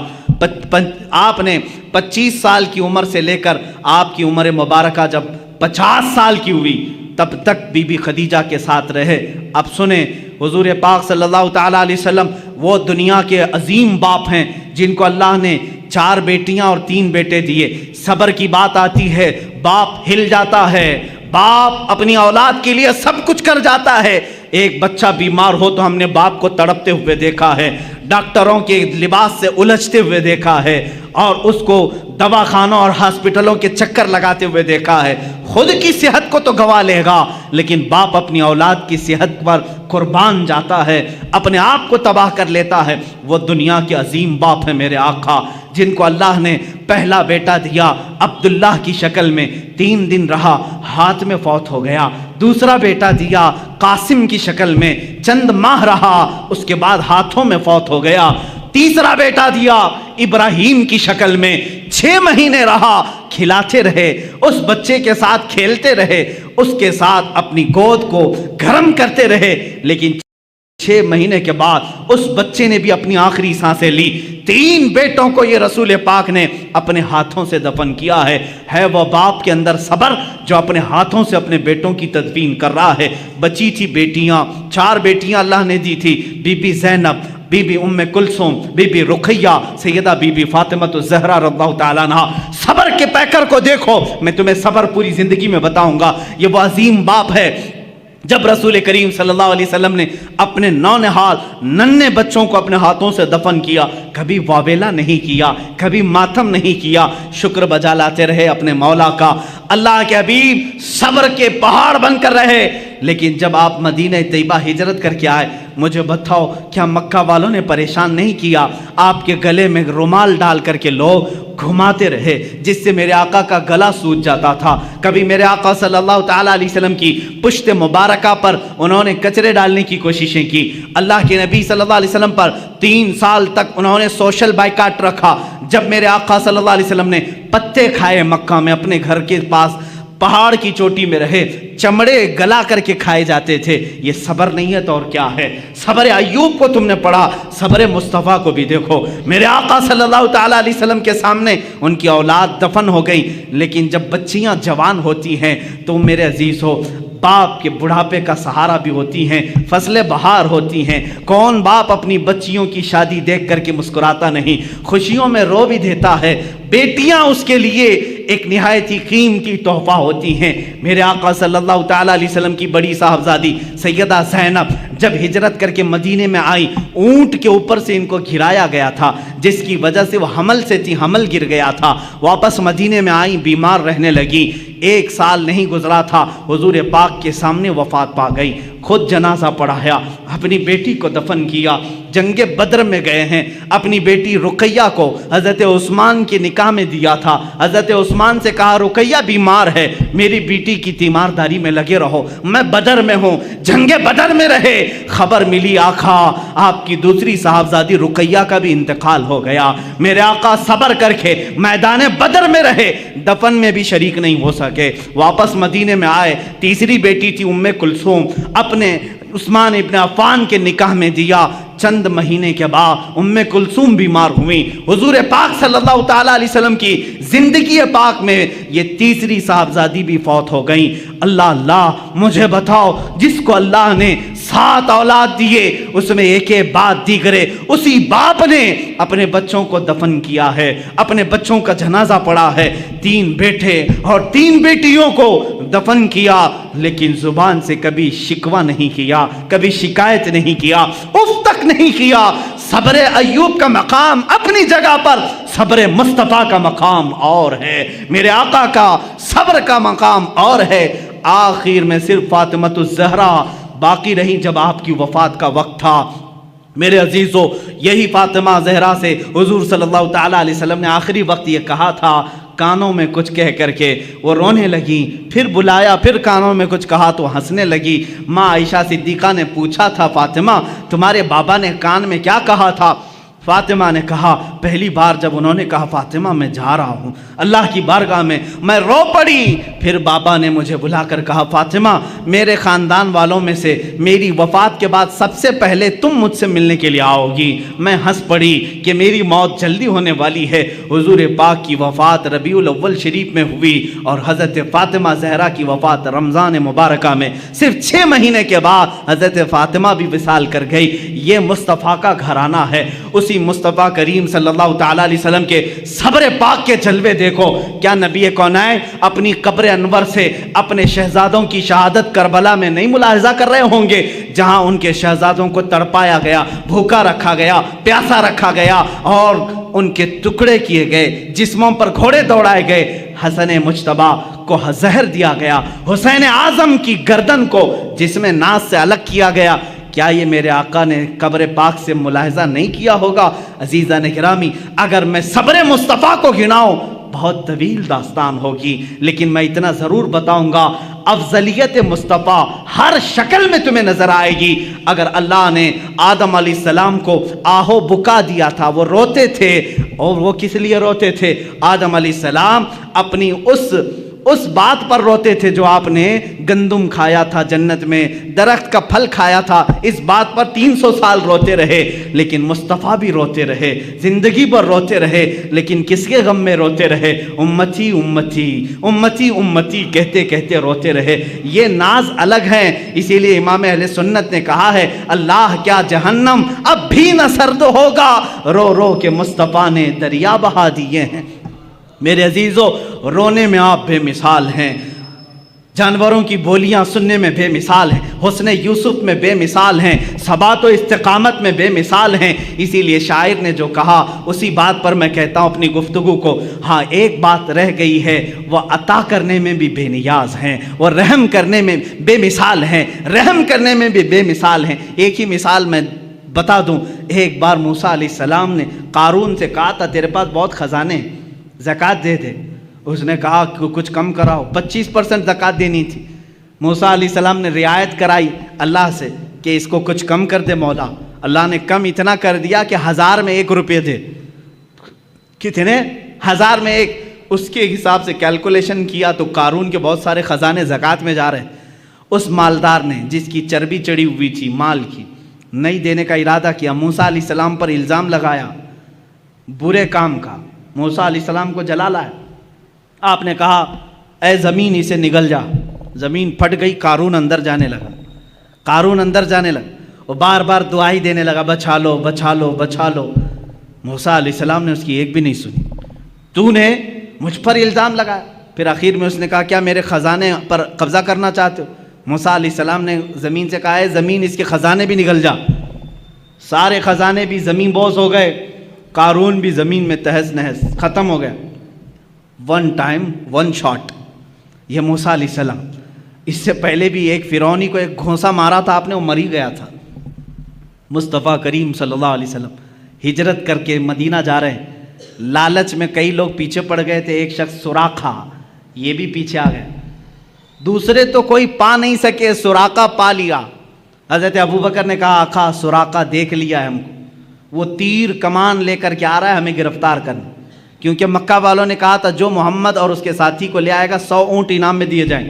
آپ نے 25 سال کی عمر سے لے کر آپ کی عمر مبارکہ جب 50 سال کی ہوئی تب تک بی بی خدیجہ کے ساتھ رہے۔ اب سنیں، حضور پاک صلی اللہ تعالیٰ علیہ وسلم وہ دنیا کے عظیم باپ ہیں جن کو اللہ نے 4 بیٹیاں اور 3 بیٹے دیے۔ صبر کی بات آتی ہے، باپ ہل جاتا ہے، باپ اپنی اولاد کے لیے سب کچھ کر جاتا ہے۔ ایک بچہ بیمار ہو تو ہم نے باپ کو تڑپتے ہوئے دیکھا ہے، ڈاکٹروں کے لباس سے الجھتے ہوئے دیکھا ہے، اور اس کو دواخانوں اور ہاسپٹلوں کے چکر لگاتے ہوئے دیکھا ہے۔ خود کی صحت کو تو گوا لے گا، لیکن باپ اپنی اولاد کی صحت پر قربان جاتا ہے، اپنے آپ کو تباہ کر لیتا ہے۔ وہ دنیا کے عظیم باپ ہیں میرے آقا، جن کو اللہ نے پہلا بیٹا دیا عبداللہ کی شکل میں، 3 دن رہا، ہاتھ میں فوت ہو گیا۔ دوسرا بیٹا دیا قاسم کی شکل میں، چند ماہ رہا، اس کے بعد ہاتھوں میں فوت ہو گیا۔ تیسرا بیٹا دیا ابراہیم کی شکل میں، 6 مہینے رہا، کھلاتے رہے، اس بچے کے ساتھ کھیلتے رہے، اس کے ساتھ اپنی گود کو گرم کرتے رہے، لیکن 6 مہینے کے بعد اس بچے نے بھی اپنی آخری سانسیں لی۔ 3 بیٹوں کو یہ رسول پاک نے اپنے ہاتھوں سے دفن کیا ہے وہ باپ کے اندر صبر جو اپنے ہاتھوں سے اپنے بیٹوں کی تدفین کر رہا ہے۔ بچی تھی بیٹیاں، 4 بیٹیاں اللہ نے دی تھی، بی بی زینب، بی بی ام کلثوم، بی بی رقیہ، سیدہ بی بی فاطمہ الزہرا رضی اللہ تعالیٰ عنہا۔ صبر کے پیکر کو دیکھو، میں تمہیں صبر پوری زندگی میں بتاؤں گا۔ یہ وہ عظیم باپ ہے جب رسول کریم صلی اللہ علیہ وسلم نے اپنے نونہال ننھے بچوں کو اپنے ہاتھوں سے دفن کیا، کبھی واویلا نہیں کیا، کبھی ماتم نہیں کیا، شکر بجا لاتے رہے اپنے مولا کا۔ اللہ کے حبیب صبر کے پہاڑ بن کر رہے، لیکن جب آپ مدینہ طیبہ ہجرت کر کے آئے، مجھے بتاؤ کیا مکہ والوں نے پریشان نہیں کیا؟ آپ کے گلے میں رومال ڈال کر کے لوگ گھماتے رہے، جس سے میرے آقا کا گلا سوج جاتا تھا۔ کبھی میرے آقا صلی اللہ تعالیٰ علیہ وسلم کی پشت مبارکہ پر انہوں نے کچرے ڈالنے کی کوششیں کی۔ اللہ کے نبی صلی اللہ علیہ وسلم پر 3 سال تک انہوں نے سوشل بائیکاٹ رکھا۔ جب میرے آقا صلی اللہ علیہ وسلم نے پتے کھائے مکہ میں، اپنے گھر کے پاس پہاڑ کی چوٹی میں رہے، چمڑے گلا کر کے کھائے جاتے تھے۔ یہ صبر نہیں ہے تو اور کیا ہے؟ صبر ایوب کو تم نے پڑھا، صبر مصطفیٰ کو بھی دیکھو۔ میرے آقا صلی اللہ تعالیٰ علیہ وسلم کے سامنے ان کی اولاد دفن ہو گئی، لیکن جب بچیاں جوان ہوتی ہیں تو میرے عزیز ہو، باپ کے بڑھاپے کا سہارا بھی ہوتی ہیں، فصل بہار ہوتی ہیں۔ کون باپ اپنی بچیوں کی شادی دیکھ کر کے مسکراتا نہیں؟ خوشیوں میں رو بھی دیتا ہے۔ بیٹیاں اس کے لیے ایک نہایت ہی قیمتی تحفہ ہوتی ہیں۔ میرے آقا صلی اللہ تعالیٰ علیہ وسلم کی بڑی صاحبزادی سیدہ زینب جب ہجرت کر کے مدینے میں آئی، اونٹ کے اوپر سے ان کو گھرایا گیا تھا، جس کی وجہ سے وہ حمل سے تھی، حمل گر گیا تھا۔ واپس مدینے میں آئی، بیمار رہنے لگی۔ 1 سال نہیں گزرا تھا، حضور پاک کے سامنے وفات پا گئی۔ خود جنازہ پڑھایا، اپنی بیٹی کو دفن کیا۔ جنگ بدر میں گئے ہیں، اپنی بیٹی رقیہ کو حضرت عثمان کے نکاح میں دیا تھا۔ حضرت عثمان سے کہا رقیہ بیمار ہے، میری بیٹی کی تیمارداری میں لگے رہو، میں بدر میں ہوں۔ جنگ بدر میں رہے، خبر ملی آقا آپ کی دوسری صاحبزادی رقیہ کا بھی انتقال ہو گیا۔ میرے آقا صبر کر کے میدان بدر میں رہے، دفن میں بھی شریک نہیں ہو سکے۔ واپس مدینے میں آئے، تیسری بیٹی تھی ام کلثوم، اپنے عثمان ابن عفان کے نکاح میں دیا۔ چند مہینے کے بعد ام کلثوم بیمار ہوئی۔ حضور پاک صلی اللہ تعالیٰ علیہ وسلم کی زندگی پاک میں یہ تیسری صاحبزادی بھی فوت ہو گئی۔ اللہ مجھے بتاؤ، جس کو اللہ نے 7 اولاد دیے، اس میں ایک بعد دیگرے، اسی باپ نے اپنے بچوں کو دفن کیا ہے، اپنے بچوں کا جنازہ پڑھا ہے۔ 3 بیٹے اور 3 بیٹیوں کو دفن کیا لیکن زبان سے کبھی شکوہ نہیں کیا، کبھی شکایت نہیں کیا، اف تک نہیں کیا۔ صبر ایوب کا مقام اپنی جگہ پر، صبر مصطفیٰ کا مقام اور ہے، میرے آقا کا صبر کا مقام اور ہے۔ آخر میں صرف فاطمۃ الزہرا باقی رہی جب آپ کی وفات کا وقت تھا۔ میرے عزیزو، یہی فاطمہ زہرا سے حضور صلی اللہ تعالیٰ علیہ وسلم نے آخری وقت یہ کہا تھا، کانوں میں کچھ کہہ کر کے وہ رونے لگی، پھر بلایا، پھر کانوں میں کچھ کہا تو ہنسنے لگی۔ ماں عائشہ صدیقہ نے پوچھا تھا، فاطمہ تمہارے بابا نے کان میں کیا کہا تھا؟ فاطمہ نے کہا، پہلی بار جب انہوں نے کہا فاطمہ میں جا رہا ہوں اللہ کی بارگاہ میں رو پڑی۔ پھر بابا نے مجھے بلا کر کہا، فاطمہ میرے خاندان والوں میں سے میری وفات کے بعد سب سے پہلے تم مجھ سے ملنے کے لیے آؤ گی۔ میں ہنس پڑی کہ میری موت جلدی ہونے والی ہے۔ حضور پاک کی وفات ربیع الاول شریف میں ہوئی اور حضرت فاطمہ زہرا کی وفات رمضان مبارکہ میں، صرف 6 مہینے کے بعد حضرت فاطمہ بھی وصال کر گئی۔ یہ مصطفیٰ کا گھرانہ ہے۔ اسی مصطفیٰ کریم صلی اللہ تعالیٰ علیہ وسلم کے صبر پاک کے جلوے دیکھو۔ کیا نبی کونین اپنی قبر انور سے اپنے شہزادوں کی شہادت کربلا میں نہیں ملاحظہ کر رہے ہوں گے، جہاں ان کے شہزادوں کو تڑپایا گیا، بھوکا رکھا گیا، پیاسا رکھا گیا اور ان کے ٹکڑے کیے گئے، جسموں پر گھوڑے دوڑائے گئے، حسن مجتبیٰ کو زہر دیا گیا، حسین اعظم کی گردن کو جسم ناز سے الگ کیا گیا۔ کیا یہ میرے آقا نے قبر پاک سے ملاحظہ نہیں کیا ہوگا؟ عزیزان گرامی، اگر میں صبر مصطفیٰ کو گناؤں بہت طویل داستان ہوگی، لیکن میں اتنا ضرور بتاؤں گا، افضلیت مصطفیٰ ہر شکل میں تمہیں نظر آئے گی۔ اگر اللہ نے آدم علیہ السلام کو آہو بکا دیا تھا، وہ روتے تھے، اور وہ کس لیے روتے تھے؟ آدم علیہ السلام اپنی اس بات پر روتے تھے جو آپ نے گندم کھایا تھا جنت میں، درخت کا پھل کھایا تھا، اس بات پر 300 سال روتے رہے، لیکن مصطفیٰ بھی روتے رہے، زندگی پر روتے رہے، لیکن کس کے غم میں روتے رہے؟ امتی امتی امتی امتی کہتے کہتے روتے رہے۔ یہ ناز الگ ہیں، اسی لیے امام اہل سنت نے کہا ہے، اللہ کیا جہنم اب بھی نہ سرد ہوگا، رو رو کے مصطفیٰ نے دریا بہا دیے ہیں۔ میرے عزیزو، رونے میں آپ بے مثال ہیں، جانوروں کی بولیاں سننے میں بے مثال ہیں، حسن یوسف میں بے مثال ہیں، ثبات و استقامت میں بے مثال ہیں۔ اسی لیے شاعر نے جو کہا اسی بات پر میں کہتا ہوں اپنی گفتگو کو، ہاں ایک بات رہ گئی ہے، وہ عطا کرنے میں بھی بے نیاز ہیں، وہ رحم کرنے میں بے مثال ہیں، رحم کرنے میں بھی بے مثال ہیں۔ ایک ہی مثال میں بتا دوں، ایک بار موسیٰ علیہ السلام نے قارون سے کہا تھا، تیرے پاس بہت خزانے ہیں، زکوٰۃ دے دے۔ اس نے کہا کہ کچھ کم کراؤ، 25% زکوٰۃ دینی تھی۔ موسیٰ علیہ السلام نے رعایت کرائی اللہ سے کہ اس کو کچھ کم کر دے مولا۔ اللہ نے کم اتنا کر دیا کہ 1000 میں 1 روپے دے۔ کتنے؟ 1000 میں 1۔ اس کے حساب سے کیلکولیشن کیا تو قارون کے بہت سارے خزانے زکوٰۃ میں جا رہے ہیں۔ اس مالدار نے جس کی چربی چڑھی ہوئی تھی مال کی، نہیں دینے کا ارادہ کیا، موسیٰ علیہ السلام پر الزام لگایا برے کام کا، موسیٰ علیہ السلام کو جلا لایا۔ آپ نے کہا اے زمین اسے نگل جا، زمین پھٹ گئی، قارون اندر جانے لگا، قارون اندر جانے لگا، وہ بار بار دعائی دینے لگا، بچا لو بچا لو بچا لو۔ موسیٰ علیہ السلام نے اس کی ایک بھی نہیں سنی، تو نے مجھ پر الزام لگایا۔ پھر آخر میں اس نے کہا کیا میرے خزانے پر قبضہ کرنا چاہتے ہو؟ موسیٰ علیہ السلام نے زمین سے کہا ہے زمین اس کے خزانے بھی نگل جا۔ سارے خزانے بھی زمین بوس ہو گئے، قارون بھی زمین میں تہس نہس ختم ہو گیا۔ 1 ٹائم 1 شاٹ۔ یہ موسیٰ علیہ السلام، اس سے پہلے بھی ایک فرعونی کو ایک گھونسا مارا تھا آپ نے، وہ مری گیا تھا۔ مصطفیٰ کریم صلی اللہ علیہ وسلم ہجرت کر کے مدینہ جا رہے ہیں، لالچ میں کئی لوگ پیچھے پڑ گئے تھے، ایک شخص سراقہ، یہ بھی پیچھے آ گیا، دوسرے تو کوئی پا نہیں سکے، سراقہ پا لیا۔ حضرت ابوبکر نے کہا آقا سراقہ دیکھ لیا ہے ہم کو، وہ تیر کمان لے کر کے آ رہا ہے ہمیں گرفتار کرنا، کیونکہ مکہ والوں نے کہا تھا جو محمد اور اس کے ساتھی کو لے آئے گا 100 اونٹ انعام میں دیے جائیں۔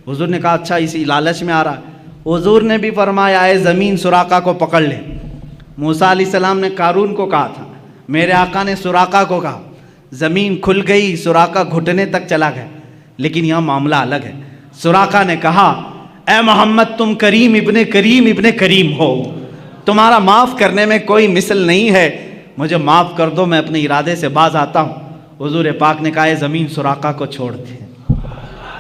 حضور نے کہا اچھا اسی لالچ میں آ رہا ہے۔ حضور نے بھی فرمایا اے زمین سراقہ کو پکڑ لے۔ موسیٰ علیہ السلام نے قارون کو کہا تھا، میرے آقا نے سراقہ کو کہا، زمین کھل گئی، سراقہ گھٹنے تک چلا گیا، لیکن یہاں معاملہ الگ ہے۔ سراقہ نے کہا اے محمد تم کریم ابن کریم ابن کریم ہو، تمہارا معاف کرنے میں کوئی مثل نہیں ہے، مجھے معاف کر دو، میں اپنے ارادے سے باز آتا ہوں۔ حضور پاک نے کہا اے زمین سراقہ کو چھوڑ دے۔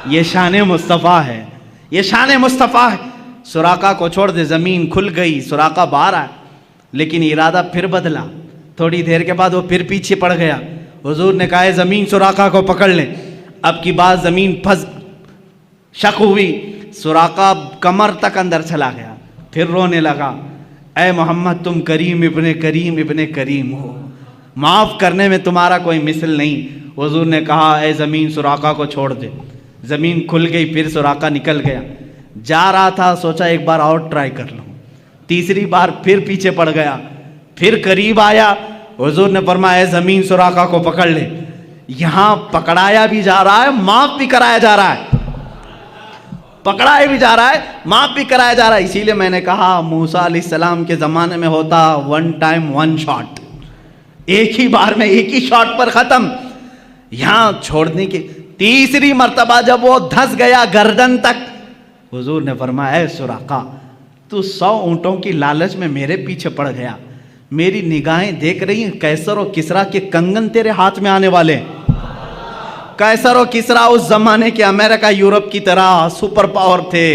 یہ شان مصطفیٰ ہے، یہ شان مصطفیٰ ہے۔ سراقہ کو چھوڑ دے، زمین کھل گئی، سراقہ باہر آیا، لیکن ارادہ پھر بدلا۔ تھوڑی دیر کے بعد وہ پھر پیچھے پڑ گیا۔ حضور نے کہا زمین سراقہ کو پکڑ لیں۔ اب کی بات زمین پھنس شک ہوئی، سراقہ کمر تک اندر چلا گیا، پھر رونے لگا، اے محمد تم کریم ابن کریم ابن کریم ہو، معاف کرنے میں تمہارا کوئی مثل نہیں۔ حضور نے کہا اے زمین سراقہ کو چھوڑ دے۔ زمین کھل گئی، پھر سراقہ نکل گیا۔ جا رہا تھا، سوچا ایک بار اور ٹرائی کر لوں۔ تیسری بار پھر پیچھے پڑ گیا، پھر قریب آیا۔ حضور نے فرمایا اے زمین سراقہ کو پکڑ لے۔ یہاں پکڑایا بھی جا رہا ہے، معاف بھی کرایا جا رہا ہے، پکڑایا بھی جا رہا ہے، معاف بھی کرایا جا رہا ہے۔ اسی لیے میں نے کہا موسیٰ علیہ السلام کے زمانے میں ہوتا ون ٹائم ون شاٹ، ایک ہی بار میں ایک ہی شاٹ پر ختم۔ یہاں چھوڑنے کی تیسری مرتبہ جب وہ دھس گیا گردن تک، حضور نے فرمایا اے سراقہ تو 100 اونٹوں کی لالچ میں میرے پیچھے پڑ گیا، میری نگاہیں دیکھ رہی ہیں قیصر و کسریٰ کے کنگن تیرے ہاتھ میں آنے والے ہیں۔ قیصر و کسریٰ اس زمانے کے امریکہ یورپ کی طرح سپر پاور تھے،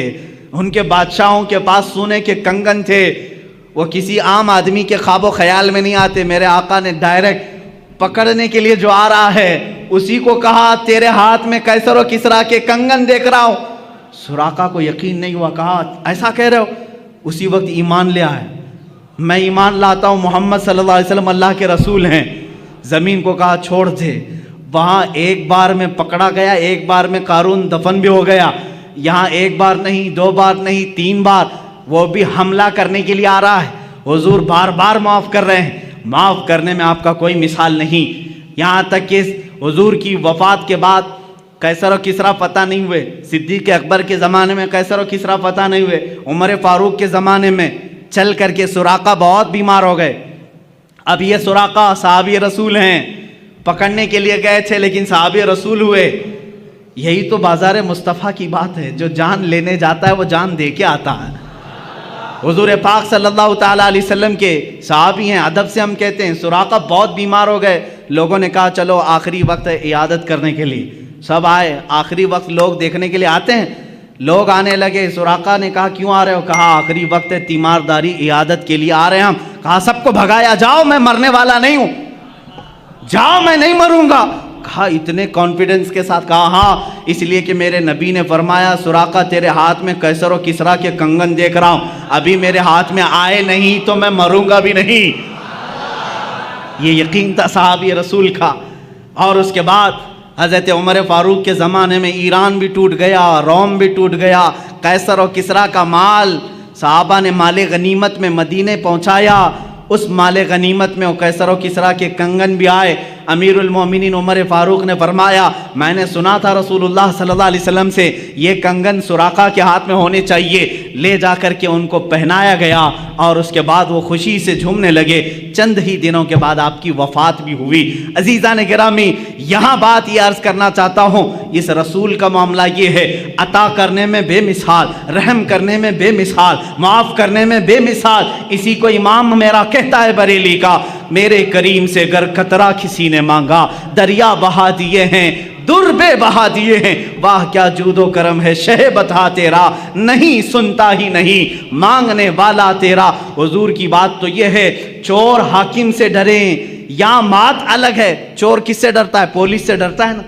ان کے بادشاہوں کے پاس سونے کے کنگن تھے، وہ کسی عام آدمی کے خواب و خیال میں نہیں آتے۔ میرے آقا نے ڈائریکٹ پکڑنے کے لیے جو آ رہا ہے اسی کو کہا تیرے ہاتھ میں قیصر و کسریٰ کے کنگن دیکھ رہا ہوں۔ سراقہ کو یقین نہیں ہوا، کہا ایسا کہہ رہے ہو؟ اسی وقت ایمان لے آئے، میں ایمان لاتا ہوں محمد صلی اللہ علیہ وسلم اللہ کے رسول ہیں۔ زمین کو کہا چھوڑ دے۔ وہاں ایک بار میں پکڑا گیا، ایک بار میں قارون دفن بھی ہو گیا۔ یہاں ایک بار نہیں، 2 بار نہیں، 3 بار وہ بھی حملہ کرنے کے لیے آ رہا ہے۔ حضور بار بار معاف کر رہے ہیں، معاف کرنے میں آپ کا کوئی مثال نہیں۔ یہاں تک کہ حضور کی وفات کے بعد قیصر و کسریٰ فتح نہیں ہوئے، صدیق اکبر کے زمانے میں قیصر و کسریٰ فتح نہیں ہوئے، عمر فاروق کے زمانے میں چل کر کے سراقہ بہت بیمار ہو گئے۔ اب یہ سراقہ صحابی رسول ہیں، پکڑنے کے لیے گئے تھے لیکن صحابی رسول ہوئے۔ یہی تو بازار مصطفیٰ کی بات ہے، جو جان لینے جاتا ہے وہ جان دے کے آتا ہے۔ حضور پاک صلی اللہ تعالیٰ علیہ وسلم کے صحابی ہیں، ادب سے ہم کہتے ہیں سراقہ بہت بیمار ہو گئے۔ لوگوں نے کہا چلو آخری وقت ہے عیادت کرنے کے لیے، سب آئے۔ آخری وقت لوگ دیکھنے کے لیے آتے ہیں، لوگ آنے لگے۔ سراقہ نے کہا کیوں آ رہے ہو؟ کہا آخری وقت ہے، تیمارداری عیادت کے لیے آ رہے ہیں ہم۔ کہا سب کو بھگایا، جاؤ میں مرنے والا نہیں ہوں، جاؤ میں نہیں مروں گا۔ کہا اتنے کانفیڈنس کے ساتھ؟ کہا ہاں، اس لیے کہ میرے نبی نے فرمایا سراقہ تیرے ہاتھ میں قیصر و کسریٰ کے کنگن دیکھ رہا ہوں، ابھی میرے ہاتھ میں آئے نہیں تو میں مروں گا بھی نہیں۔ یہ یقین تھا صحابی رسول کا۔ اور اس کے بعد حضرت عمر فاروق کے زمانے میں ایران بھی ٹوٹ گیا، روم بھی ٹوٹ گیا، قیصر و کسریٰ کا مال صحابہ نے مال غنیمت میں مدینے پہنچایا۔ اس مال غنیمت میں قیصر و کسریٰ کے کنگن بھی آئے۔ امیر المومنین عمر فاروق نے فرمایا میں نے سنا تھا رسول اللہ صلی اللہ علیہ وسلم سے یہ کنگن سراقہ کے ہاتھ میں ہونے چاہیے، لے جا کر کے ان کو پہنایا گیا اور اس کے بعد وہ خوشی سے جھومنے لگے۔ چند ہی دنوں کے بعد آپ کی وفات بھی ہوئی۔ عزیزان گرامی، یہاں بات یہ عرض کرنا چاہتا ہوں، اس رسول کا معاملہ یہ ہے، عطا کرنے میں بے مثال، رحم کرنے میں بے مثال، معاف کرنے میں بے مثال۔ اسی کو امام میرا کہتا ہے بریلی کا، میرے کریم سے گر قطرہ کسی نے مانگا، دریا بہا دیے ہیں، در بے بہا دیے ہیں، واہ کیا جود و کرم ہے شہ بتا تیرا، نہیں سنتا ہی نہیں مانگنے والا تیرا۔ حضور کی بات تو یہ ہے، چور حاکم سے ڈریں یا مات الگ ہے۔ چور کس سے ڈرتا ہے؟ پولیس سے ڈرتا ہے نا،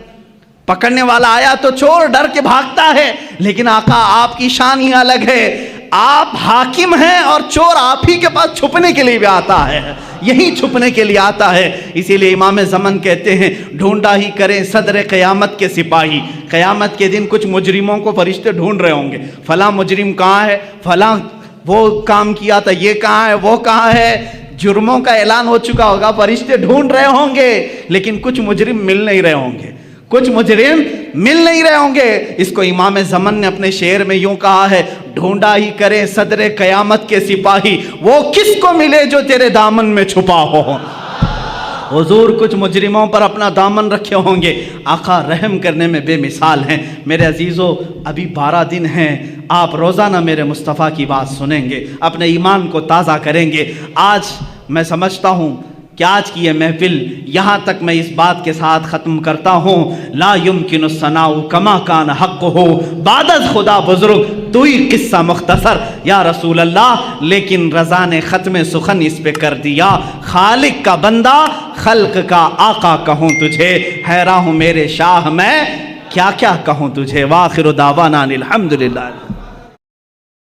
پکڑنے والا آیا تو چور ڈر کے بھاگتا ہے، لیکن آقا آپ کی شان ہی الگ ہے، آپ حاکم ہیں اور چور آپ ہی کے پاس چھپنے کے لیے بھی آتا ہے، یہی چھپنے کے لیے آتا ہے۔ اسی لیے امام زمن کہتے ہیں ڈھونڈا ہی کریں صدر قیامت کے سپاہی، قیامت کے دن کچھ مجرموں کو فرشتے ڈھونڈ رہے ہوں گے، فلاں مجرم کہاں ہے، فلاں وہ کام کیا تھا، یہ کہاں ہے، وہ کہاں ہے، جرموں کا اعلان ہو چکا ہوگا، فرشتے ڈھونڈ رہے ہوں گے، لیکن کچھ مجرم مل نہیں رہے ہوں گے، کچھ مجرم مل نہیں رہے ہوں گے۔ اس کو امام زمن نے اپنے شعر میں یوں کہا ہے، ڈھونڈا ہی کرے صدر قیامت کے سپاہی، وہ کس کو ملے جو تیرے دامن میں چھپا ہو۔ حضور کچھ مجرموں پر اپنا دامن رکھے ہوں گے، آقا رحم کرنے میں بے مثال ہیں۔ میرے عزیزو، ابھی 12 دن ہیں، آپ روزانہ میرے مصطفیٰ کی بات سنیں گے، اپنے ایمان کو تازہ کریں گے۔ آج میں سمجھتا ہوں کہ آج کی یہ محفل یہاں تک میں اس بات کے ساتھ ختم کرتا ہوں، لا یمکن الثناء کما کان حق ہو، بعد از خدا بزرگ تو ہی قصہ مختصر یا رسول اللہ، لیکن رضا نے ختم سخن اس پہ کر دیا، خالق کا بندہ خلق کا آقا کہوں تجھے، حیران ہوں میرے شاہ میں کیا کیا کہوں تجھے، وآخر دعوانا الحمدللہ۔